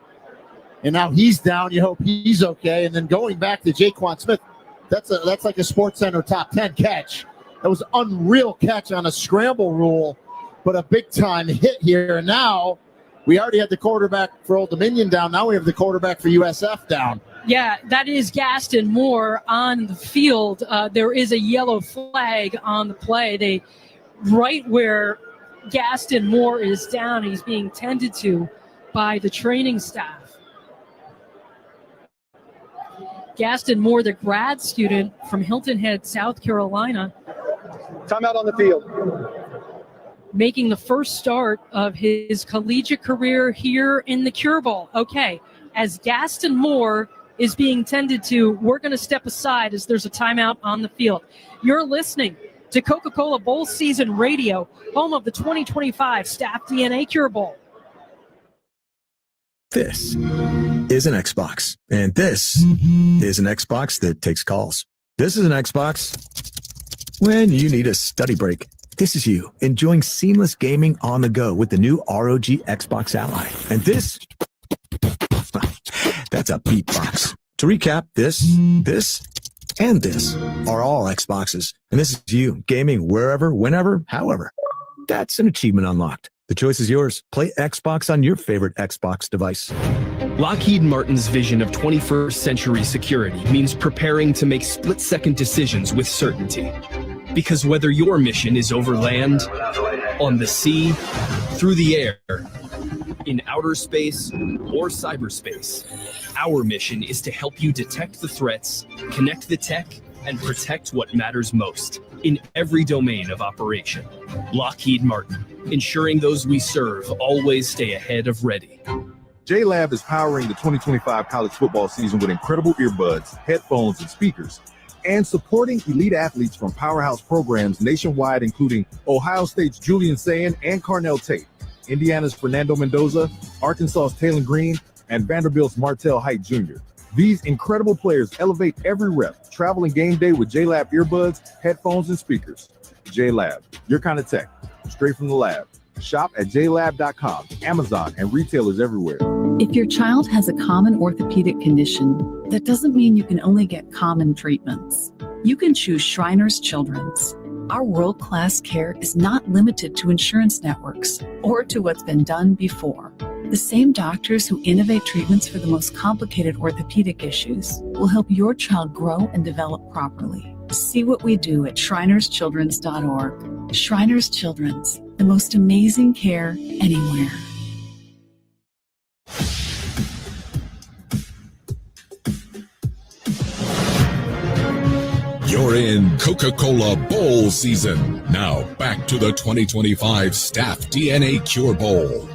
And now he's down. You hope he's okay. And then going back to Jaquan Smith, that's like a SportsCenter top 10 catch. That was an unreal catch on a scramble rule, but a big-time hit here. And now we already had the quarterback for Old Dominion down. Now we have the quarterback for USF down.
Yeah, that is Gaston Moore on the field. There is a yellow flag on the play. Right where Gaston Moore is down, he's being tended to by the training staff. Gaston Moore, the grad student from Hilton Head, South Carolina.
Timeout on the field.
Making the first start of his collegiate career here in the Cure Bowl. Okay, as Gaston Moore is being tended to, we're going to step aside as there's a timeout on the field. You're listening to Coca-Cola Bowl Season Radio, home of the 2025 Staff DNA Cure Bowl.
This is an Xbox, and this is an Xbox that takes calls. This is an Xbox when you need a study break. This is you enjoying seamless gaming on the go with the new ROG Xbox Ally. And this, that's a beatbox. To recap, this and this are all Xboxes. And this is you, gaming wherever, whenever, however. That's an achievement unlocked. The choice is yours. Play Xbox on your favorite Xbox device.
Lockheed Martin's vision of 21st century security means preparing to make split-second decisions with certainty. Because whether your mission is over land, on the sea, through the air, in outer space, or cyberspace, our mission is to help you detect the threats, connect the tech, and protect what matters most in every domain of operation. Lockheed Martin, ensuring those we serve always stay ahead of ready.
JLab is powering the 2025 college football season with incredible earbuds, headphones, and speakers, and supporting elite athletes from powerhouse programs nationwide, including Ohio State's Julian Sayin and Carnell Tate, Indiana's Fernando Mendoza, Arkansas's Taylor Green, and Vanderbilt's Martell Height Jr. These incredible players elevate every rep, traveling game day with JLab earbuds, headphones, and speakers. JLab, your kind of tech, straight from the lab. Shop at JLab.com, Amazon, and retailers everywhere.
If your child has a common orthopedic condition, that doesn't mean you can only get common treatments. You can choose Shriners Children's. Our world-class care is not limited to insurance networks or to what's been done before. The same doctors who innovate treatments for the most complicated orthopedic issues will help your child grow and develop properly. See what we do at shrinerschildrens.org. Shriners Children's, the most amazing care anywhere.
You're in Coca-Cola Bowl season. Now back to the 2025 Staff DNA Cure Bowl.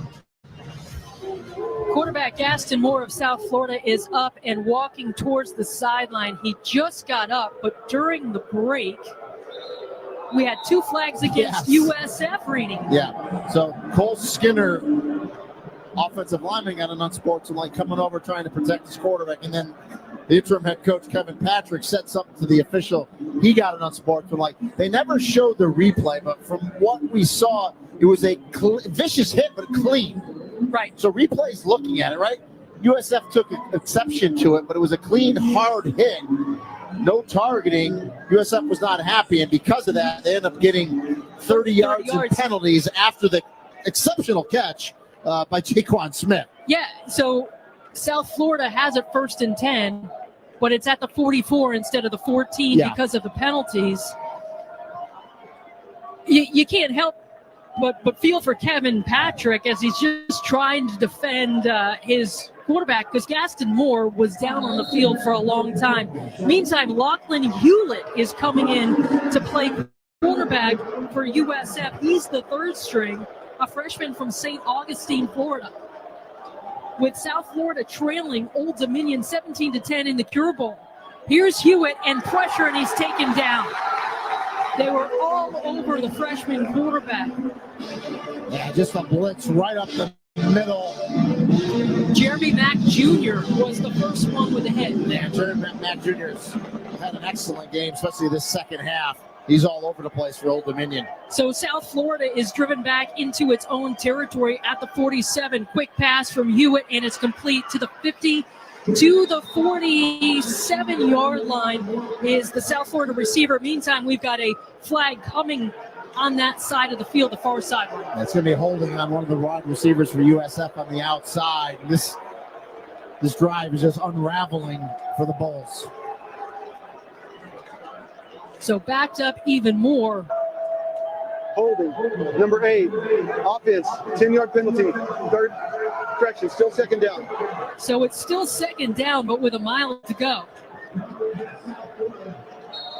Quarterback Gaston Moore of South Florida is up and walking towards the sideline. He just got up, but during the break, we had two flags against USF reading.
Yeah. So Cole Skinner, offensive lineman, got an unsportsmanlike coming over trying to protect his quarterback, and then the interim head coach Kevin Patrick said something to the official. He got an unsportsmanlike. They never showed the replay, but from what we saw, it was a vicious hit, but clean.
Right.
So replay's looking at it, right? USF took exception to it, but it was a clean, hard hit. No targeting. USF was not happy, and because of that, they ended up getting 30 yards in penalties after the exceptional catch by Jaquan Smith.
Yeah, so South Florida has it 1st and 10, but it's at the 44 instead of the 14 because of the penalties. You can't help but feel for Kevin Patrick as he's just trying to defend his quarterback, because Gaston Moore was down on the field for a long time. Meantime, Lachlan Hewlett is coming in to play quarterback for USF. He's the third string, a freshman from St. Augustine, Florida. With South Florida trailing Old Dominion 17-10 in the Cure Bowl. Here's Hewitt and pressure, and he's taken down. They were all over the freshman quarterback.
Yeah, just a blitz right up the middle.
Jeremy Mack Jr. was the first one with a hit.
Yeah, Jeremy Mack Jr.'s had an excellent game, especially this second half. He's all over the place for Old Dominion.
So South Florida is driven back into its own territory at the 47. Quick pass from Hewitt, and it's complete to the 50. To the 47-yard line is the South Florida receiver. Meantime, we've got a flag coming on that side of the field, the far sideline.
It's going to be holding on one of the wide receivers for USF on the outside. This drive is just unraveling for the Bulls.
So backed up even more.
Holding, number 8, offense, 10-yard penalty, third correction, still second down.
So it's still second down, but with a mile to go.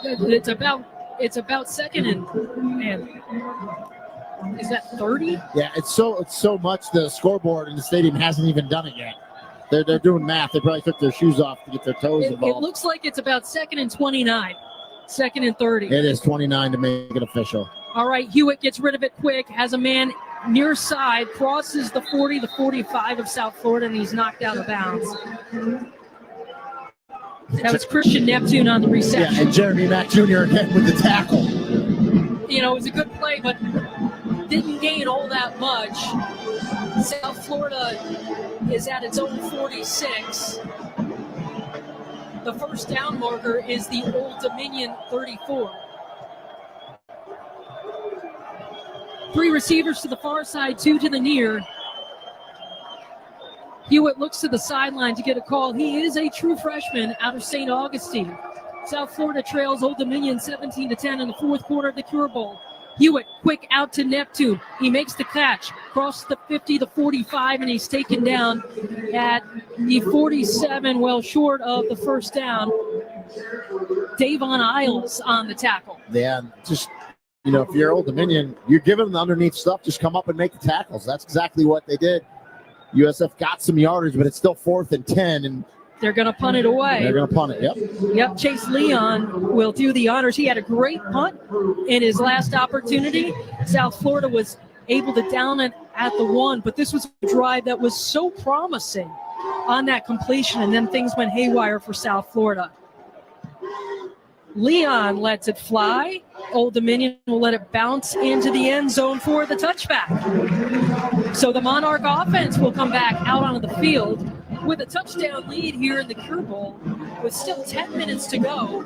It's about second and is that 30?
Yeah, it's so much the scoreboard in the stadium hasn't even done it yet. They're doing math. They probably took their shoes off to get their toes involved.
It looks like it's about 2nd and 29, 2nd and 30.
It is 29 to make it official.
All right, Hewitt gets rid of it quick, has a man near side, crosses the 40, the 45 of South Florida, and he's knocked out of bounds. That was Christian Neptune on the reception.
Yeah, and Jeremy Mack Jr. again with the tackle.
You know, it was a good play, but didn't gain all that much. South Florida is at its own 46. The first down marker is the Old Dominion 34. 3 receivers to the far side, 2 to the near. Hewitt looks to the sideline to get a call. He is a true freshman out of St. Augustine. South Florida trails Old Dominion 17-10 in the fourth quarter of the Cure Bowl. Hewitt quick out to Neptune. He makes the catch, crosses the 50, the 45, and he's taken down at the 47, well short of the first down. Davon Isles on the tackle.
Yeah, just, if you're Old Dominion, you're giving them the underneath stuff, just come up and make the tackles. That's exactly what they did. USF got some yardage, but it's still 4th and 10, and
they're going to punt it away.
They're going to punt it, yep.
Yep, Chase Leon will do the honors. He had a great punt in his last opportunity. South Florida was able to down it at the 1, but this was a drive that was so promising on that completion, and then things went haywire for South Florida. Leon lets it fly. Old Dominion will let it bounce into the end zone for the touchback. So the Monarch offense will come back out onto the field with a touchdown lead here in the Cure Bowl with still 10 minutes to go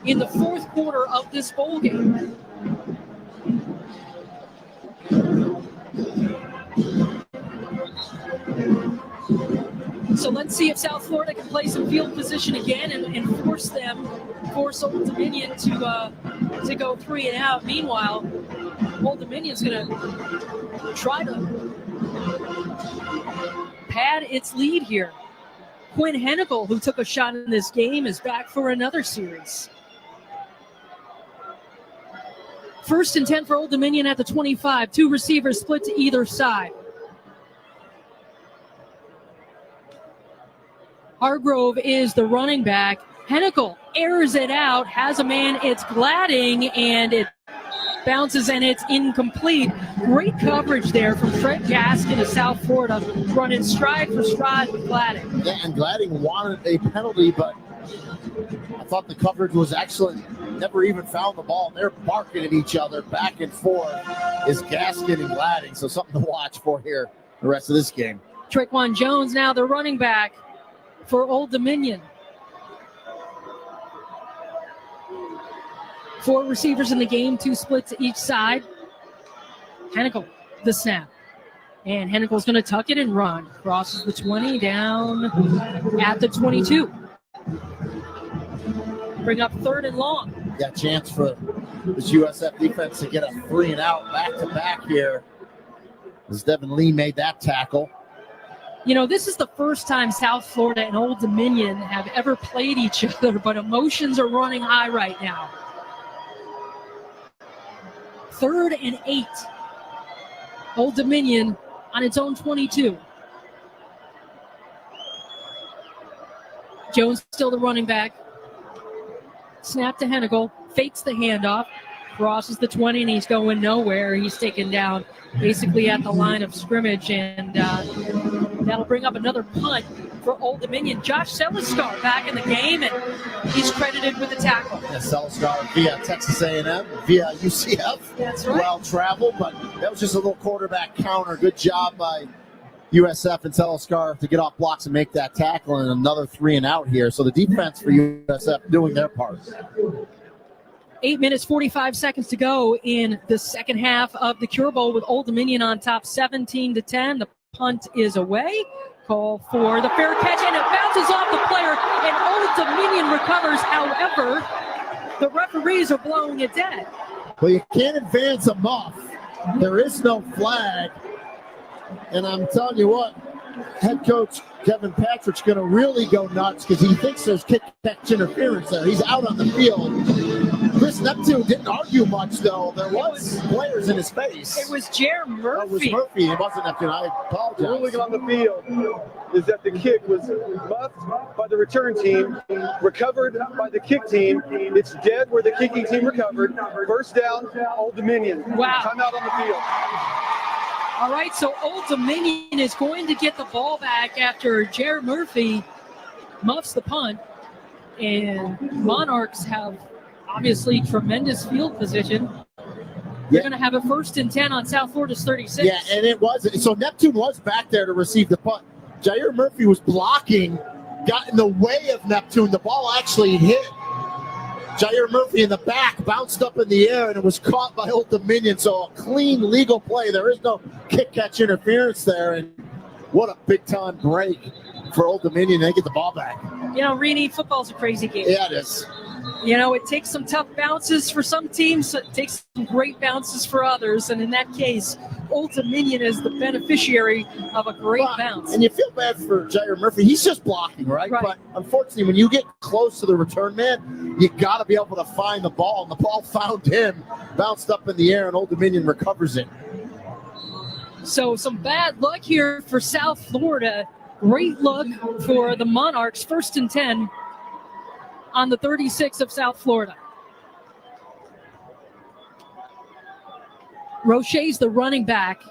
in the fourth quarter of this bowl game. So let's see if South Florida can play some field position again and force Old Dominion to go 3 and out. Meanwhile, Old Dominion's going to try to pad its lead here. Quinn Hennicle, who took a shot in this game, is back for another series. 1st and 10 for Old Dominion at the 25. 2 receivers split to either side. Hargrove is the running back. Hennicle airs it out, has a man, it's Gladding, and it bounces and it's incomplete. Great coverage there from Fred Gaskin of South Florida, running stride for stride with Gladding.
Yeah, and Gladding wanted a penalty, but I thought the coverage was excellent. Never even found the ball. They're barking at each other back and forth is Gaskin and Gladding, so something to watch for here the rest of this game.
Traquan Jones now the running back for Old Dominion. 4 receivers in the game, 2 splits to each side. Hennicle, the snap. And Hennicle's going to tuck it and run. Crosses the 20 down at the 22. Bring up 3rd and long.
Yeah, chance for this USF defense to get a 3 and out back-to-back here as Devin Lee made that tackle.
This is the first time South Florida and Old Dominion have ever played each other, but emotions are running high right now. 3rd and 8. Old Dominion on its own 22. Jones still the running back. Snap to Hennicle. Fakes the handoff. Crosses the 20, and he's going nowhere. He's taken down basically at the line of scrimmage, and that'll bring up another punt for Old Dominion. Josh Seliscar back in the game, and he's credited with the tackle.
Yeah, Seliscar via Texas A&M, via UCF.
That's right.
Well traveled, but that was just a little quarterback counter. Good job by USF and Seliscar to get off blocks and make that tackle, and another 3 and out here. So the defense for USF doing their part.
8 minutes, 45 seconds to go in the second half of the Cure Bowl with Old Dominion on top 17-10. The punt is away. Call for the fair catch, and it bounces off the player, and Old Dominion recovers. However, the referees are blowing it dead.
Well, you can't advance a muff. There is no flag. And I'm telling you what, head coach Kevin Patrick's going to really go nuts because he thinks there's kick-catch interference there. He's out on the field. Chris Neptune didn't argue much, though. There was players in his face.
It was Jer Murphy.
It was Murphy. It wasn't Neptune. I apologize.
The ruling on the field is that the kick was muffed by the return team, recovered by the kick team. It's dead where the kicking team recovered. First down, Old Dominion.
Wow.
Timeout on the field.
All right, so Old Dominion is going to get the ball back after Jer Murphy muffs the punt. And Monarchs have obviously tremendous field position. They're going to have a 1st and 10 on South Florida's 36.
Yeah, and it was. So Neptune was back there to receive the punt. Jair Murphy was blocking got in the way of Neptune. The ball actually hit Jair Murphy in the back, bounced up in the air, and it was caught by Old Dominion. So a clean legal play. There is no kick-catch interference there. And what a big-time break for Old Dominion. They get the ball back.
You know, Rini, football's a crazy game.
Yeah, it is.
You know, it takes some tough bounces for some teams. It takes some great bounces for others. And in that case, Old Dominion is the beneficiary of a great bounce.
And you feel bad for Jair Murphy. He's just blocking, right? But unfortunately, when you get close to the return man, you got to be able to find the ball. And the ball found him, bounced up in the air, and Old Dominion recovers it.
So some bad luck here for South Florida. Great luck for the Monarchs. 1st and 10 on the 36 of South Florida. Roche's the running back.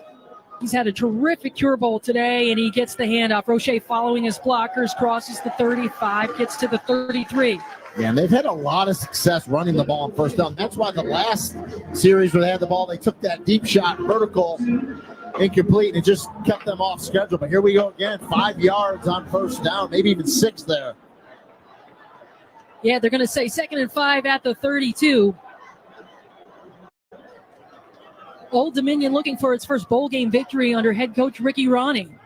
He's had a terrific Cure Bowl today, and he gets the handoff. Roche following his blockers, crosses the 35, gets to the 33.
Yeah, and they've had a lot of success running the ball on first down. That's why the last series where they had the ball, they took that deep shot vertical, incomplete, and it just kept them off schedule. But here we go again, 5 yards on first down, maybe even 6 there.
Yeah, they're going to say 2nd and 5 at the 32. Old Dominion looking for its first bowl game victory under head coach Ricky Ronning.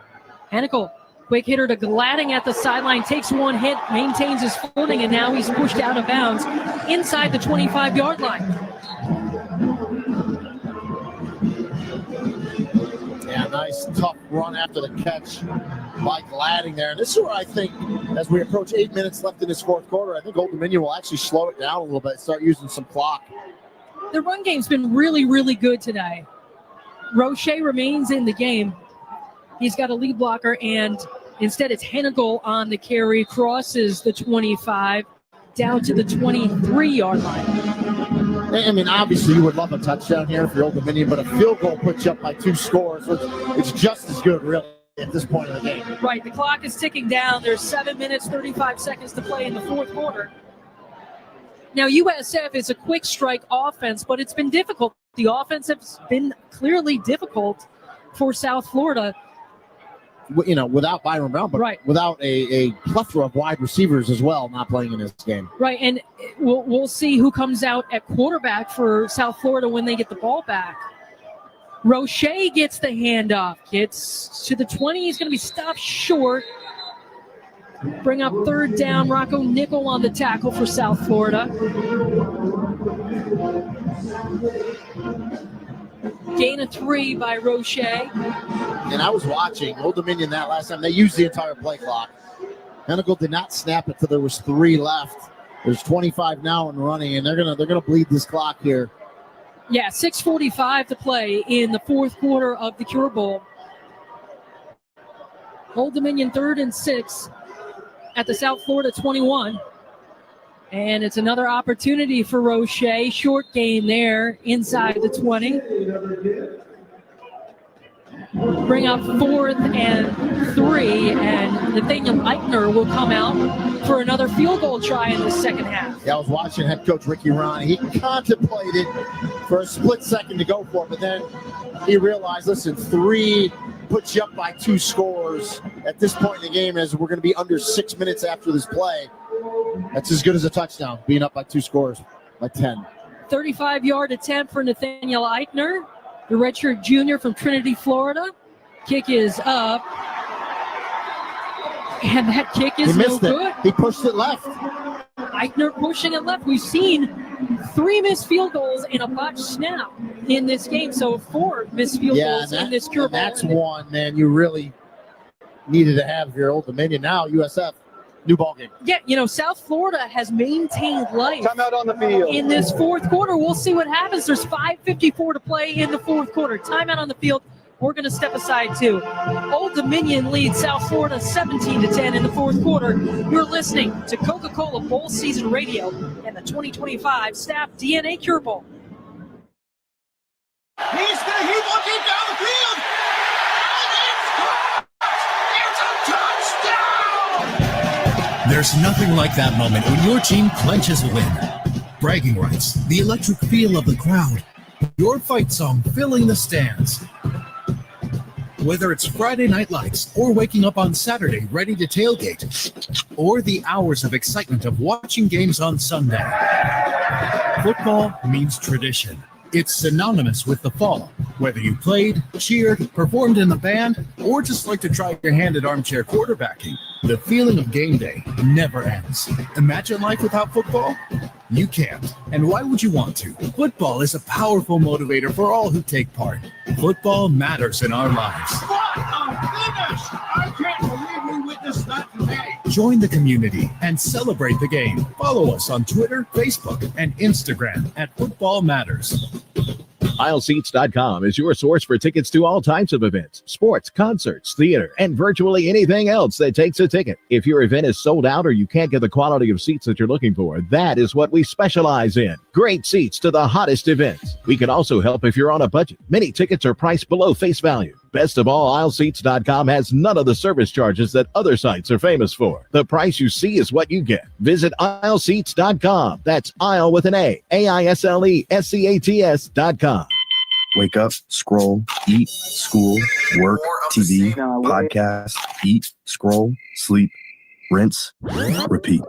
Hennikel, quick hitter to Gladding at the sideline, takes one hit, maintains his footing, and now he's pushed out of bounds inside the 25-yard line.
Yeah, nice tough run after the catch by Gladding there. And this is where I think, as we approach 8 minutes left in this fourth quarter, I think Old Dominion will actually slow it down a little bit, start using some clock.
The run game's been really, really good today. Roche remains in the game. He's got a lead blocker, and instead it's Hennikel on the carry, crosses the 25 down to the 23-yard line.
I mean, obviously, you would love a touchdown here for Old Dominion, but a field goal puts you up by 2 scores. It's just as good, really, at this point in the game.
Right, the clock is ticking down. There's 7 minutes, 35 seconds to play in the fourth quarter. Now, USF is a quick strike offense, but it's been difficult. The offense has been clearly difficult for South Florida.
You know, without Byron Brown, but without a plethora of wide receivers as well not playing in this game.
Right, and we'll see who comes out at quarterback for South Florida when they get the ball back. Roche gets the handoff, gets to the 20. He's going to be stopped short. Bring up 3rd down. Rocco Nickel on the tackle for South Florida. Gain of 3 by Roche.
And I was watching Old Dominion that last time. They used the entire play clock. Hennikel did not snap it till there was 3 left. There's 25 now and running, and they're gonna bleed this clock here.
Yeah, 6:45 to play in the fourth quarter of the Cure Bowl. Old Dominion 3rd and 6 at the South Florida 21. And it's another opportunity for Roche. Short gain there inside the 20. Bring up 4th and 3, and Nathaniel Eichner will come out for another field goal try in the second half.
Yeah, I was watching head coach Ricky Ron. He contemplated for a split second to go for it, but then he realized, listen, 3 puts you up by 2 scores at this point in the game, as we're going to be under 6 minutes after this play. That's as good as a touchdown, being up by 2 scores, by 10.
35-yard attempt for Nathaniel Eichner, the redshirt junior from Trinity, Florida. Kick is up. And that kick is no good.
He pushed it left.
Eichner pushing it left. We've seen 3 missed field goals in a botched snap in this game. So 4 missed field goals in this Cure Bowl.
That's one, man, you really needed to have your Old Dominion. Now, USF, new ball game.
Yeah, you know, South Florida has maintained life.
Timeout on the field.
In this fourth quarter, we'll see what happens. There's 5:54 to play in the fourth quarter. Timeout on the field. We're going to step aside, too. Old Dominion leads South Florida 17-10 in the fourth quarter. You're listening to Coca-Cola Bowl Season Radio and the 2025 Staff DNA Cure Bowl.
He's going to hit one deep down the field.
There's nothing like that moment when your team clenches a win. Bragging rights, the electric feel of the crowd, your fight song filling the stands. Whether it's Friday night lights or waking up on Saturday ready to tailgate, or the hours of excitement of watching games on Sunday, football means tradition. It's synonymous with the fall. Whether you played, cheered, performed in the band, or just like to try your hand at armchair quarterbacking, the feeling of game day never ends. Imagine life without football? You can't. And why would you want to? Football is a powerful motivator for all who take part. Football matters in our lives.
What a finish! I can't believe we witnessed that today.
Join the community and celebrate the game. Follow us on Twitter, Facebook, and Instagram at Football Matters.
Aisleseats.com is your source for tickets to all types of events, sports, concerts, theater, and virtually anything else that takes a ticket. If your event is sold out or you can't get the quality of seats that you're looking for, that is what we specialize in. Great seats to the hottest events. We can also help if you're on a budget. Many tickets are priced below face value. Best of all, Aisleseats.com has none of the service charges that other sites are famous for. The price you see is what you get. Visit Aisleseats.com. That's aisle with an A. AISLESCATS.com.
Wake up, scroll, eat, school, work, TV, podcast, eat, scroll, sleep, rinse, repeat.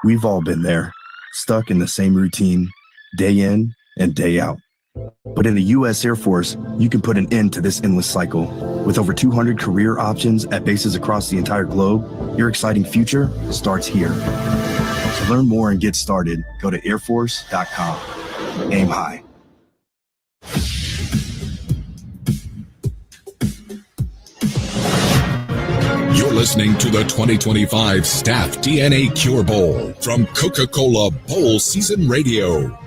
We've all been there, stuck in the same routine, day in and day out. But in the U.S. Air Force, you can put an end to this endless cycle. With over 200 career options at bases across the entire globe, your exciting future starts here. To learn more and get started, go to airforce.com. Aim high.
You're listening to the 2025 Staff DNA Cure Bowl from Coca-Cola Bowl Season Radio.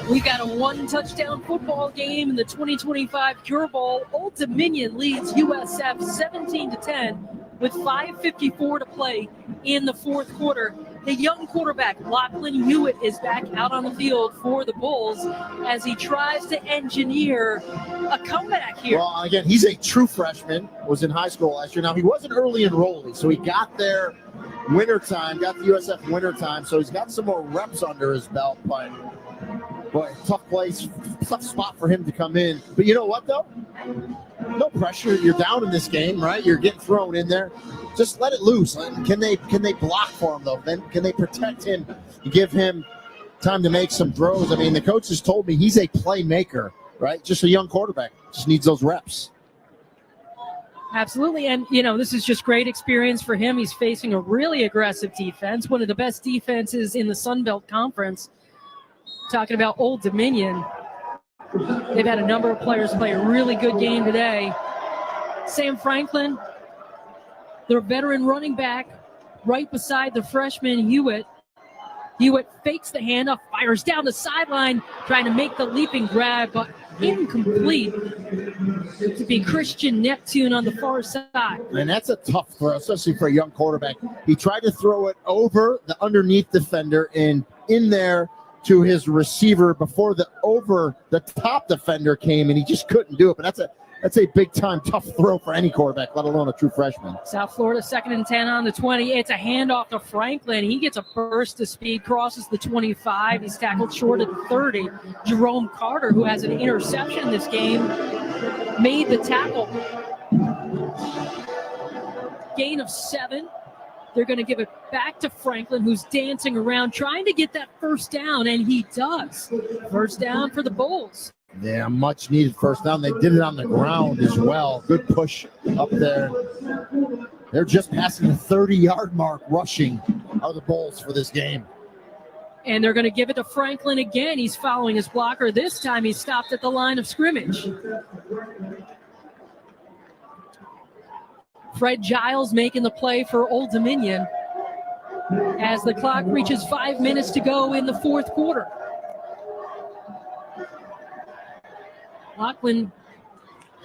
We've got a one-touchdown football game in the 2025 Cure Bowl. Old Dominion leads USF 17-10 with 5:54 to play in the fourth quarter. The young quarterback, Lachlan Hewitt, is back out on the field for the Bulls as he tries to engineer a comeback here.
Well, again, he's a true freshman, was in high school last year. Now, he was an early enrollee, so he got there wintertime, got the USF wintertime, so he's got some more reps under his belt, but tough place, tough spot for him to come in. But you know what, though? No pressure. You're down in this game, right? You're getting thrown in there. Just let it loose. Can they block for him, though? Then can they protect him, give him time to make some throws? I mean, the coaches told me he's a playmaker, right? Just a young quarterback. Just needs those reps.
Absolutely. And, this is just great experience for him. He's facing a really aggressive defense, one of the best defenses in the Sun Belt Conference. Talking about Old Dominion, they've had a number of players play a really good game today. Sam Franklin, their veteran running back, right beside the freshman Hewitt. Hewitt fakes the handoff, fires down the sideline, trying to make the leaping grab, but incomplete to be Christian Neptune on the far side.
And that's a tough throw, especially for a young quarterback. He tried to throw it over the underneath defender and in there to his receiver before the over the top defender came, and he just couldn't do it. But that's a big time tough throw for any quarterback, let alone a true freshman.
South Florida 2nd and 10 on the 20. It's a handoff to Franklin. He gets a burst of speed, crosses the 25. He's tackled short at the 30. Jerome Carter, who has an interception in this game, made the tackle. Gain of 7. They're going to give it back to Franklin, who's dancing around, trying to get that first down, and he does. First down for the Bulls.
Yeah, much needed first down. They did it on the ground as well. Good push up there. They're just passing the 30-yard mark rushing are the Bulls for this game.
And they're going to give it to Franklin again. He's following his blocker. This time he stopped at the line of scrimmage. Fred Giles making the play for Old Dominion as the clock reaches 5 minutes to go in the fourth quarter. Lachlan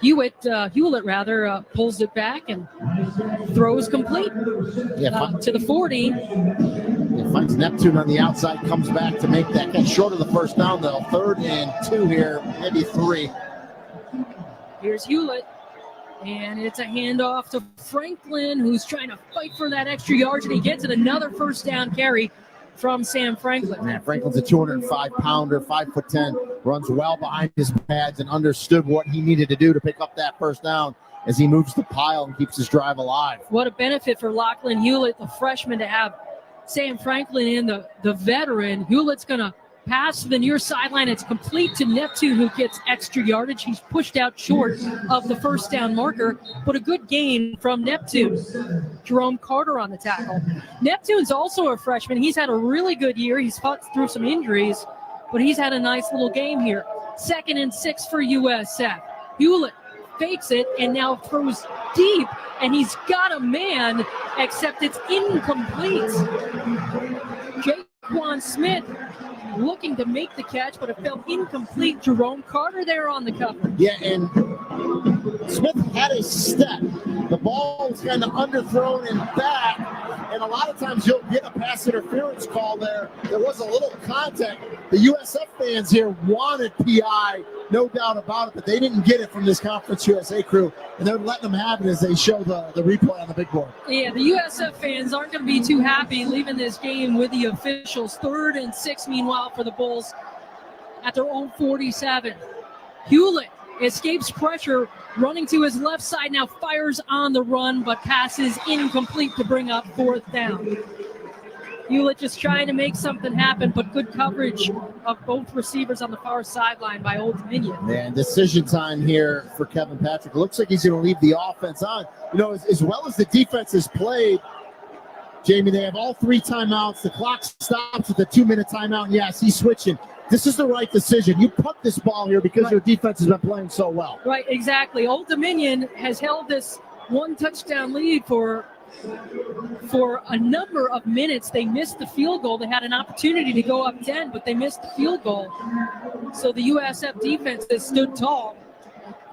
Hewlett pulls it back and throws complete to the 40.
It finds Neptune on the outside, comes back to make that catch short of the first down, though. 3rd and 2 here, maybe 3.
Here's Hewlett. And it's a handoff to Franklin, who's trying to fight for that extra yard, and he gets it. Another first down carry from Sam Franklin.
Man, Franklin's a 205-pounder, 5'10", runs well behind his pads and understood what he needed to do to pick up that first down as he moves the pile and keeps his drive alive.
What a benefit for Lachlan Hewlett, the freshman, to have Sam Franklin in, the veteran. Hewlett's going to pass to the near sideline. It's complete to Neptune, who gets extra yardage. He's pushed out short of the first down marker, but a good gain from Neptune. Jerome Carter on the tackle. Neptune's also a freshman. He's had a really good year. He's fought through some injuries, but he's had a nice little game here. 2nd and 6 for USF. Hewlett fakes it and now throws deep, and he's got a man, except it's incomplete. Jaquan Smith looking to make the catch, but it fell incomplete. Jerome Carter there on the cover.
Yeah, and Smith had a step. The ball was kind of underthrown and back, and a lot of times you'll get a pass interference call there. There was a little contact. The USF fans here wanted PI, no doubt about it, but they didn't get it from this Conference USA crew, and they're letting them have it as they show the replay on the big board.
Yeah, the USF fans aren't going to be too happy leaving this game with the officials. 3rd and 6, meanwhile, for the Bulls at their own 47. Hewlett escapes pressure, running to his left side, now fires on the run, but passes incomplete to bring up 4th down. Hewlett just trying to make something happen, but good coverage of both receivers on the far sideline by Old Dominion.
Man, decision time here for Kevin Patrick. It looks like he's going to leave the offense on. You know, as well as the defense has played, Jamie, they have all 3 timeouts. The clock stops at the 2-minute timeout. And yes, he's switching. This is the right decision. You punt this ball here because your defense has been playing so well.
Right, exactly. Old Dominion has held this 1-touchdown lead for a number of minutes. They missed the field goal. They had an opportunity to go up 10, but they missed the field goal. So the USF defense has stood tall.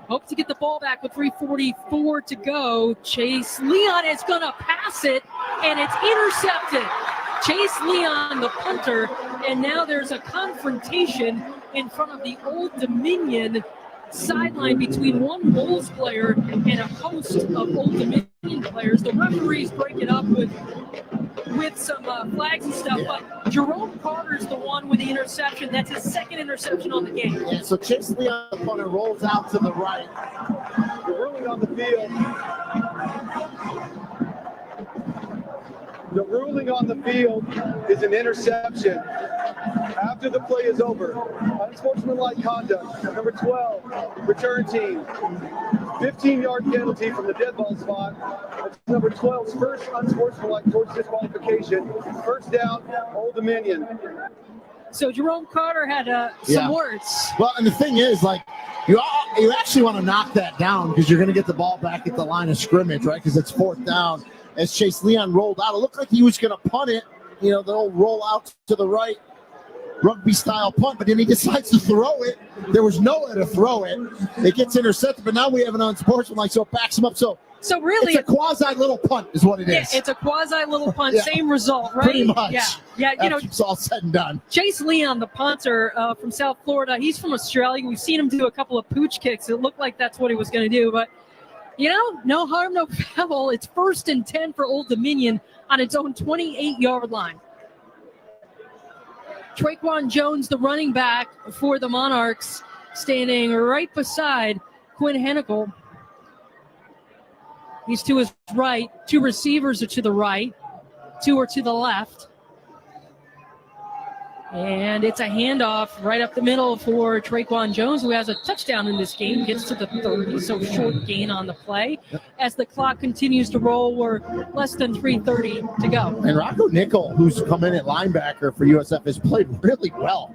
Hope to get the ball back with 3:44 to go. Chase Leon is going to pass it, and it's intercepted. Chase Leon, the punter, and now there's a confrontation in front of the Old Dominion sideline between one Bulls player and a host of Old Dominion players. The referees break it up with some flags and stuff, but Jerome Carter's the one with the interception. That's his 2nd interception on the game.
Yeah, so Chase Leon, the punter, rolls out to the right.
The ruling on the field. The ruling on the field is an interception. After the play is over, unsportsmanlike conduct, number 12, return team. 15-yard penalty from the dead ball spot. That's number 12's first unsportsmanlike towards disqualification. First down, Old Dominion.
So Jerome Carter had some words.
Well, and the thing is, like, you actually want to knock that down because you're going to get the ball back at the line of scrimmage, right? Because it's 4th down. As Chase Leon rolled out, it looked like he was going to punt it, you know, the old roll out to the right, rugby-style punt, but then he decides to throw it. There was nowhere to throw it. It gets intercepted, but now we have an unsportsmanlike, so it backs him up. So
really,
it's a quasi-little punt is what it is.
Yeah, it's a quasi-little punt, same result, right?
Pretty much.
Yeah, you know,
it's all said and done.
Chase Leon, the punter from South Florida, he's from Australia. We've seen him do a couple of pooch kicks. It looked like that's what he was going to do, but you know, no harm, no foul. It's 1st and 10 for Old Dominion on its own 28-yard line. Traquan Jones, the running back for the Monarchs, standing right beside Quinn Hennicle. He's to his right. 2 receivers are to the right. 2 are to the left. And it's a handoff right up the middle for Traquan Jones, who has a touchdown in this game, gets to the 30, so short gain on the play. As the clock continues to roll, we're less than 3:30 to go.
And Rocco Nickel, who's come in at linebacker for USF, has played really well.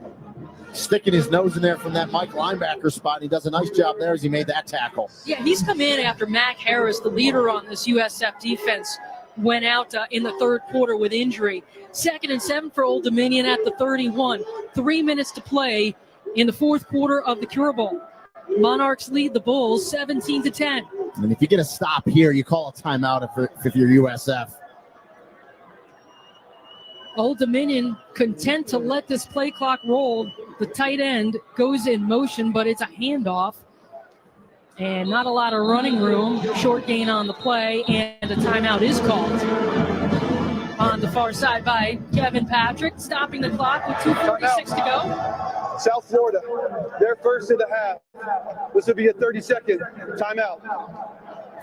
Sticking his nose in there from that Mike linebacker spot. He does a nice job there as he made that tackle.
Yeah, he's come in after Mac Harris, the leader on this USF defense, went out in the 3rd quarter with injury. 2nd and 7 for Old Dominion at the 31. 3 minutes to play in the 4th quarter of the Cure Bowl. Monarchs lead the Bulls 17-10.
And if you get a stop here, you call a timeout if you're USF.
Old Dominion content to let this play clock roll. The tight end goes in motion, but it's a handoff. And not a lot of running room. Short gain on the play, and a timeout is called on on the far side by Kevin Patrick, stopping the clock with 2:46 to go.
South Florida, their first of the half. This will be a 30-second timeout.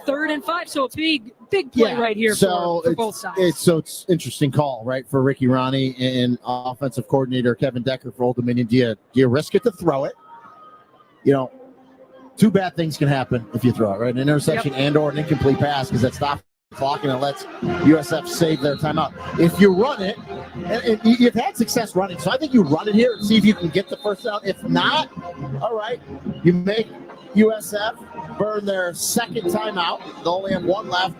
3rd and 5, so a big play right here for both sides.
It's interesting call, right, for Ricky Ronnie and offensive coordinator Kevin Decker for Old Dominion. Do you risk it to throw it? You know, two bad things can happen if you throw it, right? An interception and or an incomplete pass, because that stops the clock and it lets USF save their timeout. If you run it, and you've had success running, so I think you run it here and see if you can get the first down. If not, all right, you make USF burn their second timeout. They only have one left.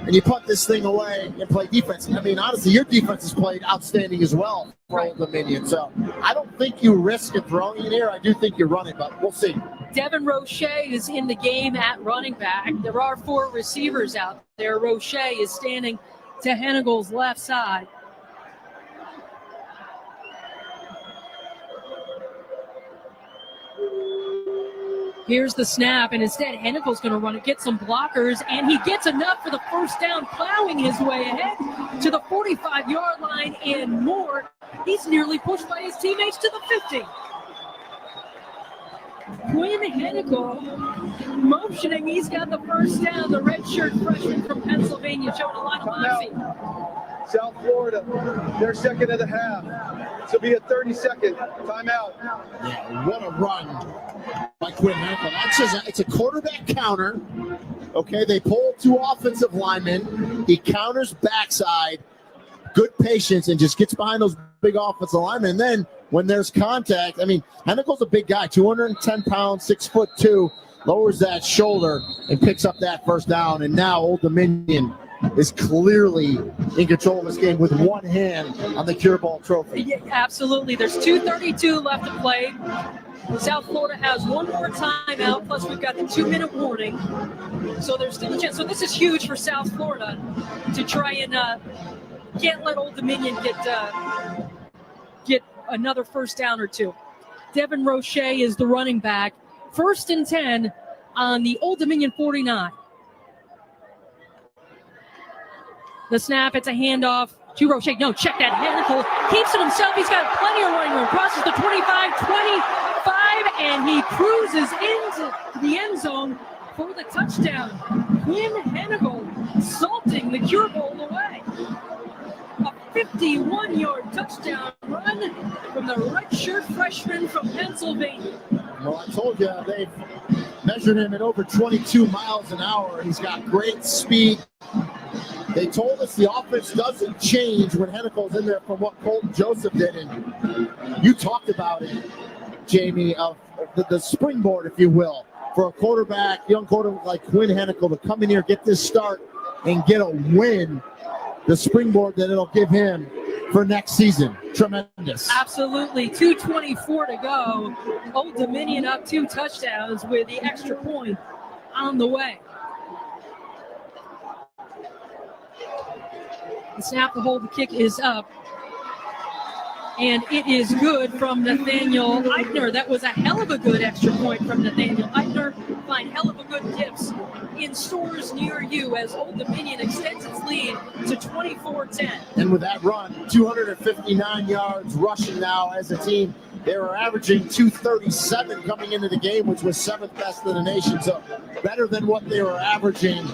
And you put this thing away and play defense. I mean, honestly, your defense has played outstanding as well for Old Dominion. So I don't think you risk it throwing it here. I do think you run it, but we'll see.
Devin Roche is in the game at running back. There are 4 receivers out there. Roche is standing to Hennigel's left side. Here's the snap, and instead Hennigel's going to run it, get some blockers, and he gets enough for the first down, plowing his way ahead to the 45-yard line and more. He's nearly pushed by his teammates to the 50. Quinn Hennigel motioning, he's got the first down. The redshirt freshman from Pennsylvania showing a lot of moxie.
South Florida, their second of the half. This will be a 30-second timeout.
Yeah, what a run by Quinn Hennigel. It's a quarterback counter. Okay, they pull 2 offensive linemen. He counters backside. Good patience and just gets behind those big offensive linemen. And then when there's contact, I mean, Hennigel's a big guy, 210 pounds, 6'2", lowers that shoulder and picks up that first down. And now Old Dominion is clearly in control of this game with one hand on the Cure Bowl trophy.
Yeah, absolutely. There's 2:32 left to play. South Florida has one more timeout, plus we've got the 2-minute warning. So there's still a chance. So this is huge for South Florida to try and can't let Old Dominion get another first down or 2. Devin Roche is the running back. 1st and 10 on the Old Dominion 49. The snap, it's a handoff to Roche. No, check that. Hennigel keeps it himself. He's got plenty of running room. Crosses the 25, 25, and he cruises into the end zone for the touchdown. Quinn Hennigel salting the Cure Bowl away. A 51-yard touchdown run from the redshirt freshman from Pennsylvania.
Well, I told you, they've measured him at over 22 miles an hour. He's got great speed. They told us the offense doesn't change when Hennigel's in there from what Colton Joseph did. And you talked about it, Jamie, of the springboard, if you will, for a quarterback, young quarterback like Quinn Hennigel to come in here, get this start, and get a win. The springboard that it'll give him for next season. Tremendous.
Absolutely. 2:24 to go. Old Dominion up 2 touchdowns with the extra point on the way. The snap, the hold, the kick is up. And it is good from Nathaniel Eichner. That was a hell of a good extra point from Nathaniel Eichner. Find hell of a good tips in stores near you as Old Dominion extends its lead to 24-10.
And with that run, 259 yards rushing now as a team. They were averaging 237 coming into the game, which was 7th best in the nation. So better than what they were averaging.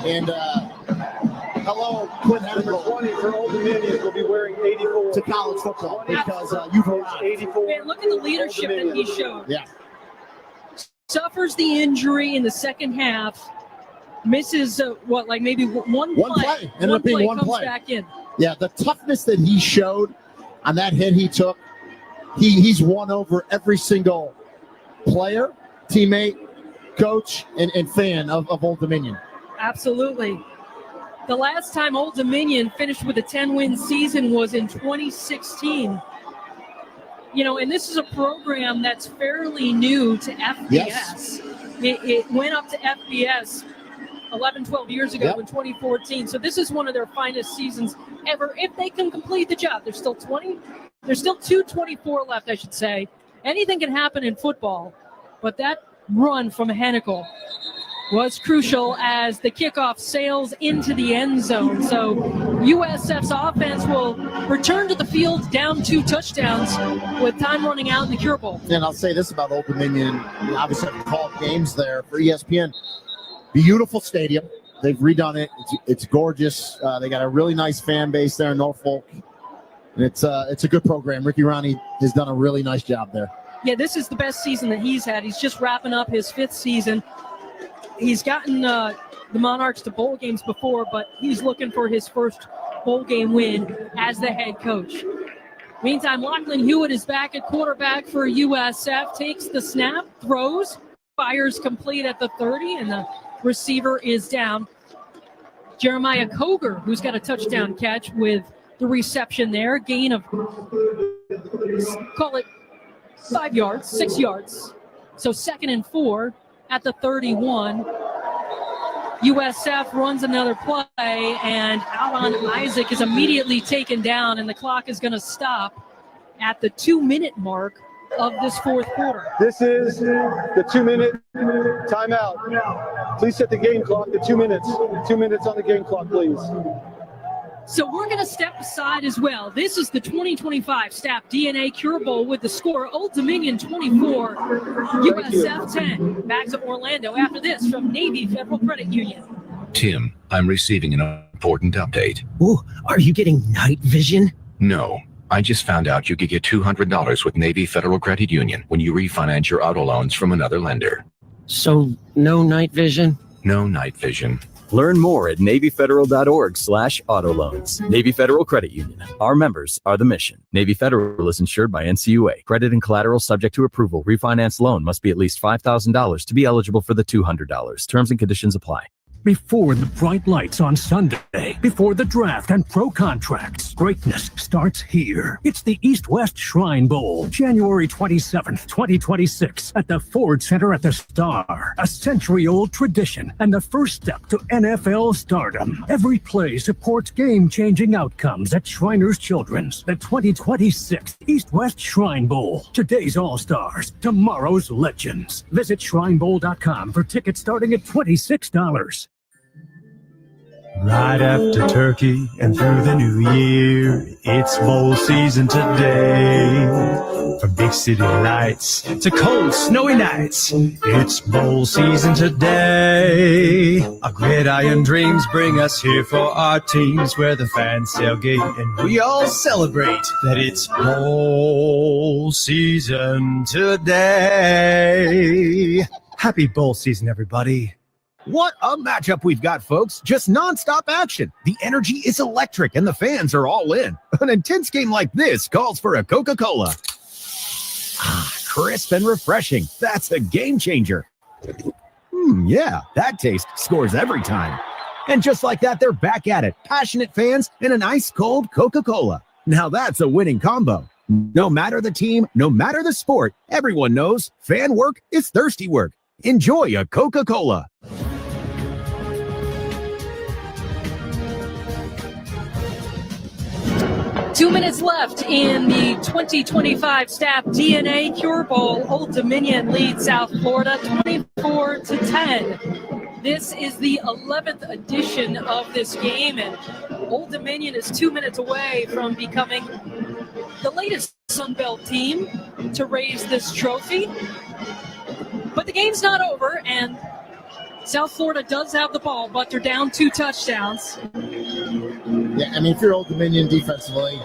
And hello, Quinn Hennigel.
20 for Old Dominion will be wearing 84
to college football because you've arrived.
84.
Man, look at the leadership that he showed.
Yeah.
Suffers the injury in the second half. Misses maybe one play.
Ended up being one
comes
play.
Back in.
Yeah, the toughness that he showed on that hit he took, he's won over every single player, teammate, coach, and fan of Old Dominion.
Absolutely. The last time Old Dominion finished with a 10-win season was in 2016. You know, and this is a program that's fairly new to FBS.
Yes.
It went up to FBS 11, 12 years ago
Yep.
in 2014. So this is one of their finest seasons ever if they can complete the job. There's still 2:24 left, I should say. Anything can happen in football, but that run from Hennigel was crucial as the kickoff sails into the end zone. So USF's offense will return to the field down 2 touchdowns with time running out in the Cure Bowl.
And I'll say this about Old Dominion. We obviously have called games there for ESPN. Beautiful stadium. They've redone it. It's gorgeous. They got a really nice fan base there in Norfolk. And it's a good program. Ricky Ronnie has done a really nice job there.
Yeah, this is the best season that he's had. He's just wrapping up his 5th season. He's gotten the Monarchs to bowl games before, but he's looking for his first bowl game win as the head coach. Meantime, Lachlan Hewitt is back at quarterback for USF, takes the snap, throws, fires complete at the 30, and the receiver is down. Jeremiah Koger, who's got a touchdown catch with the reception there, gain of, call it 5 yards, 6 yards. So 2nd and 4 at the 31. USF runs another play, and Alon Isaac is immediately taken down, and the clock is going to stop at the 2-minute mark of this 4th quarter.
This is the 2-minute timeout. Please set the game clock to 2 minutes. 2 minutes on the game clock, please.
So we're going to step aside as well. This is the 2025 Staff DNA Cure Bowl with the score Old Dominion 24, USF 10. Back to Orlando after this from Navy Federal Credit Union.
Tim, I'm receiving an important update.
Ooh, are you getting night vision?
No, I just found out you could get $200 with Navy Federal Credit Union when you refinance your auto loans from another lender.
So no night vision?
No night vision.
Learn more at NavyFederal.org/auto loans. Navy Federal Credit Union. Our members are the mission. Navy Federal is insured by NCUA. Credit and collateral subject to approval. Refinance loan must be at least $5,000 to be eligible for the $200. Terms and conditions apply.
Before the bright lights on Sunday, before the draft and pro contracts, greatness starts here. It's the East-West Shrine Bowl, January 27th, 2026, at the Ford Center at the Star. A century-old tradition and the first step to NFL stardom. Every play supports game-changing outcomes at Shriners Children's. The 2026 East-West Shrine Bowl. Today's All-Stars, tomorrow's legends. Visit shrinebowl.com for tickets starting at $26.
Right after turkey and through the new year, it's bowl season today. From big city lights to cold snowy nights, it's bowl season today. Our gridiron dreams bring us here for our teams, where the fans tailgate and we all celebrate that it's bowl season today. Happy bowl season, everybody.
What a matchup we've got, folks. Just nonstop action. The energy is electric and the fans are all in. An intense game like this calls for a Coca-Cola. Ah, crisp and refreshing. That's a game changer. Yeah, that taste scores every time. And just like that, they're back at it. Passionate fans and an ice-cold Coca-Cola. Now that's a winning combo. No matter the team, no matter the sport, everyone knows fan work is thirsty work. Enjoy a Coca-Cola.
Two minutes left in the 2025 Staff DNA Cure Bowl. Old Dominion leads South Florida 24-10. This is the 11th edition of this game, and Old Dominion is 2 minutes away from becoming the latest Sun Belt team to raise this trophy. But the game's not over, and South Florida does have the ball, but they're down 2 touchdowns.
Yeah, I mean, if you're Old Dominion defensively,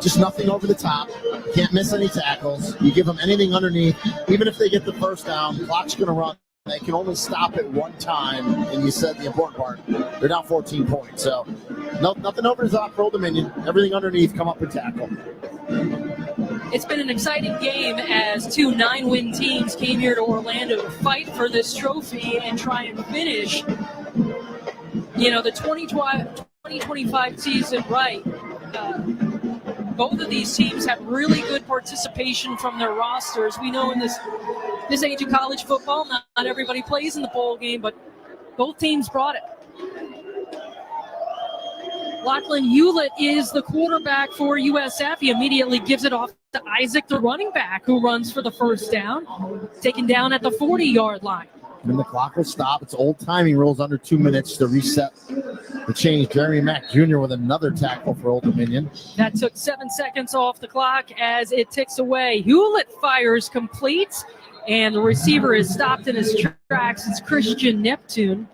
just nothing over the top. Can't miss any tackles. You give them anything underneath. Even if they get the first down, the clock's going to run. They can only stop it one time, and you said the important part. They're down 14 points. So nothing over the top for Old Dominion. Everything underneath, come up and tackle.
It's been an exciting game as 2 9-win teams came here to Orlando to fight for this trophy and try and finish, the 2025 season right. Both of these teams have really good participation from their rosters. We know in this age of college football, not everybody plays in the bowl game, but both teams brought it. Lachlan Hewlett is the quarterback for USF. He immediately gives it off to Isaac, the running back, who runs for the first down, taken down at the 40-yard line.
And the clock will stop. It's old timing rules under 2 minutes to reset the change. Jeremy Mack Jr. with another tackle for Old Dominion.
That took 7 seconds off the clock as it ticks away. Hewlett fires complete, and the receiver is stopped in his tracks. It's Christian Neptune.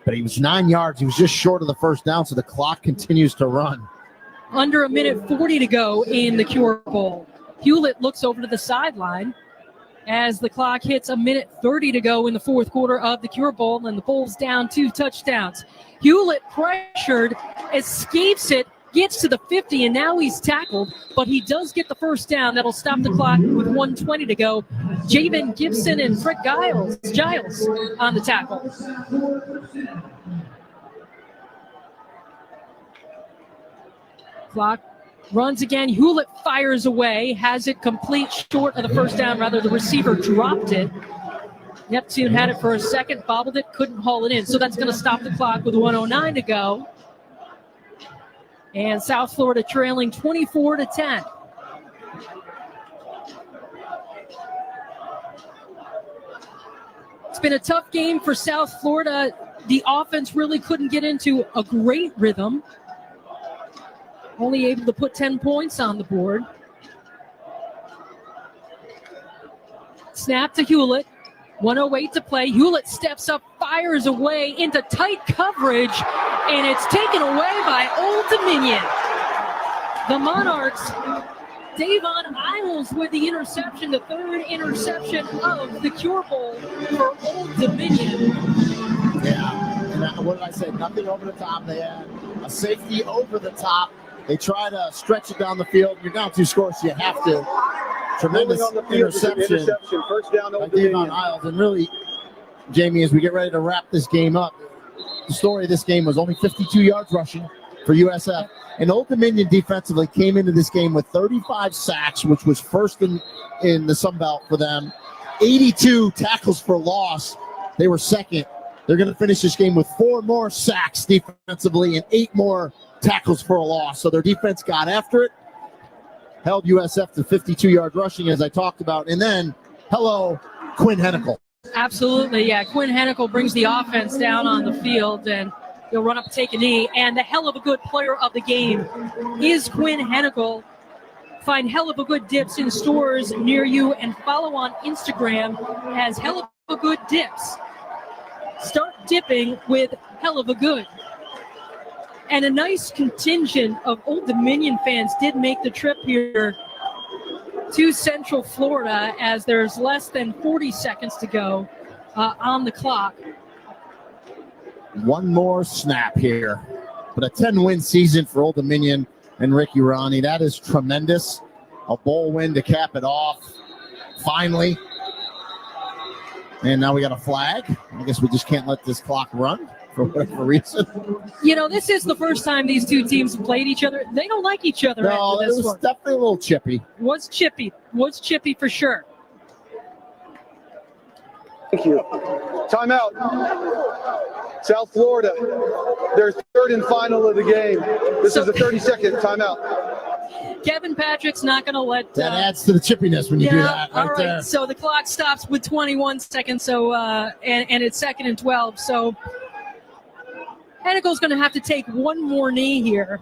But he was 9 yards. He was just short of the first down, so the clock continues to run.
Under a minute 40 to go in the Cure Bowl. Hewlett looks over to the sideline as the clock hits a minute 30 to go in the fourth quarter of the Cure Bowl, and the Bulls down 2 touchdowns. Hewlett pressured, escapes it, gets to the 50, and now he's tackled, but he does get the first down. That'll stop the clock with 1:20 to go. Javen Gibson and Fred Giles on the tackle. Clock runs again. Hewlett fires away, has it complete short of the first down. Rather, the receiver dropped it. Neptune had it for a second, bobbled it, couldn't haul it in. So that's going to stop the clock with 1:09 to go. And South Florida trailing 24-10. It's been a tough game for South Florida. The offense really couldn't get into a great rhythm. Only able to put 10 points on the board. Snap to Hewlett. 1:08 to play. Hewlett steps up, fires away into tight coverage, and it's taken away by Old Dominion. The Monarchs, Davon Isles with the interception, the third interception of the Cure Bowl for Old Dominion.
Yeah, and what did I say? Nothing over the top. They had a safety over the top. They try to stretch it down the field. You're down 2 scores, so you have to. Tremendous interception.
First down
by Davon Isles. And really, Jamie, as we get ready to wrap this game up, the story of this game was only 52 yards rushing for USF. And Old Dominion defensively came into this game with 35 sacks, which was first in the Sun Belt for them. 82 tackles for loss. They were second. They're going to finish this game with 4 more sacks defensively and 8 more tackles for a loss. So their defense got after it, held USF to 52-yard rushing, as I talked about. And then, hello, Quinn Hennicle.
Absolutely, yeah. Quinn Hennicle brings the offense down on the field, and he'll run up and take a knee. And the hell of a good player of the game is Quinn Hennicle. Find hell of a good dips in stores near you and follow on Instagram as hell of a good dips. Start dipping with hell of a good. And a nice contingent of Old Dominion fans did make the trip here to Central Florida as there's less than 40 seconds to go on the clock.
One more snap here. But a 10-win season for Old Dominion and Ricky Ronnie. That is tremendous. A bowl win to cap it off. Finally. And now we got a flag. I guess we just can't let this clock run for whatever reason.
You know, this is the first time these two teams have played each other. They don't like each other.
No, it was definitely a little chippy.
Was chippy for sure.
Thank you. Timeout. South Florida, their third and final of the game. This is a 30-second timeout.
Kevin Patrick's not going to let...
That adds to the chippiness when you do that
all right
there.
So the clock stops with 21 seconds, so and it's 2nd and 12. So Hennicle's going to have to take one more knee here.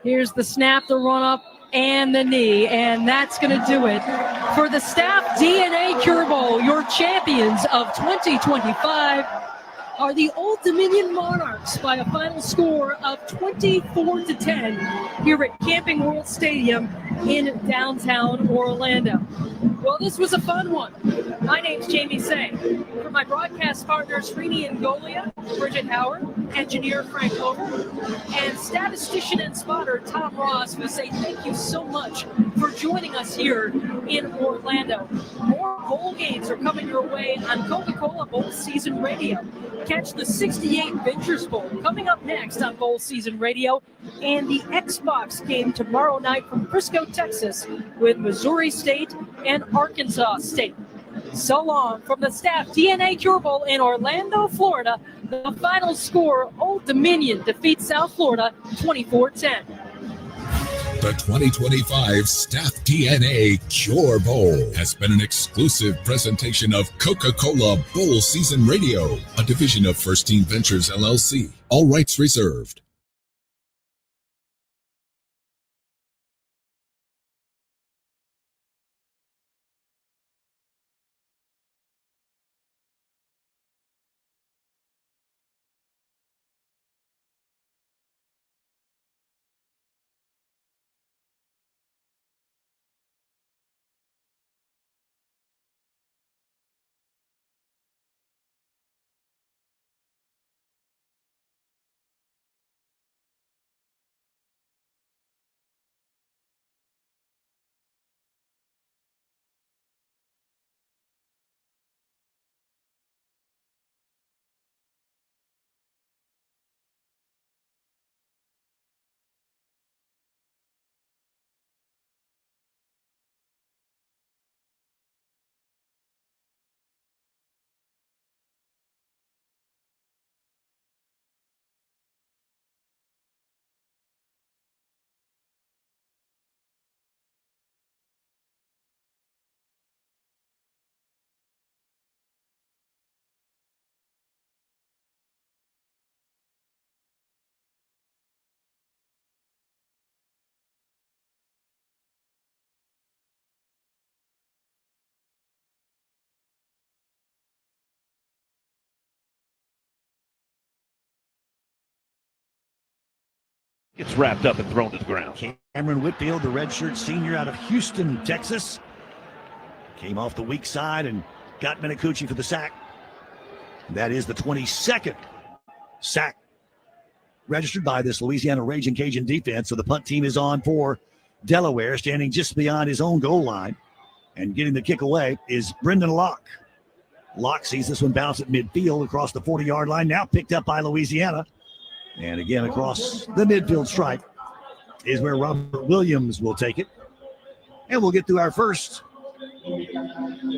Here's the snap, the run-up, and the knee, and that's going to do it for the Staff DNA Cure Bowl. Your champions of 2025 are the Old Dominion Monarchs by a final score of 24-10 here at Camping World Stadium in downtown Orlando. Well, this was a fun one. My name's Jamie Say. For my broadcast partners, Rini Ngolia, Bridget Howard, engineer Frank Over, and statistician and spotter Tom Ross, we say thank you so much for joining us here in Orlando. More bowl games are coming your way on Coca-Cola Bowl Season Radio. Catch the 68 Ventures Bowl coming up next on Bowl Season Radio, and the Xbox game tomorrow night from Frisco, Texas, with Missouri State and Arkansas State. So long from the Staff DNA Cure Bowl in Orlando, Florida. The final score, Old Dominion defeats South Florida 24-10.
The 2025 Staff DNA Cure Bowl has been an exclusive presentation of Coca-Cola Bowl Season Radio, a division of First Team Ventures, LLC. All rights reserved.
Gets wrapped up and thrown to the ground.
Cameron Whitfield, the redshirt senior out of Houston, Texas, came off the weak side and got Minicucci for the sack. That is the 22nd sack registered by this Louisiana Raging Cajun defense. So the punt team is on for Delaware, standing just beyond his own goal line. And getting the kick away is Brendan Locke. Locke sees this one bounce at midfield across the 40-yard line, now picked up by Louisiana. And again, across the midfield stripe is where Robert Williams will take it. And we'll get through our first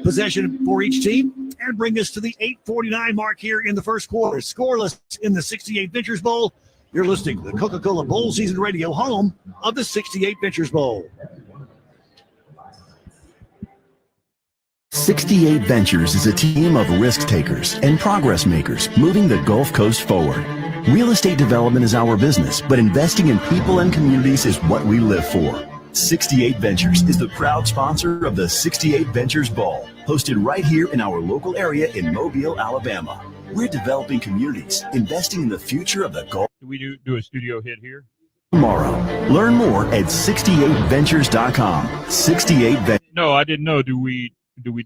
possession for each team and bring us to the 8:49 mark here in the first quarter. Scoreless in the 68 Ventures Bowl. You're listening to the Coca-Cola Bowl Season Radio, home of the 68 Ventures Bowl.
68 Ventures is a team of risk takers and progress makers moving the Gulf Coast forward. Real estate development is our business, but investing in people and communities is what we live for. 68 Ventures is the proud sponsor of the 68 Ventures Bowl, hosted right here in our local area in Mobile, Alabama. We're developing communities, investing in the future of the Gulf.
Do we do a studio hit here?
Tomorrow. Learn more at 68ventures.com. 68 Ventures.
No, I didn't know. Do we,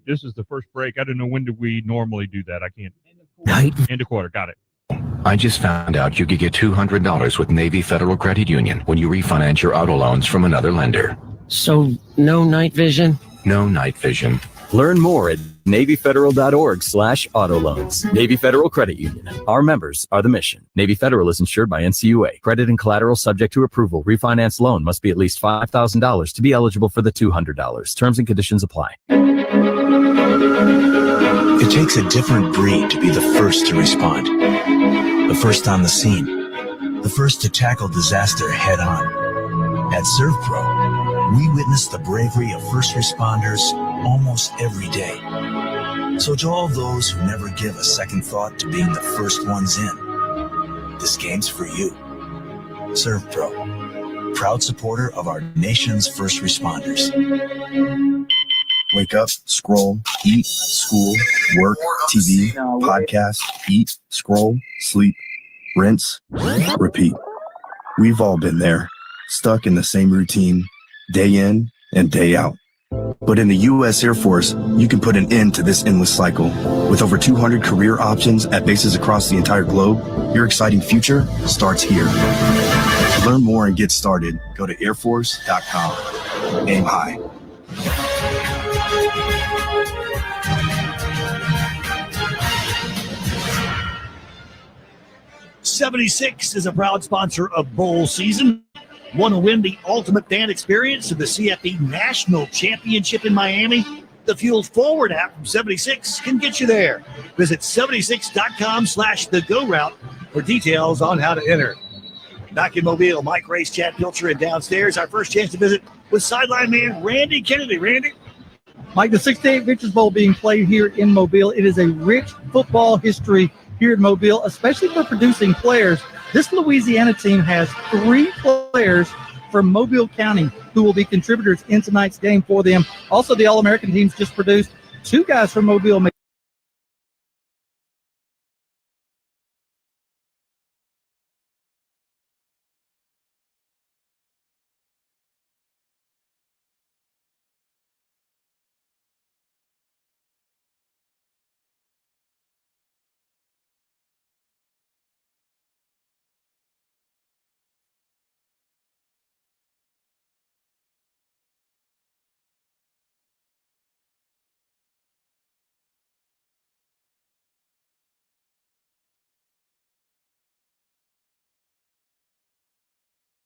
this is the first break. I didn't know, when do we normally do that? I can't. End of quarter. Got it.
I just found out you could get $200 with Navy Federal Credit Union when you refinance your auto loans from another lender.
So, no night vision?
No night vision.
Learn more at NavyFederal.org/auto loans. Navy Federal Credit Union. Our members are the mission. Navy Federal is insured by NCUA. Credit and collateral subject to approval. Refinance loan must be at least $5,000 to be eligible for the $200. Terms and conditions apply.
It takes a different breed to be the first to respond. The first on the scene. The first to tackle disaster head on. At ServPro, we witness the bravery of first responders almost every day. So to all those who never give a second thought to being the first ones in, this game's for you. ServPro, proud supporter of our nation's first responders.
Wake up, scroll, eat, school, work, TV, podcast, eat, scroll, sleep, rinse, repeat. We've all been there, stuck in the same routine, day in and day out. But in the U.S. Air Force, you can put an end to this endless cycle. With over 200 career options at bases across the entire globe, your exciting future starts here. To learn more and get started, go to airforce.com. Aim high.
76 is a proud sponsor of bowl season. Want to win the ultimate fan experience of the CFP National Championship in Miami? The Fuel Forward app from 76 can get you there. Visit 76.com/thegoroute for details on how to enter. Back in Mobile, Mike Race, Chad Pilcher, and downstairs, our first chance to visit with sideline man Randy Kennedy. Randy?
Mike, the 68 Victors Bowl being played here in Mobile. It is a rich football history here in Mobile, especially for producing players. This Louisiana team has 3 players from Mobile County who will be contributors in tonight's game for them. Also, the All-American teams just produced 2 guys from Mobile.